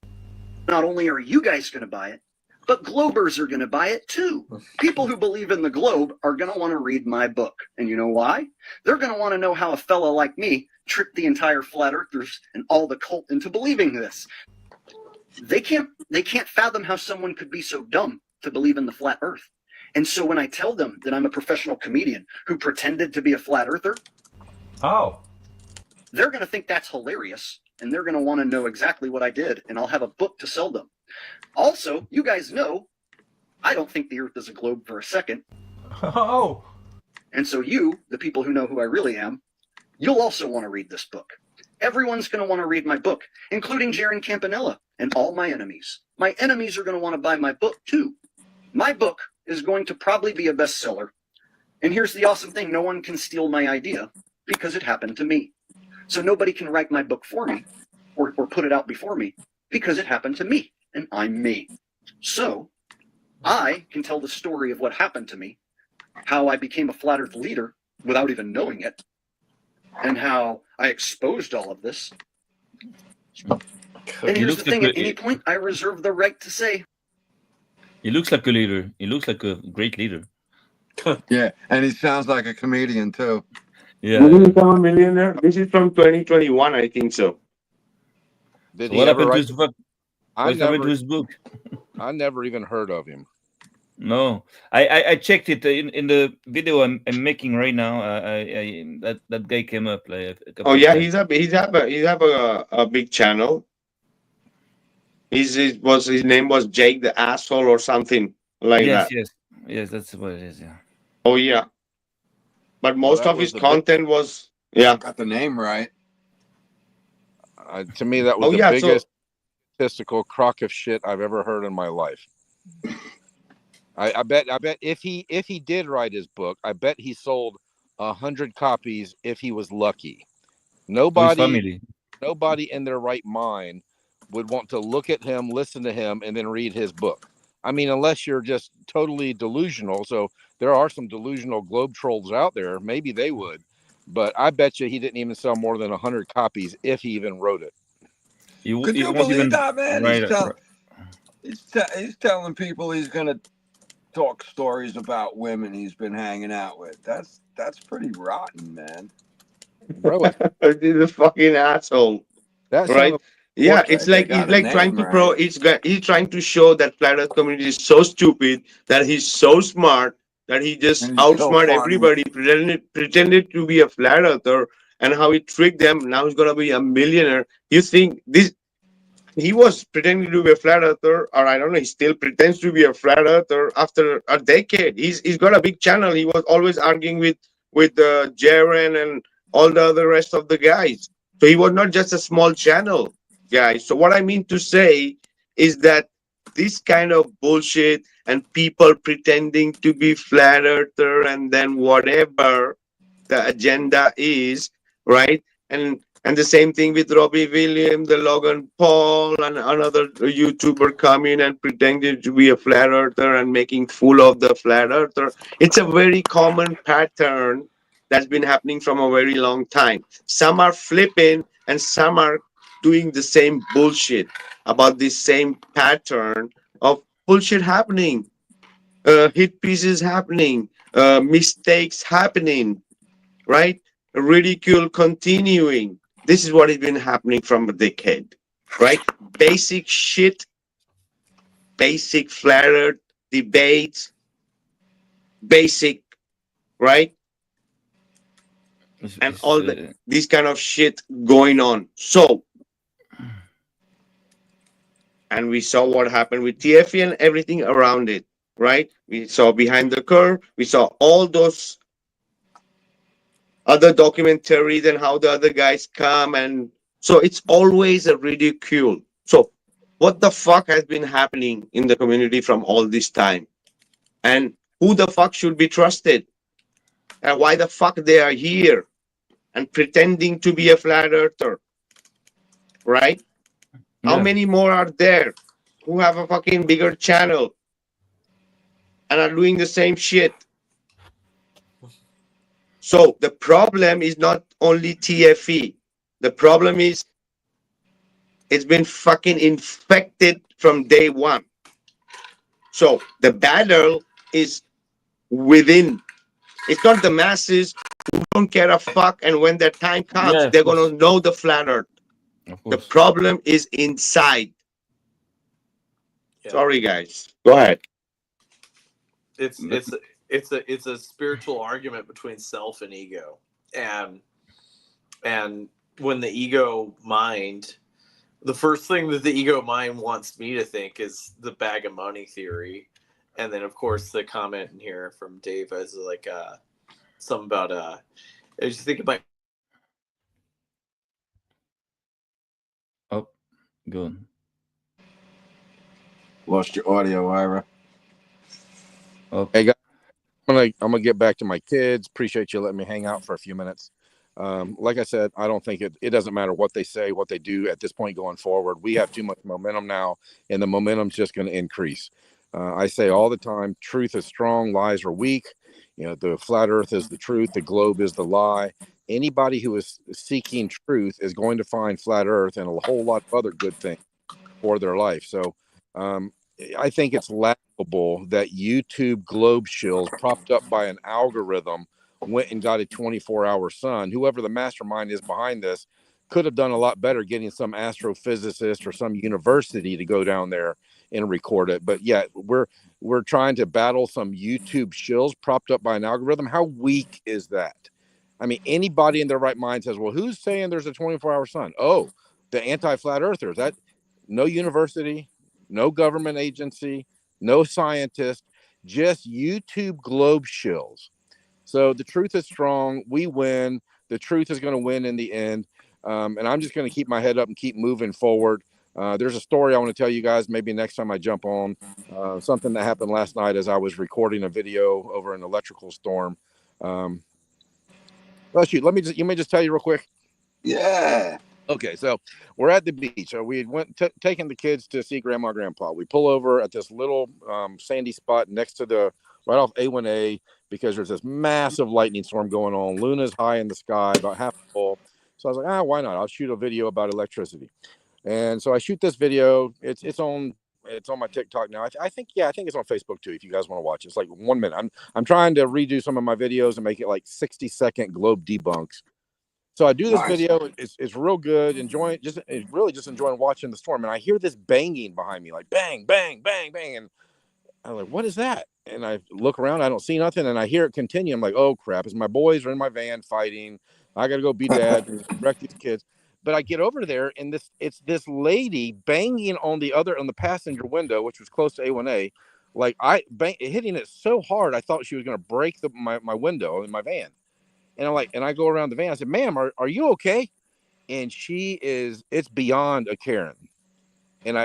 [SPEAKER 8] Not only are you guys going to buy it, but Globers are going to buy it too. People who believe in the globe are going to want to read my book. And you know why? They're going to want to know how a fella like me tricked the entire flat earthers and all the cult into believing this. They can't fathom how someone could be so dumb to believe in the flat earth. And so when I tell them that I'm a professional comedian who pretended to be a flat earther, they're going to think that's hilarious. And they're going to want to know exactly what I did. And I'll have a book to sell them. Also, you guys know, I don't think the earth is a globe for a second.
[SPEAKER 9] Oh.
[SPEAKER 8] And so you, the people who know who I really am, you'll also want to read this book. Everyone's going to want to read my book, including Jaron Campanella and all my enemies. My enemies are going to want to buy my book too. My book is going to probably be a bestseller. And here's the awesome thing. No one can steal my idea because it happened to me. So nobody can write my book for me or put it out before me because it happened to me. And I'm me. So I can tell the story of what happened to me, how I became a flat earth leader without even knowing it, and how I exposed all of this. And here's the thing, at any point, I reserve the right to say.
[SPEAKER 6] He looks like a leader. He looks like a great leader.
[SPEAKER 2] Yeah, and he sounds like a comedian too.
[SPEAKER 6] Yeah.
[SPEAKER 1] Did he become a millionaire? This is from 2021, I think so.
[SPEAKER 7] Did
[SPEAKER 6] So
[SPEAKER 7] he
[SPEAKER 6] what
[SPEAKER 7] ever
[SPEAKER 6] happened to
[SPEAKER 7] write?
[SPEAKER 6] his book? What happened to his book?
[SPEAKER 7] I never even heard of him.
[SPEAKER 6] No, I checked it in the video I'm making right now. That guy came up like a couple
[SPEAKER 1] Oh
[SPEAKER 6] of
[SPEAKER 1] yeah,
[SPEAKER 6] times.
[SPEAKER 1] he have a big channel. His name was Jake the Asshole or something like
[SPEAKER 6] Yes,
[SPEAKER 1] that.
[SPEAKER 6] yes, that's what it is. Yeah.
[SPEAKER 1] Oh yeah, but
[SPEAKER 7] Well,
[SPEAKER 1] most
[SPEAKER 7] that
[SPEAKER 1] of his
[SPEAKER 7] was the big,
[SPEAKER 1] content was
[SPEAKER 2] Got the name right.
[SPEAKER 7] to me, that was
[SPEAKER 1] Oh
[SPEAKER 7] the
[SPEAKER 1] yeah, so
[SPEAKER 7] biggest statistical crock of shit I've ever heard in my life. I bet if he did write his book, I bet he sold 100 copies if he was lucky.
[SPEAKER 6] For his
[SPEAKER 7] Nobody
[SPEAKER 6] family.
[SPEAKER 7] in their right mind would want to look at him, listen to him, and then read his book. I mean, unless you're just totally delusional. So there are some delusional globe trolls out there. Maybe they would, but I bet you he didn't even sell more than 100 copies if he even wrote it.
[SPEAKER 2] Could
[SPEAKER 6] He
[SPEAKER 2] you
[SPEAKER 6] won't
[SPEAKER 2] believe
[SPEAKER 6] even
[SPEAKER 2] that, man?
[SPEAKER 6] write it.
[SPEAKER 2] He's telling people he's gonna talk stories about women he's been hanging out with. That's pretty rotten, man.
[SPEAKER 7] Bro,
[SPEAKER 1] he's a fucking asshole,
[SPEAKER 7] that son
[SPEAKER 1] right?
[SPEAKER 7] of
[SPEAKER 1] Yeah,
[SPEAKER 7] a
[SPEAKER 1] it's
[SPEAKER 2] They
[SPEAKER 1] like
[SPEAKER 2] got a name right.
[SPEAKER 1] he's trying to show that flat Earth community is so stupid, that he's so smart, that he just
[SPEAKER 2] And he's so
[SPEAKER 1] outsmart
[SPEAKER 2] funny.
[SPEAKER 1] everybody, pretended to be a flat earther, and how he tricked them. Now he's gonna be a millionaire. You think this? He was pretending to be a flat earther, or I don't know. He still pretends to be a flat earther after a decade. He's got a big channel. He was always arguing with Jaren and all the other rest of the guys. So he was not just a small channel, guys. So what I mean to say is that this kind of bullshit and people pretending to be flat earther, and then whatever the agenda is, right? And the same thing with Robbie Williams, the Logan Paul, and another YouTuber coming and pretending to be a flat earther and making fool of the flat earther. It's a very common pattern that's been happening from a very long time. Some are flipping and some are doing the same bullshit about this same pattern of bullshit happening, hit pieces happening, mistakes happening, right? Ridicule continuing. This is what has been happening from a decade, right? Basic shit, basic flat earth debates, basic, right? And all this kind of shit going on. So, and we saw what happened with TFE and everything around it, right? We saw Behind the Curve. We saw all those other documentaries and how the other guys come, and so it's always a ridicule. So what the fuck has been happening in the community from all this time, and who the fuck should be trusted, and why the fuck they are here and pretending to be a flat earther, right? How many more are there who have a fucking bigger channel and are doing the same shit? So the problem is not only TFE. The problem is it's been fucking infected from day one. So the battle is within. It's not the masses who don't care a fuck, and when that time comes,
[SPEAKER 6] Yeah, of
[SPEAKER 1] they're
[SPEAKER 6] course.
[SPEAKER 1] gonna know the flat earth.
[SPEAKER 6] Of
[SPEAKER 1] The
[SPEAKER 6] course.
[SPEAKER 1] problem is inside.
[SPEAKER 3] Yeah.
[SPEAKER 1] Sorry, guys. Go ahead.
[SPEAKER 3] It's a spiritual argument between self and ego, and when the ego mind, the first thing that the ego mind wants me to think is the bag of money theory, and then of course the comment in here from Dave is like something about I just think it might.
[SPEAKER 6] Oh, good.
[SPEAKER 2] Lost your audio, Ira.
[SPEAKER 6] Okay.
[SPEAKER 7] Hey guys, I'm gonna get back to my kids. Appreciate you letting me hang out for a few minutes. Like I said, I don't think it doesn't matter what they say, what they do at this point going forward. We have too much momentum now, and the momentum's just going to increase. I say all the time, truth is strong, lies are weak. You know, the flat earth is the truth, the globe is the lie. Anybody who is seeking truth is going to find flat earth and a whole lot of other good things for their life. So I think it's laughable that YouTube globe shills propped up by an algorithm went and got a 24-hour sun. Whoever the mastermind is behind this could have done a lot better getting some astrophysicist or some university to go down there and record it. But yeah, we're trying to battle some YouTube shills propped up by an algorithm. How weak is that? I mean, anybody in their right mind says, well, who's saying there's a 24-hour sun? Oh, the anti-flat earthers. That no university, no government agency, no scientist, just YouTube globe shills. So the truth is strong. We win. The truth is going to win in the end. And I'm just going to keep my head up and keep moving forward. There's a story I want to tell you guys maybe next time I jump on. Something that happened last night as I was recording a video over an electrical storm. Well, shoot, you may just tell you real quick.
[SPEAKER 2] Yeah.
[SPEAKER 7] Okay, so we're at the beach. So we went taking the kids to see Grandma and Grandpa. We pull over at this little sandy spot next to right off A1A because there's this massive lightning storm going on. Luna's high in the sky, about half full. So I was like, why not? I'll shoot a video about electricity. And so I shoot this video. It's on my TikTok now. I think it's on Facebook too. If you guys want to watch, it's like 1 minute. I'm trying to redo some of my videos and make it like 60-second globe debunks. So I do this video. It's real good. Enjoying watching the storm. And I hear this banging behind me, like bang, bang, bang, bang. And I'm like, what is that? And I look around. I don't see nothing. And I hear it continue. I'm like, oh crap! It's my boys are in my van fighting. I got to go be dad and wreck these kids. But I get over there, and it's this lady banging on the passenger window, which was close to A1A. Like hitting it so hard, I thought she was going to break my window in my van. And I'm like, and I go around the van. I said, ma'am, are you okay? And it's beyond a Karen. And I,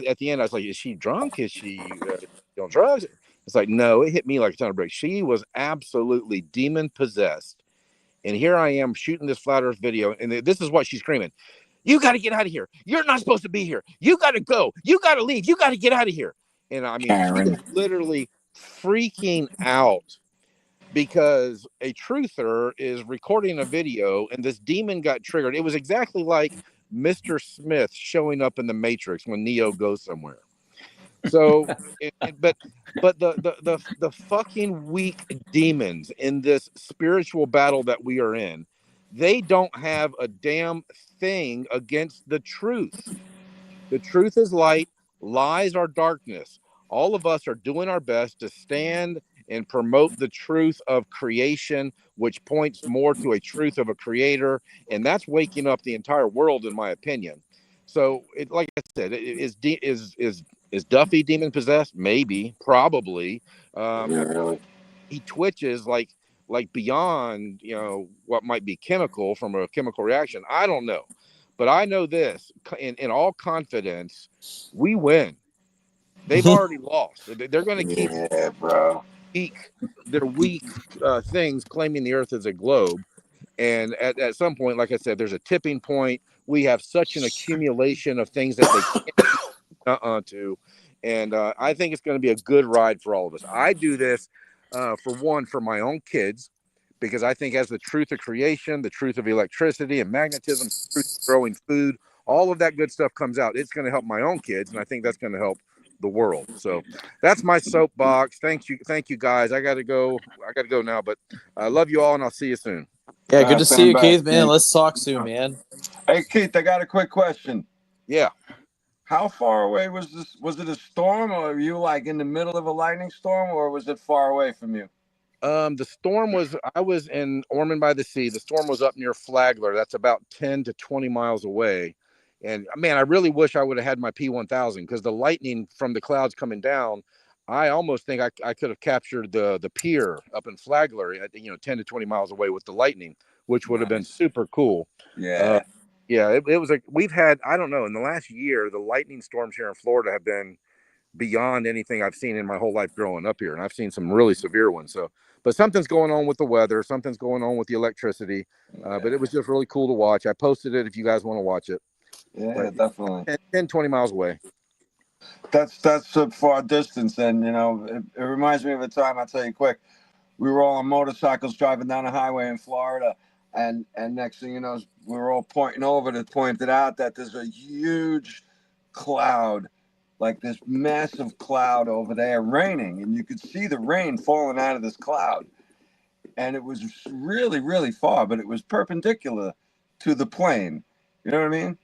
[SPEAKER 7] at the end, I was like, is she drunk? Is she on drugs? It's like, no, it hit me like a ton of bricks. She was absolutely demon possessed. And here I am shooting this flat earth video. And this is what she's screaming. You got to get out of here. You're not supposed to be here. You got to go. You got to leave. You got to get out of here. And I mean, Karen. She was literally freaking out. Because a truther is recording a video and this demon got triggered. It was exactly like Mr. Smith showing up in the Matrix when Neo goes somewhere. So, but the fucking weak demons in this spiritual battle that we are in, they don't have a damn thing against the truth. The truth is light, lies are darkness. All of us are doing our best to stand and promote the truth of creation, which points more to a truth of a creator. And that's waking up the entire world, in my opinion. So, like I said, is Duffy demon possessed? Maybe, probably. He twitches like beyond, what might be chemical from a chemical reaction. I don't know. But I know this, in all confidence, we win. They've already lost. They're going to keep their weak things claiming the earth as a globe. And at some point, like I said, there's a tipping point. We have such an accumulation of things that they can't to. And I think it's going to be a good ride for all of us. I do this, for my own kids, because I think as the truth of creation, the truth of electricity and magnetism, the truth of growing food, all of that good stuff comes out, it's going to help my own kids, and I think that's going to help the world. So that's my soapbox. Thank you guys. I gotta go now, but I love you all, and I'll see you soon.
[SPEAKER 9] Yeah, good to see you,
[SPEAKER 2] back,
[SPEAKER 9] Keith, man. Let's talk soon, man.
[SPEAKER 2] Hey, Keith, I got a quick question.
[SPEAKER 7] Yeah.
[SPEAKER 2] How far away was this? Was it a storm, or were you like in the middle of a lightning storm, or was it far away from you?
[SPEAKER 7] The storm was, I was in Ormond by the Sea. The storm was up near Flagler. That's about 10 to 20 miles away. And man, I really wish I would have had my P1000, because the lightning from the clouds coming down, I almost think I could have captured the pier up in Flagler at 10 to 20 miles away with the lightning, which would have been super cool.
[SPEAKER 2] Yeah.
[SPEAKER 7] It was like, we've had, I don't know, in the last year, the lightning storms here in Florida have been beyond anything I've seen in my whole life growing up here. And I've seen some really severe ones. So, but something's going on with the weather. Something's going on with the electricity. But it was just really cool to watch. I posted it if you guys want to watch it.
[SPEAKER 2] Yeah,
[SPEAKER 7] but
[SPEAKER 2] definitely.
[SPEAKER 7] 10, 20 miles away.
[SPEAKER 2] That's a far distance. And, it reminds me of a time, I'll tell you quick. We were all on motorcycles driving down a highway in Florida. And next thing you know, we were all pointed out that there's a huge cloud, like this massive cloud over there raining. And you could see the rain falling out of this cloud. And it was really, really far, but it was perpendicular to the plane. You know what I mean?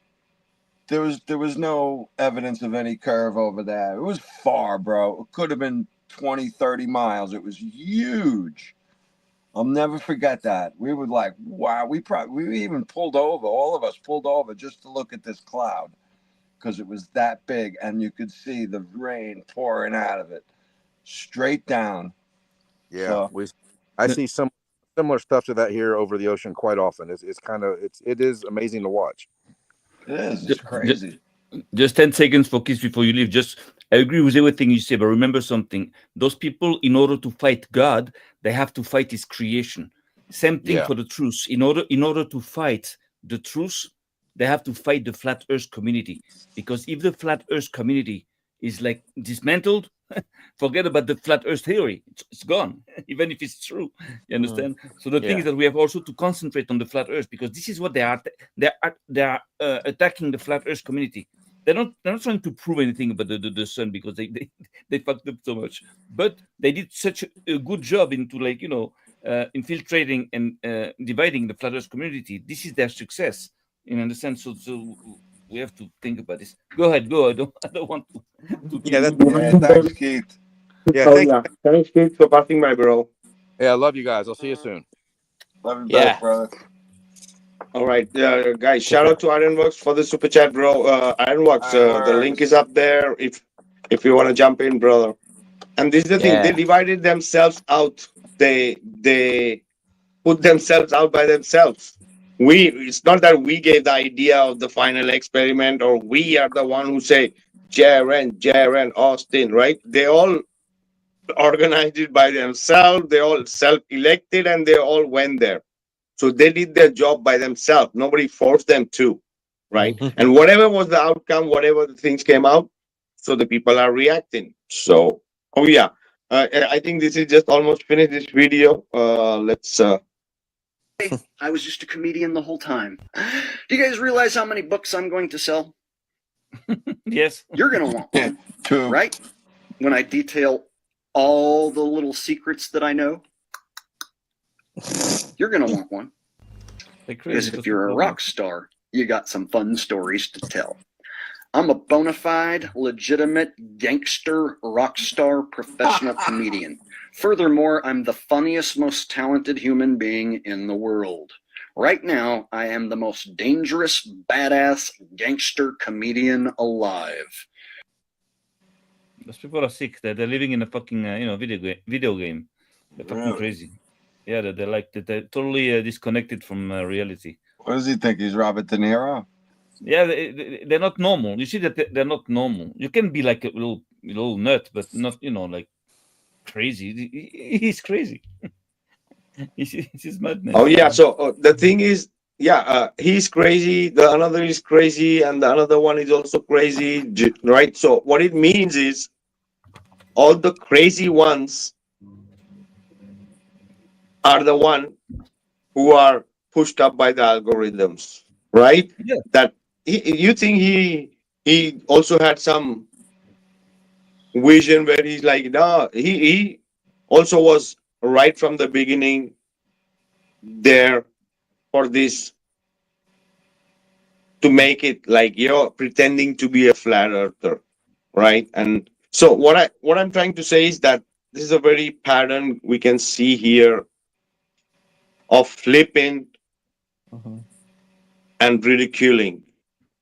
[SPEAKER 2] There was no evidence of any curve over there. It was far, bro. It could have been 20, 30 miles. It was huge. I'll never forget that. We were like, wow, we even pulled over. All of us pulled over just to look at this cloud, because it was that big, and you could see the rain pouring out of it straight down.
[SPEAKER 7] Yeah, I see some similar stuff to that here over the ocean quite often. It is amazing to watch.
[SPEAKER 2] It is. It's crazy.
[SPEAKER 6] Just 10 seconds for Keith before you leave. I agree with everything you say, but remember something. Those people, in order to fight God, they have to fight his creation. Same thing for the truth. In order to fight the truth, they have to fight the flat earth community. Because if the flat earth community is like dismantled, forget about the flat earth theory. It's gone, even if it's true. You understand? So the thing is that we have also to concentrate on the flat earth, because this is what they are attacking the flat earth community. They're not trying to prove anything about the sun, because they fucked up so much. But they did such a good job into infiltrating and dividing the flat earth community. This is their success. You understand? So we have to think about this. Go ahead. I don't want to.
[SPEAKER 2] Thanks, Keith.
[SPEAKER 1] Thanks, Keith, for passing by, bro.
[SPEAKER 7] Yeah, I love you guys. I'll see you soon.
[SPEAKER 2] Love you back, brother.
[SPEAKER 1] All right, guys. Shout out to Ironworks for the super chat, bro. Ironworks, the link is up there if you want to jump in, brother. And this is the thing: they divided themselves out. They put themselves out by themselves. It's not that we gave the idea of the final experiment, or we are the one who say Jaren, Austin, right? They all organized it by themselves. They all self-elected, and they all went there. So they did their job by themselves. Nobody forced them to, right? And whatever was the outcome, whatever the things came out, so the people are reacting. So, I think this is just almost finished this video. Let's.
[SPEAKER 8] I was just a comedian the whole time. Do you guys realize how many books I'm going to sell?
[SPEAKER 6] Yes.
[SPEAKER 8] You're going to want one, right? When I detail all the little secrets that I know, you're going to want one. Because if you're a rock star, you got some fun stories to tell. I'm a bona fide, legitimate, gangster, rock star, professional comedian. Furthermore, I'm the funniest, most talented human being in the world. Right now, I am the most dangerous, badass, gangster comedian alive.
[SPEAKER 6] Those people are sick. They're living in a fucking video game. They're fucking crazy. Yeah, they're totally disconnected from reality.
[SPEAKER 2] What does he think? He's Robert De Niro?
[SPEAKER 6] Yeah, they're not normal. You see that they're not normal. You can be like a little nut, but not like crazy. He's crazy. He's madness.
[SPEAKER 1] Oh yeah. So the thing is, he's crazy. The another is crazy, and the another one is also crazy, right? So what it means is, all the crazy ones are the one who are pushed up by the algorithms, right?
[SPEAKER 6] Yeah.
[SPEAKER 1] That you think he also had some vision where he's like, no, he also was right from the beginning there for this to make it like you're pretending to be a flat earther, right? And so what I'm trying to say is that this is a very pattern we can see here of flipping
[SPEAKER 9] Mhm.
[SPEAKER 1] and ridiculing,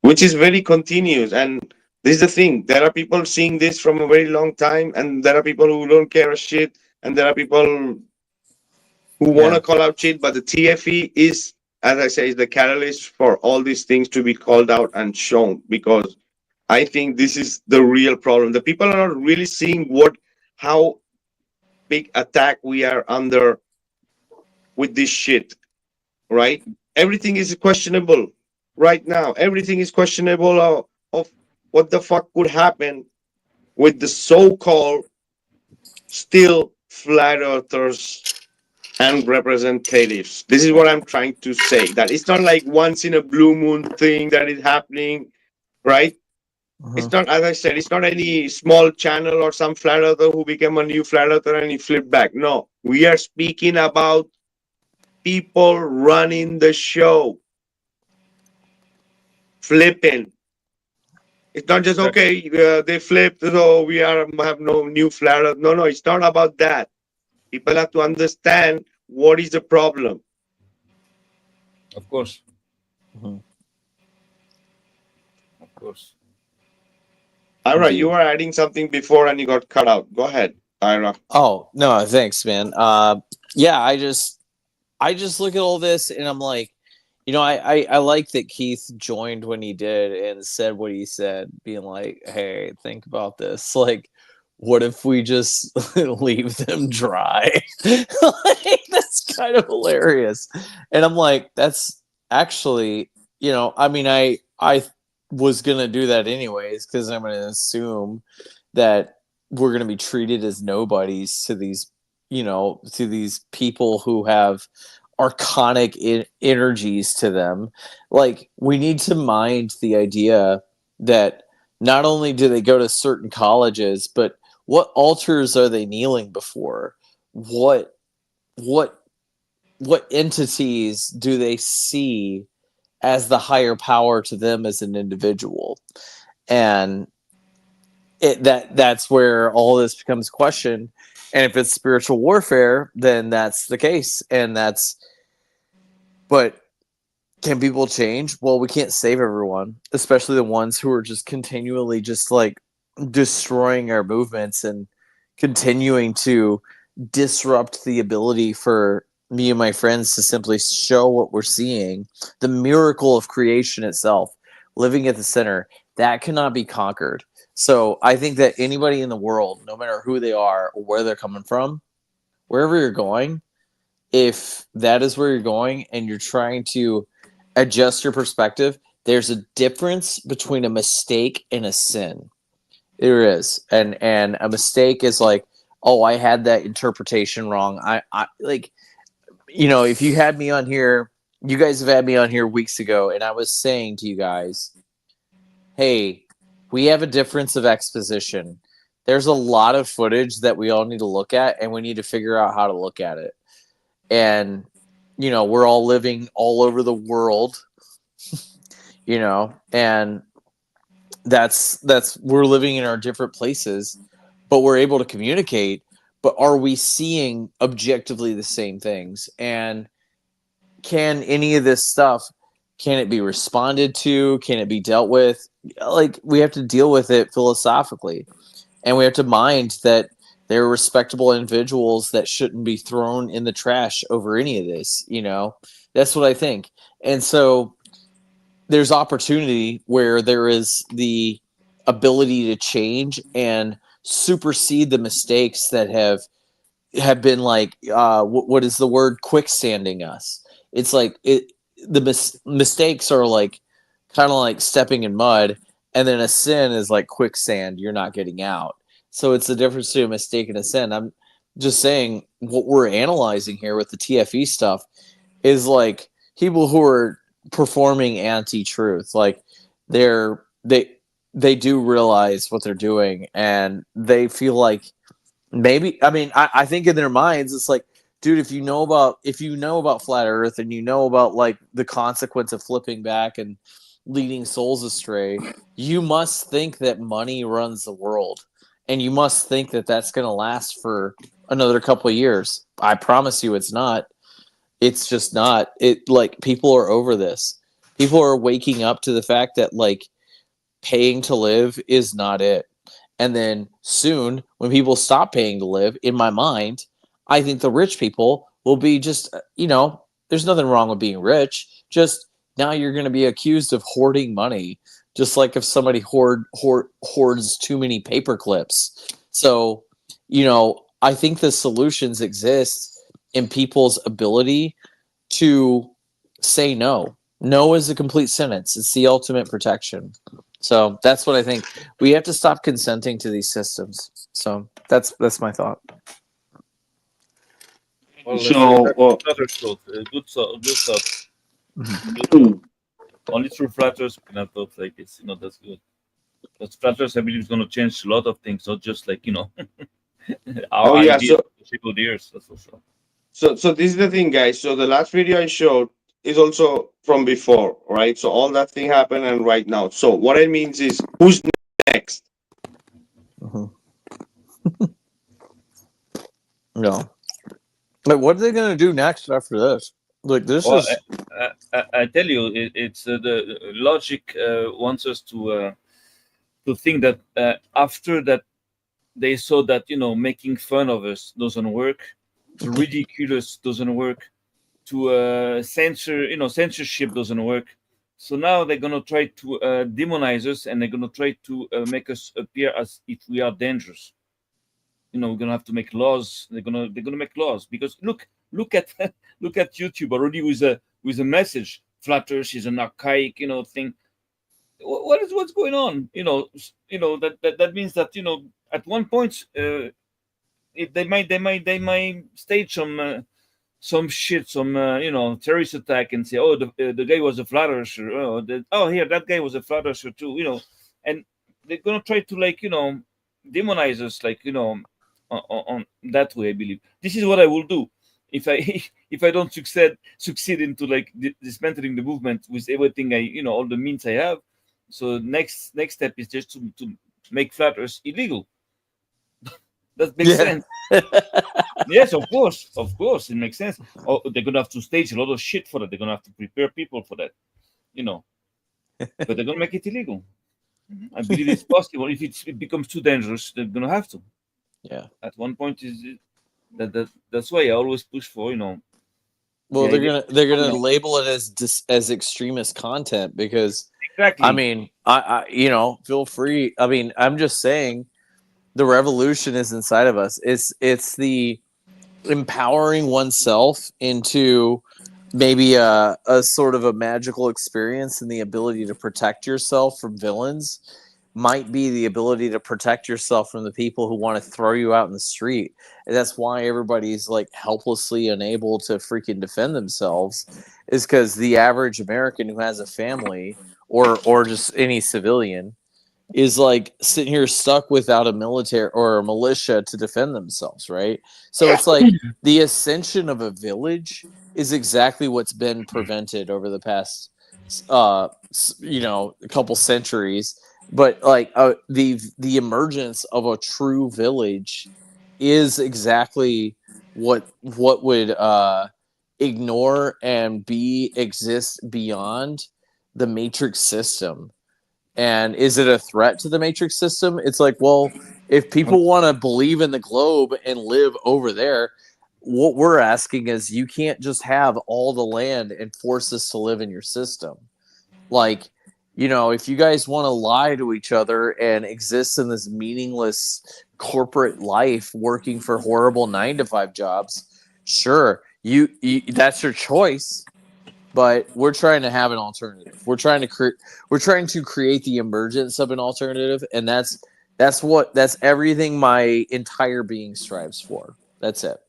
[SPEAKER 1] which is very continuous. And this is the thing: there are people seeing this from a very long time, and there are people who don't care a shit, and there are people who want to
[SPEAKER 9] Yeah.
[SPEAKER 1] call out shit. But the TFE is, as I say, is the catalyst for all these things to be called out and shown, because I think this is the real problem. The people are not really seeing how big attack we are under with this shit, right? Everything is questionable right now. Everything is questionable of what the fuck could happen with the so-called still flat earthers and representatives. This is what I'm trying to say. That it's not like once in a blue moon thing that is happening, right? It's
[SPEAKER 9] Mhm.
[SPEAKER 1] not, as I said, it's not any small channel or some flat earther who became a new flat earther and he flipped back. No, we are speaking about people running the show, flipping. It's not just okay. They flipped, so we have no new flat earth. No, it's not about that. People have to understand what is the problem.
[SPEAKER 6] Of course.
[SPEAKER 9] Mhm.
[SPEAKER 6] Of course.
[SPEAKER 1] Ira, you
[SPEAKER 9] Indeed.
[SPEAKER 1] were adding something before and you got cut out. Go ahead, Ira.
[SPEAKER 9] Oh no, thanks, man. Yeah, I just look at all this and I'm like, I like that Keith joined when he did and said what he said, being like, hey, think about this. Like, what if we just leave them dry? Like, that's kind of hilarious. And I'm like, that's actually, I mean, I was gonna do that anyways, because I'm gonna assume that we're gonna be treated as nobodies to these, to these people who have archonic energies to them. Like, we need to mind the idea that not only do they go to certain colleges, but what altars are they kneeling before? What what entities do they see as the higher power to them as an individual? And that's where all this becomes questioned. And if it's spiritual warfare, then that's the case. But can people change? Well, we can't save everyone, especially the ones who are just continually just like destroying our movements and continuing to disrupt the ability for me and my friends to simply show what we're seeing. The miracle of creation itself, living at the center, that cannot be conquered. So I think that anybody in the world, no matter who they are or where they're coming from, wherever you're going, if that is where you're going and you're trying to adjust your perspective, there's a difference between a mistake and a sin. There is. And a mistake is like, oh, I had that interpretation wrong. I like, if you had me on here, you guys have had me on here weeks ago, and I was saying to you guys, hey, we have a difference of exposition. There's a lot of footage that we all need to look at, and we need to figure out how to look at it. And we're all living all over the world, and that's we're living in our different places, but we're able to communicate. But are we seeing objectively the same things? And can any of this stuff, can it be responded to? Can it be dealt with? Like, we have to deal with it philosophically, and we have to mind that they're respectable individuals that shouldn't be thrown in the trash over any of this. That's what I think. And so there's opportunity where there is the ability to change and supersede the mistakes that have been like, what is the word, quicksanding us. It's like mistakes are like kind of like stepping in mud, and then a sin is like quicksand, you're not getting out. So it's the difference between a mistake and a sin. I'm just saying what we're analyzing here with the TFE stuff is like people who are performing anti-truth. Like they do realize what they're doing, and they feel like maybe. I mean, I think in their minds it's like, dude, if you know about flat Earth and you know about like the consequence of flipping back and leading souls astray, you must think that money runs the world, and you must think that that's going to last for another couple of years. I promise you, it's not. It's just not. It like people are over this. People are waking up to the fact that like paying to live is not it. And then soon, when people stop paying to live, in my mind, I think the rich people will be just, there's nothing wrong with being rich. Just now you're going to be accused of hoarding money, just like if somebody hoards too many paper clips. So, I think the solutions exist in people's ability to say no. No is a complete sentence. It's the ultimate protection. So that's what I think. We have to stop consenting to these systems. So that's my thought.
[SPEAKER 6] Well,
[SPEAKER 1] So,
[SPEAKER 6] flatter thought. Good thought. Good thought.
[SPEAKER 1] Hmm.
[SPEAKER 6] Only through flatters we can have thoughts like this. That's good. Because flatters, I believe, is going to change a lot of things, not just like our
[SPEAKER 1] Oh yeah,
[SPEAKER 6] ideas for several years. That's for sure.
[SPEAKER 1] so this is the thing, guys. So the last video I showed is also from before, right? So all that thing happened and right now. So what it means is, who's next?
[SPEAKER 9] No. But what are they going to do next after this? Like this
[SPEAKER 6] Well,
[SPEAKER 9] is
[SPEAKER 6] I tell you, it's the logic wants us to think that after that they saw that making fun of us doesn't work, to ridicule us doesn't work, to censorship doesn't work. So now they're gonna try to demonize us, and they're gonna try to make us appear as if we are dangerous. We're gonna have to make laws. They're gonna make laws because look at look at YouTube already with a message. Flat Earth is an archaic thing. What's going on? That means that at one point they might stage some shit, some terrorist attack and say, oh, the guy was a flat earther. Here that guy was a flat earther too. And they're gonna try to demonize us on that way. I believe this is what I will do if I if I don't succeed into dismantling the movement with everything all the means I have. So next step is just to make flat earth illegal. That makes sense. Yes, of course, it makes sense. Oh, they're gonna have to stage a lot of shit for that. They're gonna have to prepare people for that, but they're gonna make it illegal. I believe it's possible. If it becomes too dangerous, they're gonna have to.
[SPEAKER 9] Yeah.
[SPEAKER 6] At one point, that's why I always push for
[SPEAKER 9] Well, they're gonna label it as extremist content because
[SPEAKER 6] exactly.
[SPEAKER 9] I mean, I feel free. I mean, I'm just saying, the revolution is inside of us. It's the empowering oneself into maybe a sort of a magical experience, and the ability to protect yourself from villains might be the ability to protect yourself from the people who want to throw you out in the street. And that's why everybody's helplessly unable to freaking defend themselves, is because the average American who has a family or just any civilian is sitting here stuck without a military or a militia to defend themselves, right? So it's the ascension of a village is exactly what's been prevented over the past a couple centuries. But the emergence of a true village is exactly what would ignore and exist beyond the matrix system. And is it a threat to the matrix system? It's well, if people want to believe in the globe and live over there, what we're asking is you can't just have all the land and force us to live in your system. If you guys want to lie to each other and exist in this meaningless corporate life working for horrible 9-to-5 jobs, sure, you that's your choice. But we're trying to have an alternative. We're trying to create the emergence of an alternative, and that's everything my entire being strives for. That's it.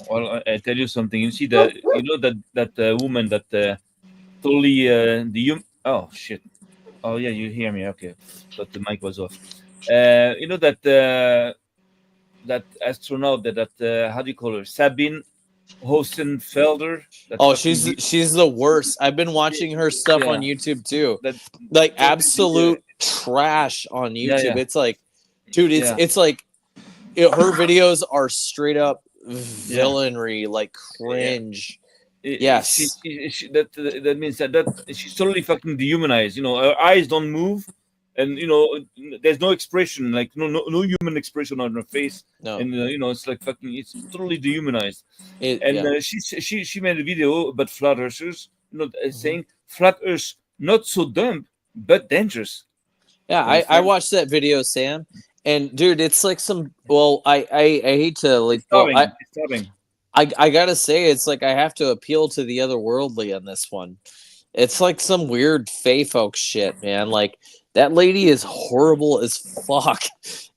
[SPEAKER 6] Well, I tell you something. You see that that woman that totally oh shit. Oh yeah, you hear me? Okay, but the mic was off. You know that that astronaut that how do you call her? Sabine Hosenfelder. That
[SPEAKER 9] Oh,
[SPEAKER 6] fucking
[SPEAKER 9] she's the worst. I've been watching her stuff on
[SPEAKER 6] yeah.
[SPEAKER 9] YouTube too.
[SPEAKER 6] That
[SPEAKER 9] Like
[SPEAKER 6] yeah,
[SPEAKER 9] absolute trash on YouTube.
[SPEAKER 6] yeah,
[SPEAKER 9] It's like, dude,
[SPEAKER 6] yeah,
[SPEAKER 9] it's like her videos are straight up
[SPEAKER 6] yeah.
[SPEAKER 9] villainry, like cringe.
[SPEAKER 6] She,
[SPEAKER 9] Yes.
[SPEAKER 6] that means that she's totally fucking dehumanized. You know, her eyes don't move, and you know, there's no expression, like no human expression on her face,
[SPEAKER 9] No.
[SPEAKER 6] and you know, it's like fucking, it's totally dehumanized.
[SPEAKER 9] It,
[SPEAKER 6] And
[SPEAKER 9] yeah.
[SPEAKER 6] she made a video about flat earthers, you know, saying flat Earth not so dumb but dangerous.
[SPEAKER 9] Yeah, I
[SPEAKER 6] Understand?
[SPEAKER 9] watched that video, Sam, and dude, it's like some. Well, I hate to like.
[SPEAKER 6] It's
[SPEAKER 9] Well,
[SPEAKER 6] starving. It's starving.
[SPEAKER 9] I gotta say, it's like I have to appeal to the otherworldly on this one. It's like some weird Fey folk shit, man. Like that lady is horrible as fuck,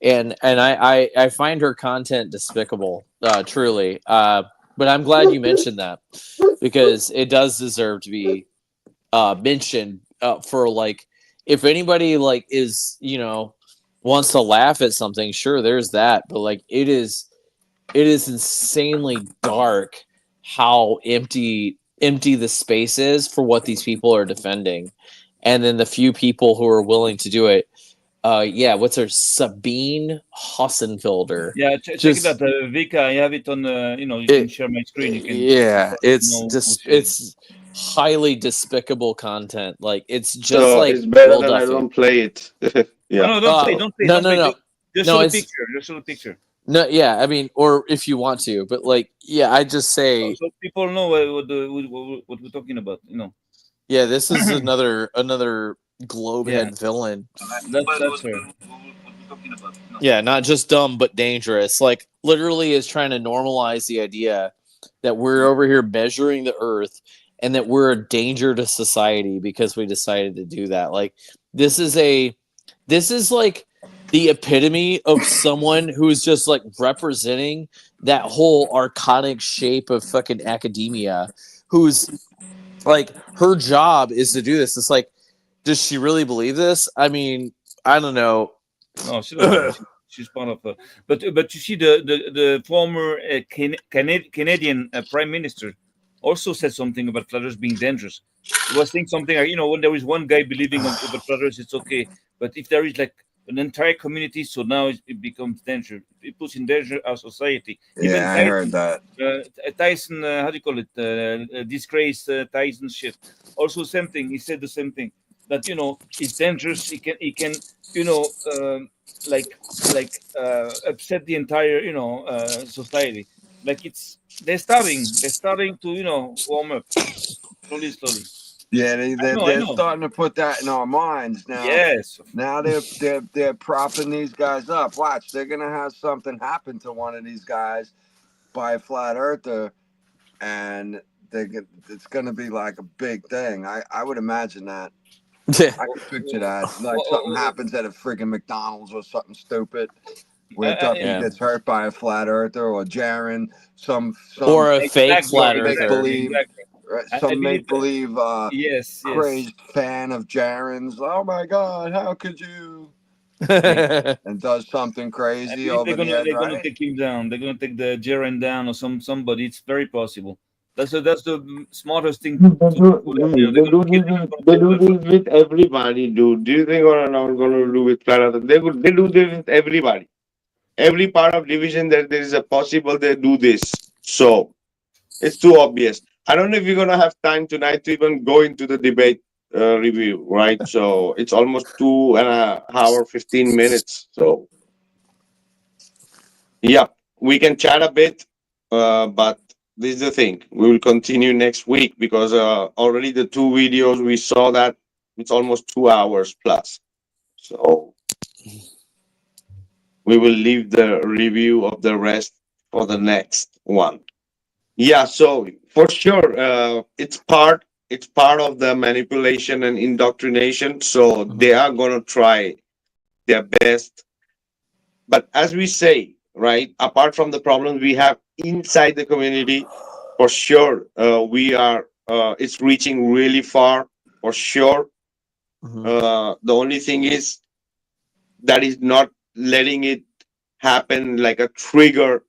[SPEAKER 9] and I find her content despicable, truly. But I'm glad you mentioned that because it does deserve to be mentioned for like if anybody like is wants to laugh at something, sure, there's that, but like it is insanely dark how empty the space is for what these people are defending, and then the few people who are willing to do it. Yeah, what's her Sabine Hossenfelder?
[SPEAKER 6] Yeah, check it out, Vikka. I have it on. You can share my screen. You can.
[SPEAKER 9] Yeah, it's
[SPEAKER 6] just
[SPEAKER 9] it's highly despicable content. Like it's just
[SPEAKER 1] So
[SPEAKER 9] like
[SPEAKER 1] it's better
[SPEAKER 9] Will
[SPEAKER 1] than I
[SPEAKER 9] Duffy.
[SPEAKER 1] don't play it. Yeah.
[SPEAKER 6] No, don't play. Don't play.
[SPEAKER 9] No,
[SPEAKER 6] Don't
[SPEAKER 9] no,
[SPEAKER 6] play.
[SPEAKER 9] no.
[SPEAKER 6] Just
[SPEAKER 9] No,
[SPEAKER 6] show the
[SPEAKER 9] it's
[SPEAKER 6] picture. Just show the picture.
[SPEAKER 9] no. Yeah, I mean, or if you want to, but like, yeah, I just say,
[SPEAKER 6] So people know what we're talking about. You know.
[SPEAKER 9] yeah, this is another globehead villain.
[SPEAKER 6] That's her.
[SPEAKER 9] Yeah, not just dumb but dangerous. Like literally is trying to normalize the idea that we're over here measuring the earth and that we're a danger to society because we decided to do that. Like this is like the epitome of someone who's just like representing that whole archonic shape of fucking academia, who's like her job is to do this. It's like, does she really believe this? I mean, I don't know.
[SPEAKER 6] No, she doesn't. She's part of her. But you see, the former Canadian Prime Minister also said something about flat Earth being dangerous. He was saying something like, when there is one guy believing about flat Earth, it's okay. But if there is like an entire community, so now it becomes danger. It puts in danger our society.
[SPEAKER 2] Yeah, I heard that.
[SPEAKER 6] Tyson, how do you call it? Disgrace Tyson shit. Also, same thing. He said the same thing. That it's dangerous. He can upset the entire society. Like they're starting to warm up slowly.
[SPEAKER 2] Yeah, they're starting to put that in our minds now.
[SPEAKER 6] Yes.
[SPEAKER 2] Now they're propping these guys up. Watch, they're gonna have something happen to one of these guys by a flat earther, and it's gonna be like a big thing. I would imagine that.
[SPEAKER 9] Yeah.
[SPEAKER 2] I can picture that. Like something happens at a freaking McDonald's or something stupid, where Duffy gets hurt by a flat earther, or Jaren, some
[SPEAKER 9] or a fake flat earther.
[SPEAKER 2] Some make believe
[SPEAKER 6] yes,
[SPEAKER 2] crazed fan of Jaren's. Oh my God, how could you? And does something crazy over the edge.
[SPEAKER 6] They're gonna take him down. They're gonna take the Jaren down or somebody. It's very possible. That's the smartest thing.
[SPEAKER 1] They do this with everybody, dude. Do you think what I'm not going to do with flat earth? They do this with everybody. Every part of division that there is a possible they do this. So it's too obvious. I don't know if we're going to have time tonight to even go into the debate review, right? So it's almost 2 hour 15 minutes. So yeah, we can chat a bit, but this is the thing. We will continue next week because already the 2 videos we saw that it's almost 2 hours plus. So we will leave the review of the rest for the next one. Yeah, so for sure, it's part of the manipulation and indoctrination. So they are going to try their best. But as we say, right, apart from the problems we have, inside the community, for sure, we are. It's reaching really far, for sure. The only thing is that is not letting it happen like a trigger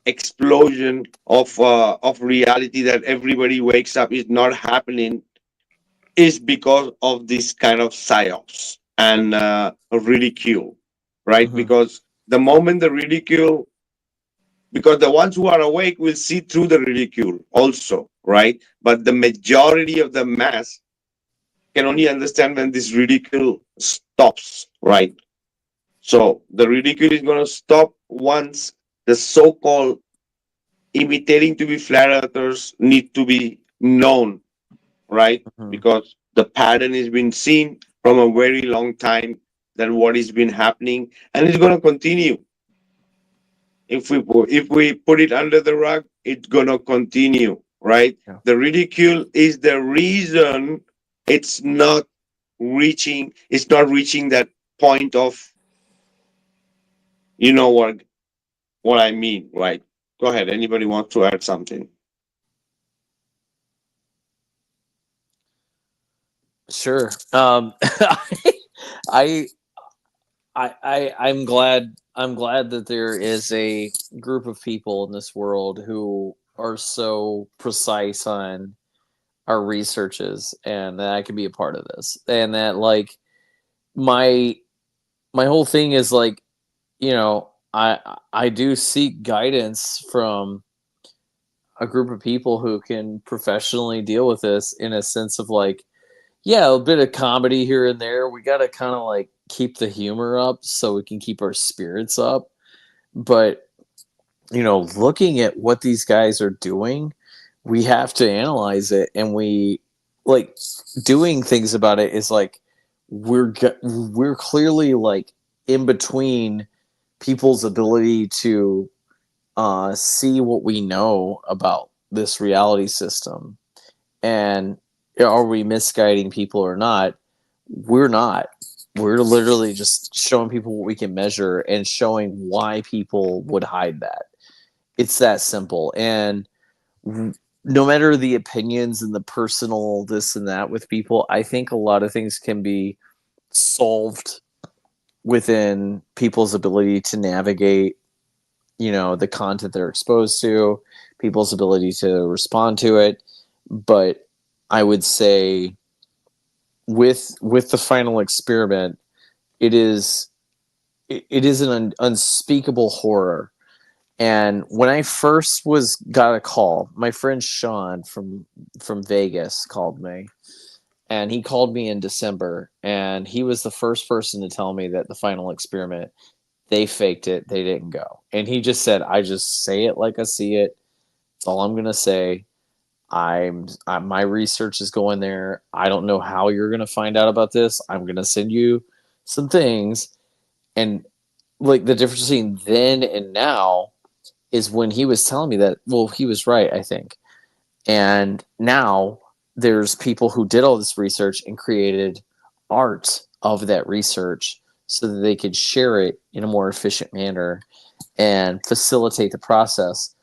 [SPEAKER 1] explosion of reality that everybody wakes up is not happening, is because of this kind of psyops and ridicule, right? Because the moment the ridicule, because the ones who are awake will see through the ridicule also, right? But the majority of the mass can only understand when this ridicule stops, right? So the ridicule is going to stop once the so-called imitating to be flat earthers need to be known, right? Because the pattern has been seen from a very long time, that what has been happening, and it's going to continue. If we put it under the rug, it's going to continue, right?
[SPEAKER 9] Yeah.
[SPEAKER 1] The ridicule is the reason it's not it's not reaching that point of, you know what I mean, right? Go ahead. Anybody want to add something?
[SPEAKER 9] Sure. I I'm glad that there is a group of people in this world who are so precise on our researches, and that I can be a part of this, and that like my whole thing is like, you know, I do seek guidance from a group of people who can professionally deal with this in a sense of like, yeah, a bit of comedy here and there. We got to kind of like keep the humor up so we can keep our spirits up. But, you know, looking at what these guys are doing, we have to analyze it, and we like doing things about it is like we're clearly like in between people's ability to see what we know about this reality system, and are we misguiding people or not? We're not. We're literally just showing people what we can measure and showing why people would hide that. It's that simple. And no matter the opinions and the personal this and that with people, I think a lot of things can be solved within people's ability to navigate, you know, the content they're exposed to, people's ability to respond to it. But I would say with the final experiment, it is an unspeakable horror. And when I first got a call, my friend Sean from Vegas called me, and he called me in December, and he was the first person to tell me that the final experiment, they faked it, they didn't go. And he just said, I just say it like I see it. That's all I'm gonna say. My research is going there. I don't know how you're going to find out about this. I'm going to send you some things. And like the difference between then and now is when he was telling me that, well, he was right, I think. And now there's people who did all this research and created art of that research so that they could share it in a more efficient manner and facilitate the process.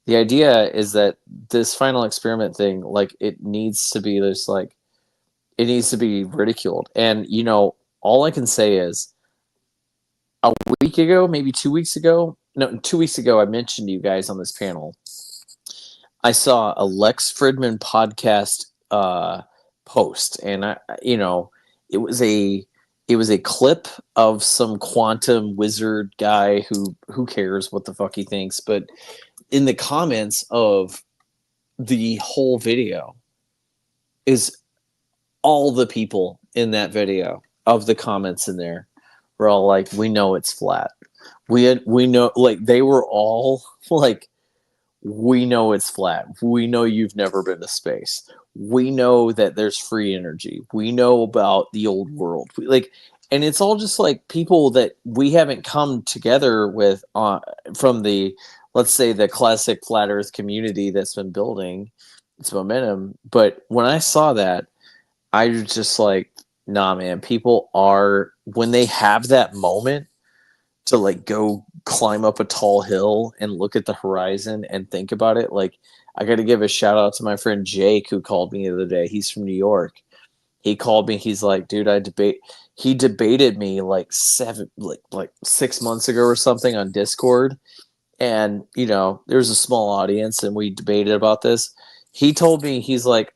[SPEAKER 9] The idea is that this final experiment thing, like, it needs to be this, like, it needs to be ridiculed. And, you know, all I can say is a week ago, maybe 2 weeks ago, no, 2 weeks ago, I mentioned to you guys on this panel, I saw a Lex Fridman podcast post, and you know, it was a clip of some quantum wizard guy who cares what the fuck he thinks, but in the comments of the whole video is all the people in that video of the comments in there were all like, we know it's flat. We know, like, they were all like, we know it's flat. We know you've never been to space. We know that there's free energy. We know about the old world. And it's all just like people that we haven't come together with from the, let's say, the classic flat earth community that's been building its momentum. But when I saw that, I was just like, nah, man, people are, when they have that moment to like go climb up a tall hill and look at the horizon and think about it. Like, I got to give a shout out to my friend Jake, who called me the other day. He's from New York. He called me. He's like, dude, he debated me like 6 months ago or something on Discord. And, you know, there's a small audience and we debated about this. He told me, he's like,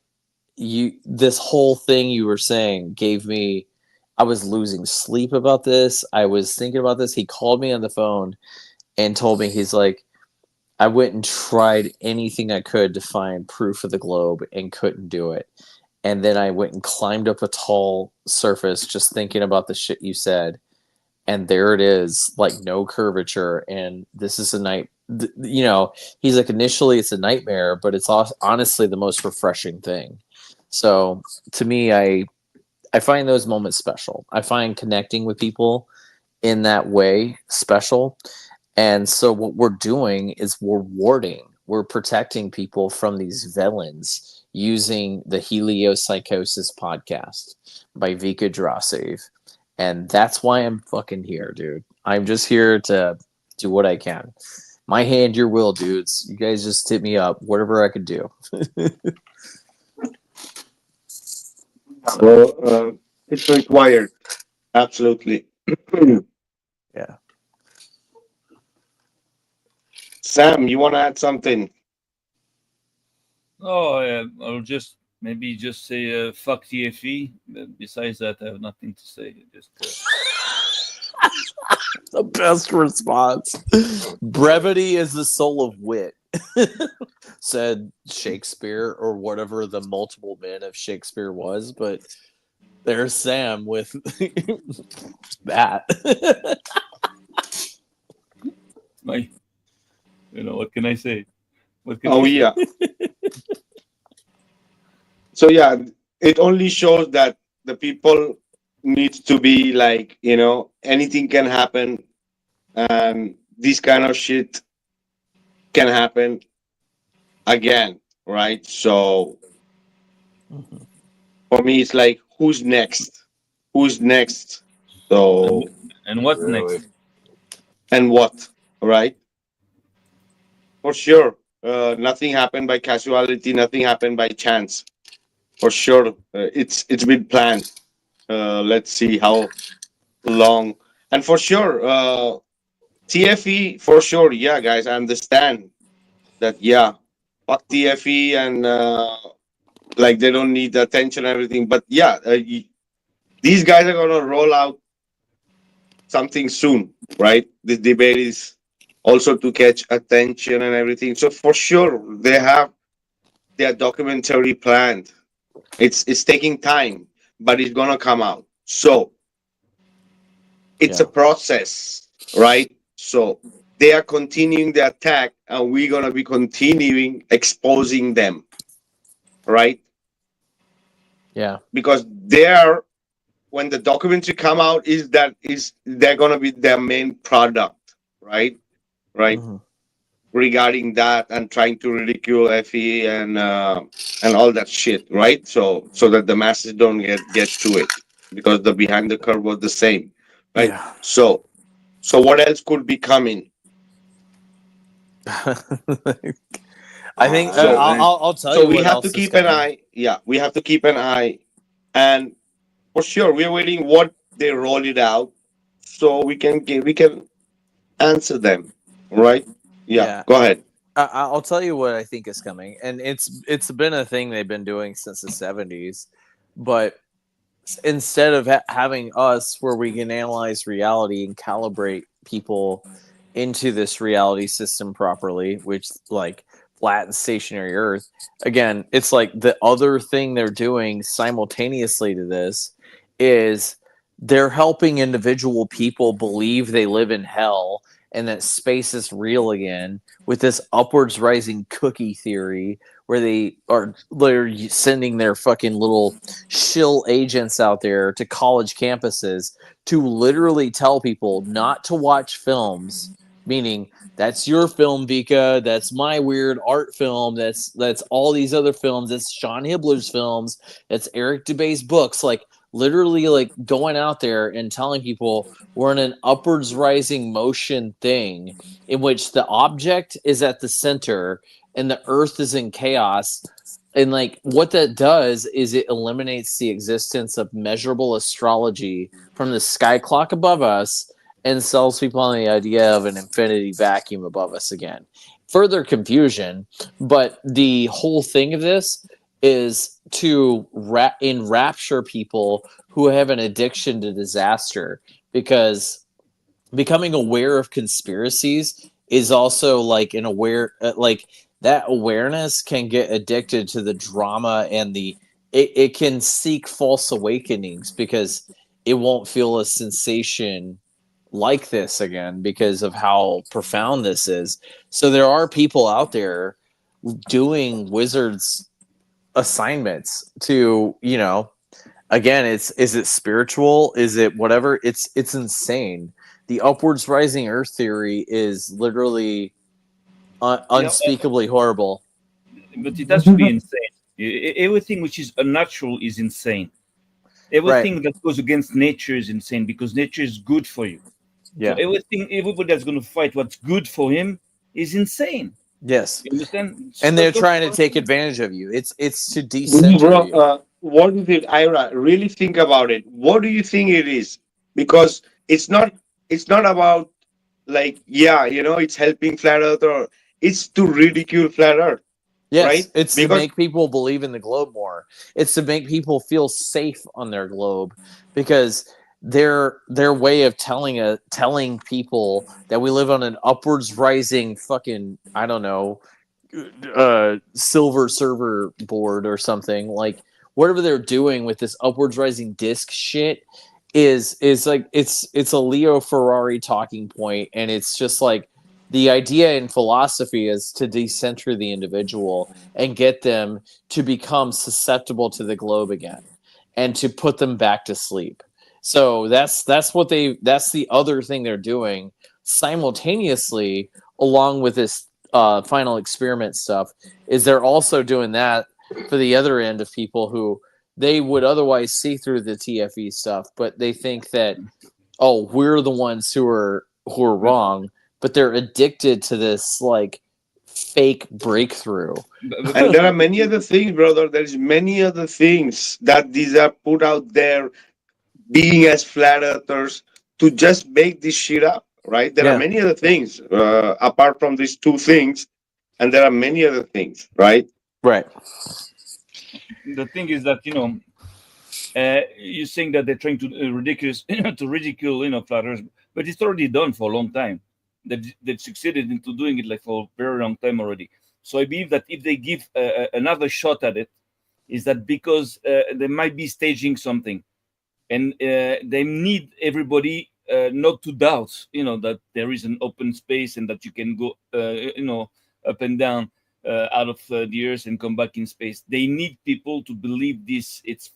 [SPEAKER 9] this whole thing you were saying gave me, I was losing sleep about this. I was thinking about this. He called me on the phone and told me, he's like, I went and tried anything I could to find proof of the globe and couldn't do it. And then I went and climbed up a tall surface just thinking about the shit you said. And there it is, like no curvature. And this is a night, you know, he's like, initially it's a nightmare, but it's honestly the most refreshing thing. So to me, I find those moments special. I find connecting with people in that way special. And so what we're doing is we're protecting people from these villains using the Heliopsychosis Podcast by Vikka Draziv. And that's why I'm fucking here, dude. I'm just here to do what I can. My hand, your will, dudes. You guys just hit me up, whatever I could do.
[SPEAKER 1] Well, it's required. Absolutely.
[SPEAKER 9] Yeah.
[SPEAKER 1] Sam, you want to add something?
[SPEAKER 6] Oh, yeah, I'll just maybe just say fuck TFE. Besides that, I have nothing to say. Just
[SPEAKER 9] The best response. Brevity is the soul of wit, said Shakespeare, or whatever the multiple men of Shakespeare was. But there's Sam with that.
[SPEAKER 6] my, what can I say? What can
[SPEAKER 1] Oh,
[SPEAKER 6] I say?
[SPEAKER 1] yeah. So, yeah, it only shows that the people need to be like, anything can happen. And this kind of shit can happen again, right? So, for me, it's like, who's next? Who's next? So,
[SPEAKER 6] And what's
[SPEAKER 2] Really?
[SPEAKER 6] next?
[SPEAKER 1] and what, right? For sure. Nothing happened by casualty. Nothing happened by chance. For sure. It's been planned. Let's see how long. And for sure, TFE, for sure. Yeah, guys, I understand that. Yeah, fuck TFE and like they don't need the attention and everything. But yeah, these guys are going to roll out something soon, right? This debate is also to catch attention and everything. So for sure, they have their documentary planned. It's taking time, but it's gonna come out. So it's a process, right? So they are continuing the attack, and we're gonna be continuing exposing them, right?
[SPEAKER 9] Yeah.
[SPEAKER 1] Because when the documentary come out, they're gonna be their main product, right? Right.
[SPEAKER 9] Mhm.
[SPEAKER 1] Regarding that and trying to ridicule FE and all that shit, right? So that the masses don't get to it, because the behind the curve was the same, right?
[SPEAKER 9] Yeah.
[SPEAKER 1] So what else could be coming?
[SPEAKER 9] I think
[SPEAKER 1] So-
[SPEAKER 9] I'll tell
[SPEAKER 1] So
[SPEAKER 9] you
[SPEAKER 1] we
[SPEAKER 9] what
[SPEAKER 1] have
[SPEAKER 9] else
[SPEAKER 1] to
[SPEAKER 9] is
[SPEAKER 1] keep an
[SPEAKER 9] coming.
[SPEAKER 1] eye. Yeah, we have to keep an eye, and for sure we're waiting what they roll it out, so we can answer them, right? Yeah. Go ahead.
[SPEAKER 9] I'll tell you what I think is coming, and it's been a thing they've been doing since the 70s, but instead of having us where we can analyze reality and calibrate people into this reality system properly, which like flat and stationary Earth, again, it's like the other thing they're doing simultaneously to this is they're helping individual people believe they live in hell and that space is real again with this upwards rising cookie theory where they're sending their fucking little shill agents out there to college campuses to literally tell people not to watch films, meaning that's your film, Vikka, that's my weird art film, that's all these other films, that's Sean Hibbler's films, that's Eric Dubé's books. Like, literally like going out there and telling people we're in an upwards rising motion thing in which the object is at the center and the earth is in chaos. And like what that does is it eliminates the existence of measurable astrology from the sky clock above us and sells people on the idea of an infinity vacuum above us again. Further confusion, but the whole thing of this is to enrapture people who have an addiction to disaster, because becoming aware of conspiracies is also like an aware like that awareness can get addicted to the drama and it can seek false awakenings because it won't feel a sensation like this again because of how profound this is. So there are people out there doing wizards assignments to, you know, again, is it spiritual? Is it whatever? It's insane. The upwards rising earth theory is literally unspeakably horrible.
[SPEAKER 6] But it has to be insane. Everything which is unnatural is insane. Everything that goes against nature is insane because nature is good for you.
[SPEAKER 9] Yeah.
[SPEAKER 6] So everybody that's going to fight what's good for him is insane.
[SPEAKER 9] Yes.
[SPEAKER 6] You understand?
[SPEAKER 9] And they're trying to take advantage of you. It's to decenter you.
[SPEAKER 1] What is it, Ira? Really think about it. What do you think it is? Because it's not about like, yeah, you know, it's helping flat earth, or it's to ridicule flat earth.
[SPEAKER 9] Yes,
[SPEAKER 1] right?
[SPEAKER 9] It's
[SPEAKER 1] Because-
[SPEAKER 9] to make people believe in the globe more. It's to make people feel safe on their globe, because their way of telling people that we live on an upwards rising fucking, I don't know, silver server board or something, like whatever they're doing with this upwards rising disk shit is like it's a Leo Ferrari talking point, and it's just like the idea in philosophy is to decenter the individual and get them to become susceptible to the globe again and to put them back to sleep. So that's the other thing they're doing simultaneously along with this final experiment stuff, is they're also doing that for the other end of people who they would otherwise see through the TFE stuff, but they think that, oh, we're the ones who are wrong, but they're addicted to this like fake breakthrough.
[SPEAKER 1] And there are many other things, brother. There's many other things that these are put out there, being as flat earthers, to just make this shit up, right? There are many other things apart from these two things, and there are many other things, right?
[SPEAKER 9] Right.
[SPEAKER 6] The thing is that, you know, you're saying that they're trying to ridicule, you know, flat earth, but it's already done for a long time. They've succeeded into doing it like for a very long time already. So I believe that if they give another shot at it, is that because they might be staging something, and they need everybody not to doubt, you know, that there is an open space and that you can go, you know, up and down out of the earth and come back in space. They need people to believe this. It's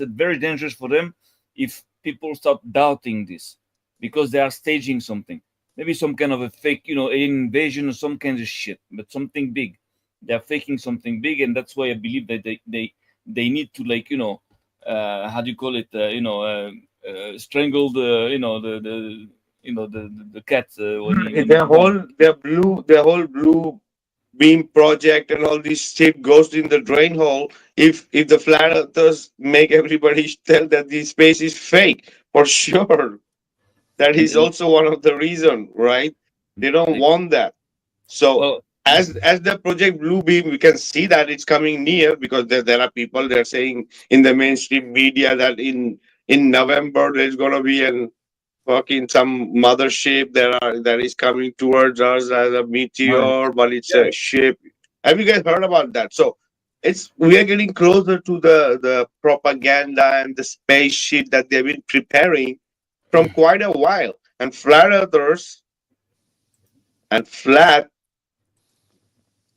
[SPEAKER 6] very dangerous for them if people start doubting this, because they are staging something. Maybe some kind of a fake, you know, invasion or some kind of shit, but something big. They're faking something big, and that's why I believe that they need to, like, you know, how do you call it? You know, strangle the, you know, the cat.
[SPEAKER 1] The whole blue beam project and all this shit goes in the drain hole if the flat earthers make everybody tell that this space is fake, for sure. That is also one of the reasons, right? They don't want that. So as the project Blue Beam, we can see that it's coming near, because there are people they're saying in the mainstream media that in November there's gonna be an fucking some mothership that is coming towards us as a meteor, but it's a ship. Have you guys heard about that? So we are getting closer to the propaganda and the space shit that they've been preparing from quite a while. And flat earthers and flat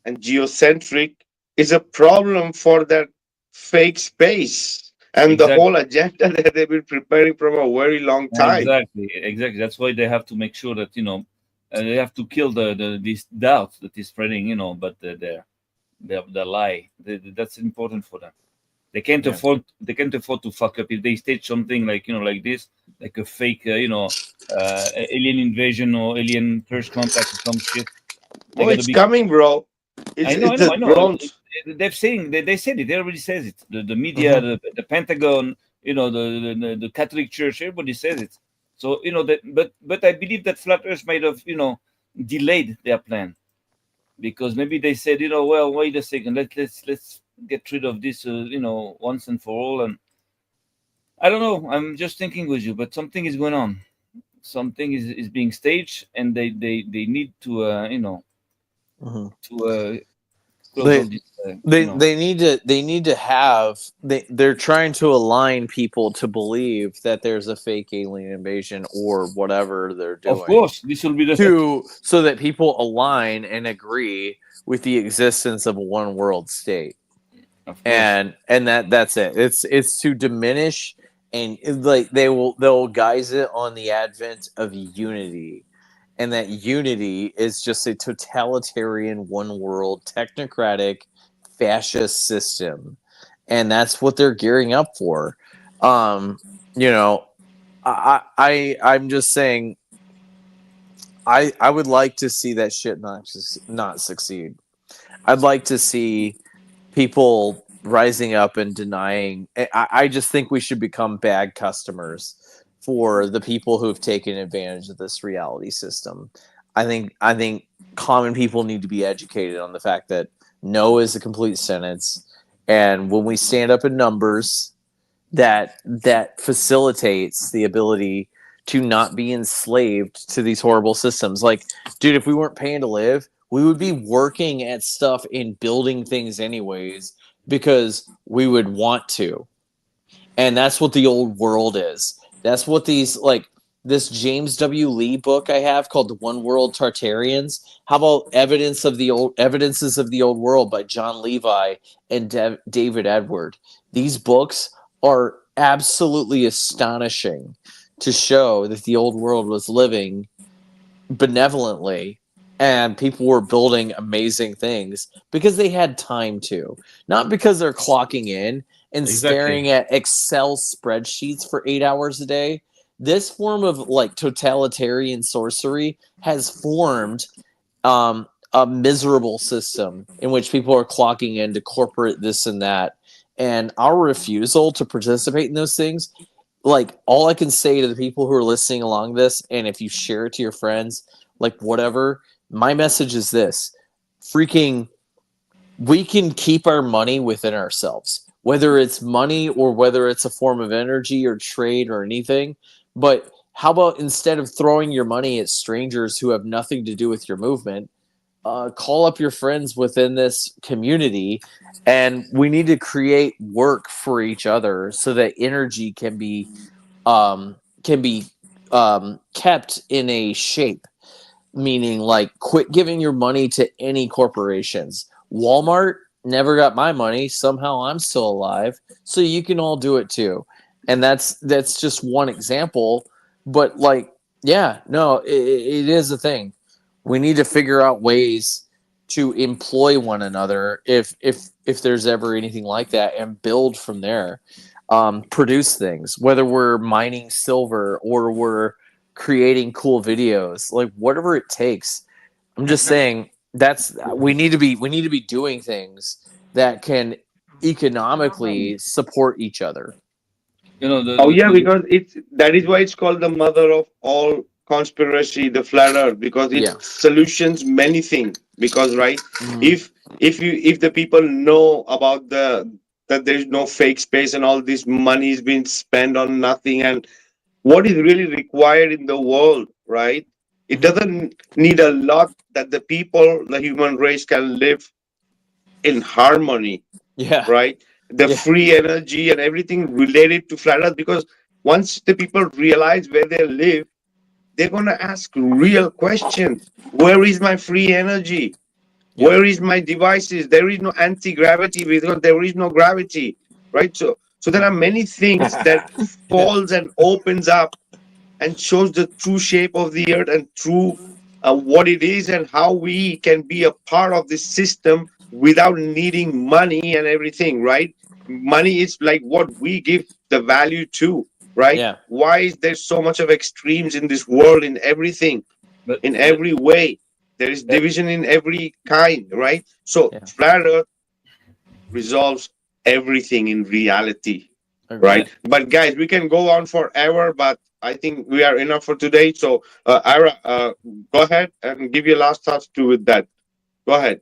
[SPEAKER 1] and geocentric is a problem for that fake space and the whole agenda that they've been preparing from a very long time.
[SPEAKER 6] Exactly. That's why they have to make sure that, you know, they have to kill this doubt that is spreading, you know, but the lie. That's important for them. They can't afford to fuck up. If they stage something like like this, like a fake alien invasion or alien first contact or some shit. They
[SPEAKER 1] Oh,
[SPEAKER 6] gotta
[SPEAKER 1] it's
[SPEAKER 6] be.
[SPEAKER 1] coming, bro.
[SPEAKER 6] I
[SPEAKER 1] It's
[SPEAKER 6] know.
[SPEAKER 1] the drones.
[SPEAKER 6] They said it. Everybody says it. The media,
[SPEAKER 1] Mm-hmm.
[SPEAKER 6] the Pentagon, the Catholic Church. Everybody says it. So that, but I believe that flat Earth might have delayed their plan, because maybe they said well, wait a second, let's get rid of this once and for all. And I don't know. I'm just thinking with you, but something is going on. Something is being staged, and they need to to close all
[SPEAKER 9] They
[SPEAKER 6] this.
[SPEAKER 9] they need to have they're trying to align people to believe that there's a fake alien invasion or whatever they're doing.
[SPEAKER 6] Of course, this will be the
[SPEAKER 9] so that people align and agree with the existence of a one world state. And that's it. It's to diminish, and like they'll guise it on the advent of unity. And that unity is just a totalitarian, one world, technocratic, fascist system, and that's what they're gearing up for. I'm just saying, I would like to see that shit not succeed. I'd like to see people rising up and denying. I just think we should become bad customers for the people who've taken advantage of this reality system. I think common people need to be educated on the fact that no is a complete sentence, and when we stand up in numbers, that facilitates the ability to not be enslaved to these horrible systems. Like, dude, if we weren't paying to live, we would be working at stuff and building things anyways because we would want to. And that's what the old world is. That's what these, like, this James W. Lee book I have called The One World Tartarians. How about Evidences of the Old World by John Levi and David Edward? These books are absolutely astonishing to show that the old world was living benevolently and people were building amazing things because they had time to, not because they're clocking in and staring at Excel spreadsheets for 8 hours a day. This form of like totalitarian sorcery has formed a miserable system in which people are clocking into corporate this and that. And our refusal to participate in those things, like, all I can say to the people who are listening along this, and if you share it to your friends, like, whatever, my message is this: freaking, we can keep our money within ourselves, whether it's money or whether it's a form of energy or trade or anything. But how about, instead of throwing your money at strangers who have nothing to do with your movement, call up your friends within this community, and we need to create work for each other so that energy can be kept in a shape. Meaning, like, quit giving your money to any corporations. Walmart never got my money. Somehow I'm still alive. So you can all do it too. And that's just one example. But, like, yeah, no, it is a thing. We need to figure out ways to employ one another if there's ever anything like that, and build from there. Produce things, whether we're mining silver or we're creating cool videos, like, whatever it takes. I'm just saying we need to be doing things that can economically support each other.
[SPEAKER 1] Because that is why it's called the mother of all conspiracy, the flat earth, because it solutions many things. Because if the people know about that there's no fake space and all this money is being spent on nothing, and what is really required in the world, right? It doesn't need a lot, that the people, the human race, can live in harmony. Right? The free energy and everything related to flat earth, because once the people realize where they live, they're going to ask real questions. Where is my free energy? Where is my devices? There is no anti-gravity because there is no gravity, right? So there are many things that falls and opens up and shows the true shape of the earth and true what it is, and how we can be a part of this system without needing money and everything, right? Money is like what we give the value to, right?
[SPEAKER 9] Yeah.
[SPEAKER 1] Why is there so much of extremes in this world, in everything,
[SPEAKER 6] But
[SPEAKER 1] in every way? There is division in every kind, right? So
[SPEAKER 9] Yeah.
[SPEAKER 1] flat earth resolves everything in reality,
[SPEAKER 9] Agreed.
[SPEAKER 1] right? But guys, we can go on forever, but I think we are enough for today. So Ira, go ahead and give your last thoughts to with that. Go ahead.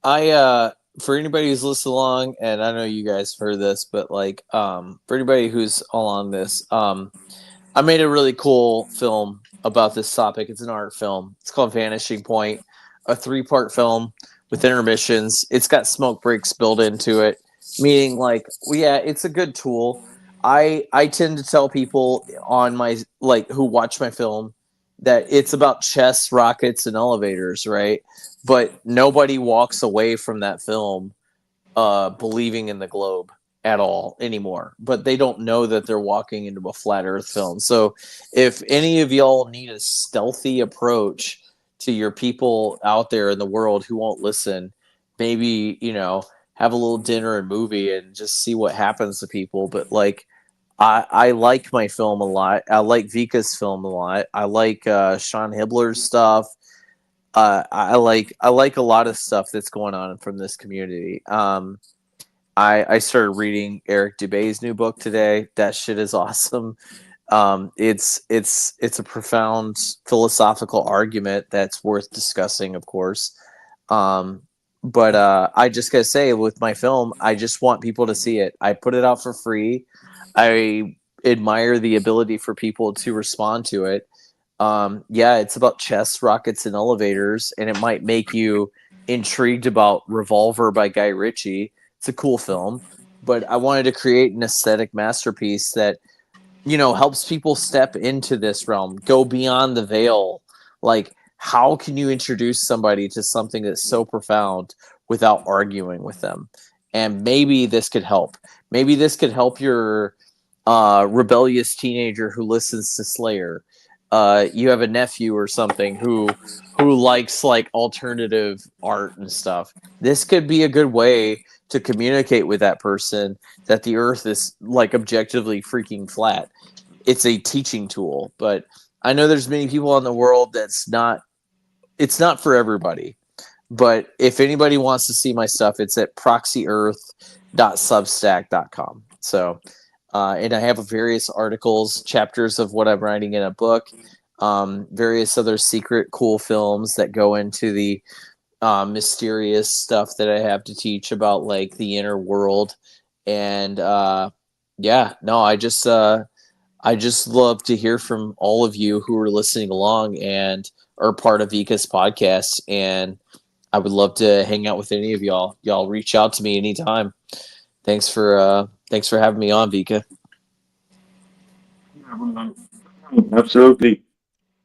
[SPEAKER 9] I for anybody who's listened along, and I know you guys heard this, but like for anybody who's all on this, I made a really cool film about this topic. It's an art film. It's called Vanishing Point, a 3-part film with intermissions. It's got smoke breaks built into it, meaning like, well, yeah, it's a good tool. I tend to tell people on my like who watch my film that it's about chess, rockets, and elevators, right? But nobody walks away from that film believing in the globe at all anymore. But they don't know that they're walking into a flat Earth film. So if any of y'all need a stealthy approach to your people out there in the world who won't listen, maybe have a little dinner and movie and just see what happens to people. But like, I like my film a lot. I like Vikka's film a lot. I like Sean Hibbler's stuff. I like a lot of stuff that's going on from this community. I started reading Eric Dubé's new book today. That shit is awesome. It's a profound philosophical argument that's worth discussing, of course. But I just gotta say, with my film, I just want people to see it. I put it out for free. I admire the ability for people to respond to it. Yeah, it's about chess, rockets, and elevators, and it might make you intrigued about Revolver by Guy Ritchie. It's a cool film, but I wanted to create an aesthetic masterpiece that helps people step into this realm, go beyond the veil. Like, how can you introduce somebody to something that's so profound without arguing with them? And maybe this could help. Maybe this could help your rebellious teenager who listens to Slayer. You have a nephew or something who likes like alternative art and stuff. This could be a good way to communicate with that person that the earth is like objectively freaking flat. It's a teaching tool, but I know there's many people in the world it's not for everybody. But if anybody wants to see my stuff, it's at proxyearth.substack.com. So and I have various articles, chapters of what I'm writing in a book, various other secret cool films that go into the mysterious stuff that I have to teach about like the inner world. And I just love to hear from all of you who are listening along and are part of Vikka's podcast. And I would love to hang out with any of y'all. Y'all reach out to me anytime. Thanks for having me on, Vikka.
[SPEAKER 1] Absolutely.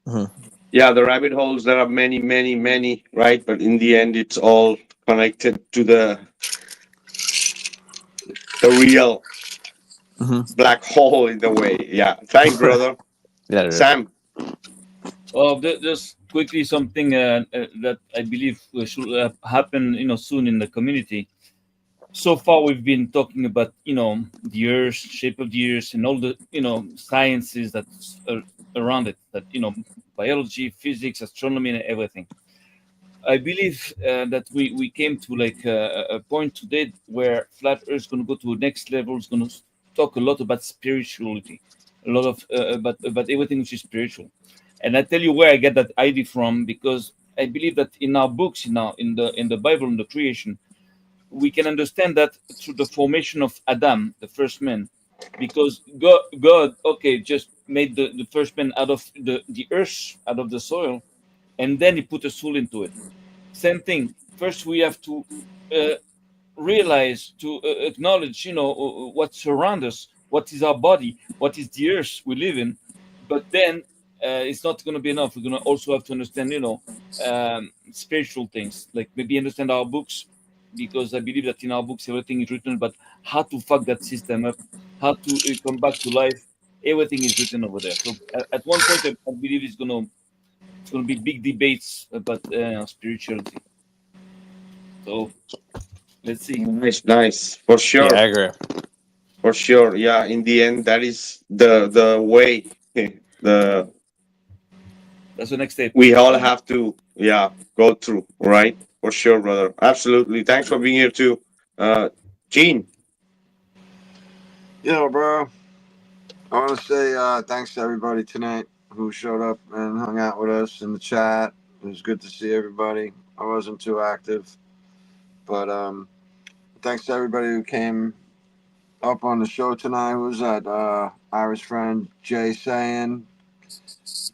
[SPEAKER 9] Mhm.
[SPEAKER 1] Yeah, the rabbit holes, there are many, many, many, right? But in the end, it's all connected to the real black hole in the way. Yeah. Thanks, brother.
[SPEAKER 9] Yeah,
[SPEAKER 1] Sam.
[SPEAKER 6] Just quickly something that I believe should happen, soon in the community. So far, we've been talking about, the Earth, shape of the Earth, and all the, sciences that's around it. That biology, physics, astronomy, and everything. I believe that we came to like a point today where flat Earth is going to go to the next level. It's going to talk a lot about spirituality, a lot of about everything which is spiritual. And I tell you where I get that idea from, because I believe that in our books, in the Bible, in the creation, we can understand that through the formation of Adam, the first man, because God okay, just made the first man out of the earth, out of the soil, and then he put a soul into it. Same thing. First, we have to realize, to acknowledge, what surrounds us, what is our body, what is the earth we live in. But then it's not going to be enough. We're going to also have to understand, spiritual things, like maybe understand our books, because I believe that in our books everything is written about how to fuck that system up, how to come back to life. Everything is written over there. So at one point, I believe it's going to be big debates about spirituality. So let's see.
[SPEAKER 1] Nice. For sure.
[SPEAKER 9] Yeah, I agree.
[SPEAKER 1] For sure. Yeah. In the end, that is the way the
[SPEAKER 6] That's the next step.
[SPEAKER 1] we all have to go through. Right. For sure, brother. Absolutely. Thanks for being here too, Gene.
[SPEAKER 2] Yeah, bro. I want to say thanks to everybody tonight who showed up and hung out with us in the chat. It was good to see everybody. I wasn't too active, but thanks to everybody who came up on the show tonight. Who was that? Irish friend Jay saying,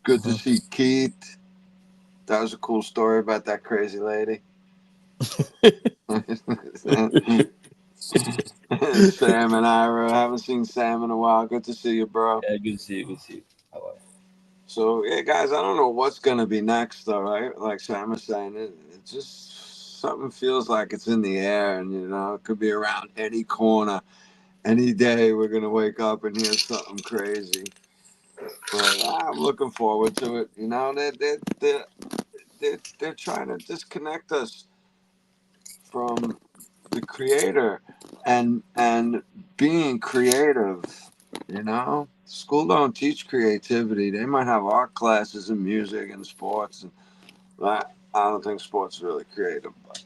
[SPEAKER 2] "Good to see Keith." That was a cool story about that crazy lady. Sam and Ira. I haven't seen Sam in a while. Good to see you, bro.
[SPEAKER 6] Yeah, good to see you. Good to see you. How are you?
[SPEAKER 2] So, yeah, guys, I don't know what's going to be next, though, right? Like Sam was saying, it just something feels like it's in the air, and, it could be around any corner. Any day we're going to wake up and hear something crazy. But I'm looking forward to it. They're trying to disconnect us from the creator and being creative. School don't teach creativity. They might have art classes and music and sports, and I don't think sports is really creative, but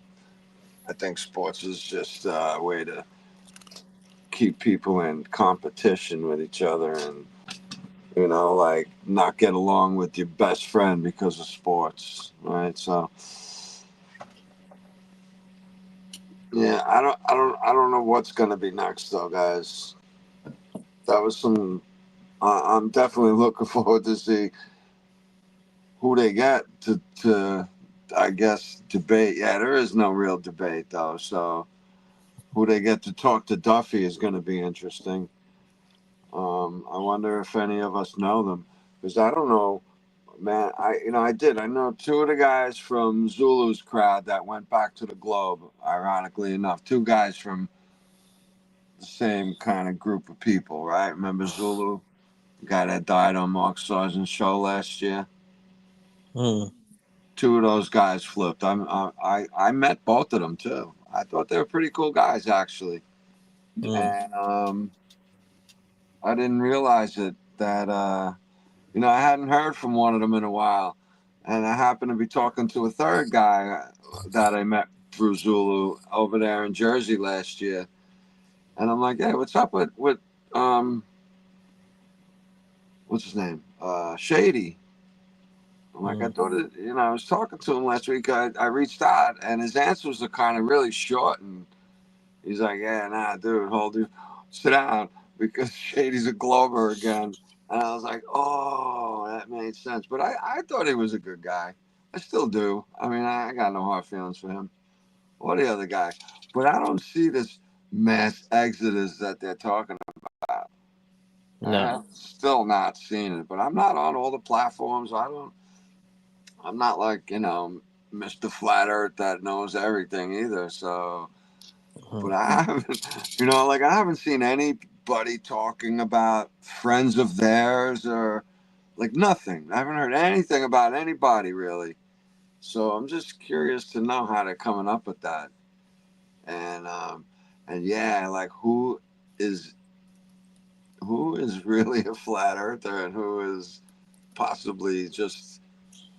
[SPEAKER 2] I think sports is just a way to keep people in competition with each other, and like not get along with your best friend because of sports, right? So yeah, I don't know what's gonna be next, though, guys. That was some. I'm definitely looking forward to see who they get to, I guess, debate. Yeah, there is no real debate, though. So who they get to talk to Duffy is going to be interesting. I wonder if any of us know them, because I don't know, man. I know two of the guys from Zulu's crowd that went back to the Globe. Ironically enough, two guys from the same kind of group of people, right? Remember Zulu, the guy that died on Mark Sargent's show last year? Two of those guys flipped. I met both of them too. I thought they were pretty cool guys, actually. And I didn't realize it that I hadn't heard from one of them in a while, and I happened to be talking to a third guy that I met through Zulu over there in Jersey last year, and I'm like, "Hey, what's up with what's his name? Shady." I'm like, I thought it, I was talking to him last week. I reached out, and his answers are kind of really short. And he's like, yeah, nah, dude, sit down, because Shady's a Glover again. And I was like, oh, that made sense. But I thought he was a good guy. I still do. I mean, I got no hard feelings for him or the other guy. But I don't see this mass exodus that they're talking about.
[SPEAKER 9] No.
[SPEAKER 2] I've still not seen it. But I'm not on all the platforms. I'm not like, Mr. Flat Earth that knows everything either. So, but I haven't, I haven't seen anybody talking about friends of theirs or like nothing. I haven't heard anything about anybody really. So I'm just curious to know how they're coming up with that. And yeah, like who is really a flat earther and who is possibly just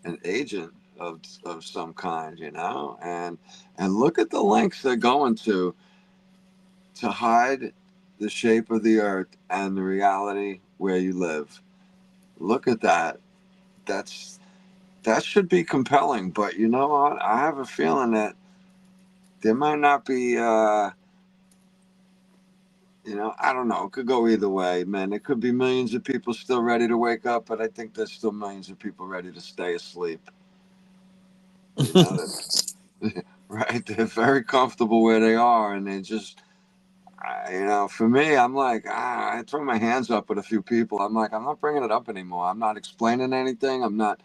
[SPEAKER 2] an agent of some kind, and look at the lengths they're going to hide the shape of the earth and the reality where you live. Look at that. That should be compelling, but you know what? I have a feeling that there might not be I don't know. It could go either way, man. There could be millions of people still ready to wake up, but I think there's still millions of people ready to stay asleep. Right? They're very comfortable where they are, and they just, for me, I'm like, I throw my hands up with a few people. I'm like, I'm not bringing it up anymore. I'm not explaining anything. I'm not.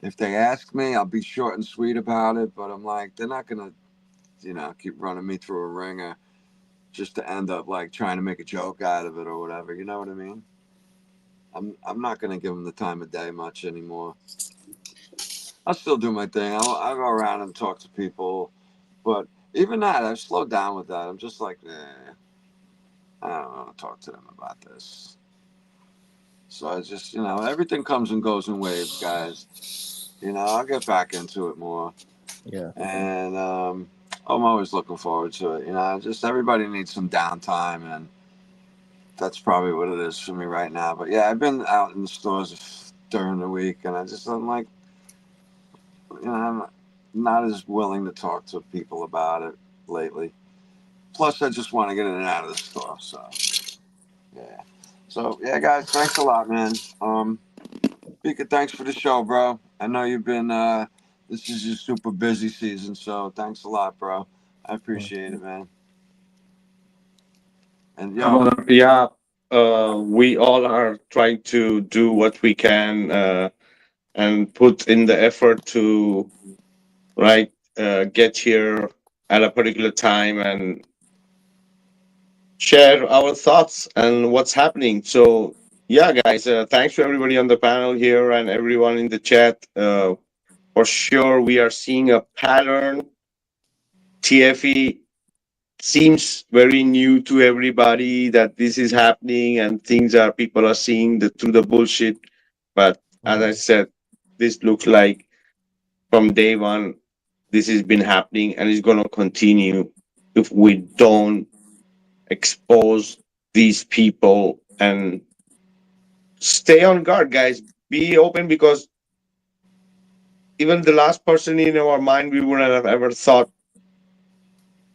[SPEAKER 2] If they ask me, I'll be short and sweet about it. But I'm like, they're not gonna, keep running me through a ringer just to end up like trying to make a joke out of it or whatever. You know what I mean? I'm not gonna give them the time of day much anymore. I'll still do my thing. I'll go around and talk to people, but even that, I've slowed down with that. I'm just like, I don't want to talk to them about this. So I just, everything comes and goes in waves, guys. I'll get back into it more.
[SPEAKER 9] Yeah.
[SPEAKER 2] And I'm always looking forward to it. Just everybody needs some downtime, and that's probably what it is for me right now. But yeah, I've been out in the stores during the week, and I'm like, I'm not as willing to talk to people about it lately. Plus, I just want to get in and out of the store. So, yeah. So, yeah, guys, thanks a lot, man. Vikka, thanks for the show, bro. I know you've been, this is your super busy season, so thanks a lot, bro. I appreciate it, man. And,
[SPEAKER 1] Yeah, we all are trying to do what we can and put in the effort to get here at a particular time and share our thoughts and what's happening. So, yeah, guys, thanks to everybody on the panel here and everyone in the chat. For sure, we are seeing a pattern. TFE seems very new to everybody that this is happening and people are seeing through the bullshit. But as I said, this looks like from day one, this has been happening and it's going to continue if we don't expose these people and stay on guard, guys. Be open, because even the last person in our mind we wouldn't have ever thought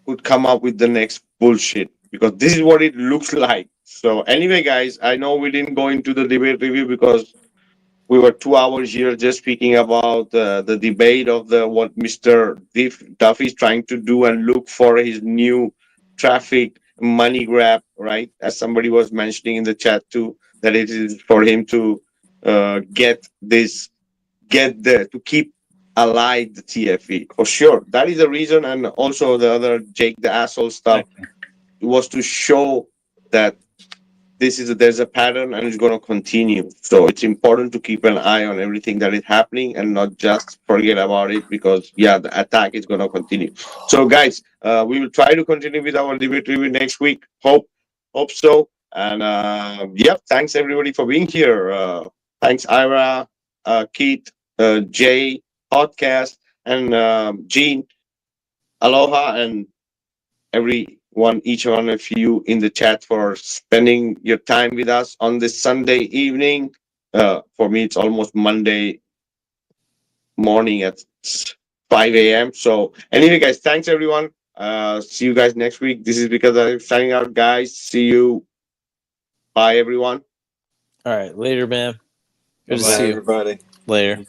[SPEAKER 1] would come up with the next bullshit, because this is what it looks like. So anyway, guys, I know we didn't go into the debate review because we were 2 hours here just speaking about the debate of what Mr. Duffy is trying to do and look for his new traffic money grab, right? As somebody was mentioning in the chat too, that it is for him to to keep alive the TFE. For sure. That is the reason. And also the other Jake the asshole stuff was to show that there's a pattern and it's going to continue. So it's important to keep an eye on everything that is happening and not just forget about it, because the attack is going to continue. So guys, we will try to continue with our debate review next week. Hope so. And thanks everybody for being here. Thanks Ira, Keith, Jay, Podcast, and Gene. Aloha, and each one of you in the chat for spending your time with us on this Sunday evening. For me, it's almost Monday morning at 5 a.m. So anyway, guys, thanks everyone. See you guys next week. This is because I'm signing out, guys. See you. Bye, everyone.
[SPEAKER 9] All right. Later, man. Good to
[SPEAKER 2] bye,
[SPEAKER 9] see you.
[SPEAKER 2] everybody.
[SPEAKER 9] Later.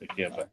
[SPEAKER 6] Take care, bye.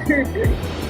[SPEAKER 5] Okay.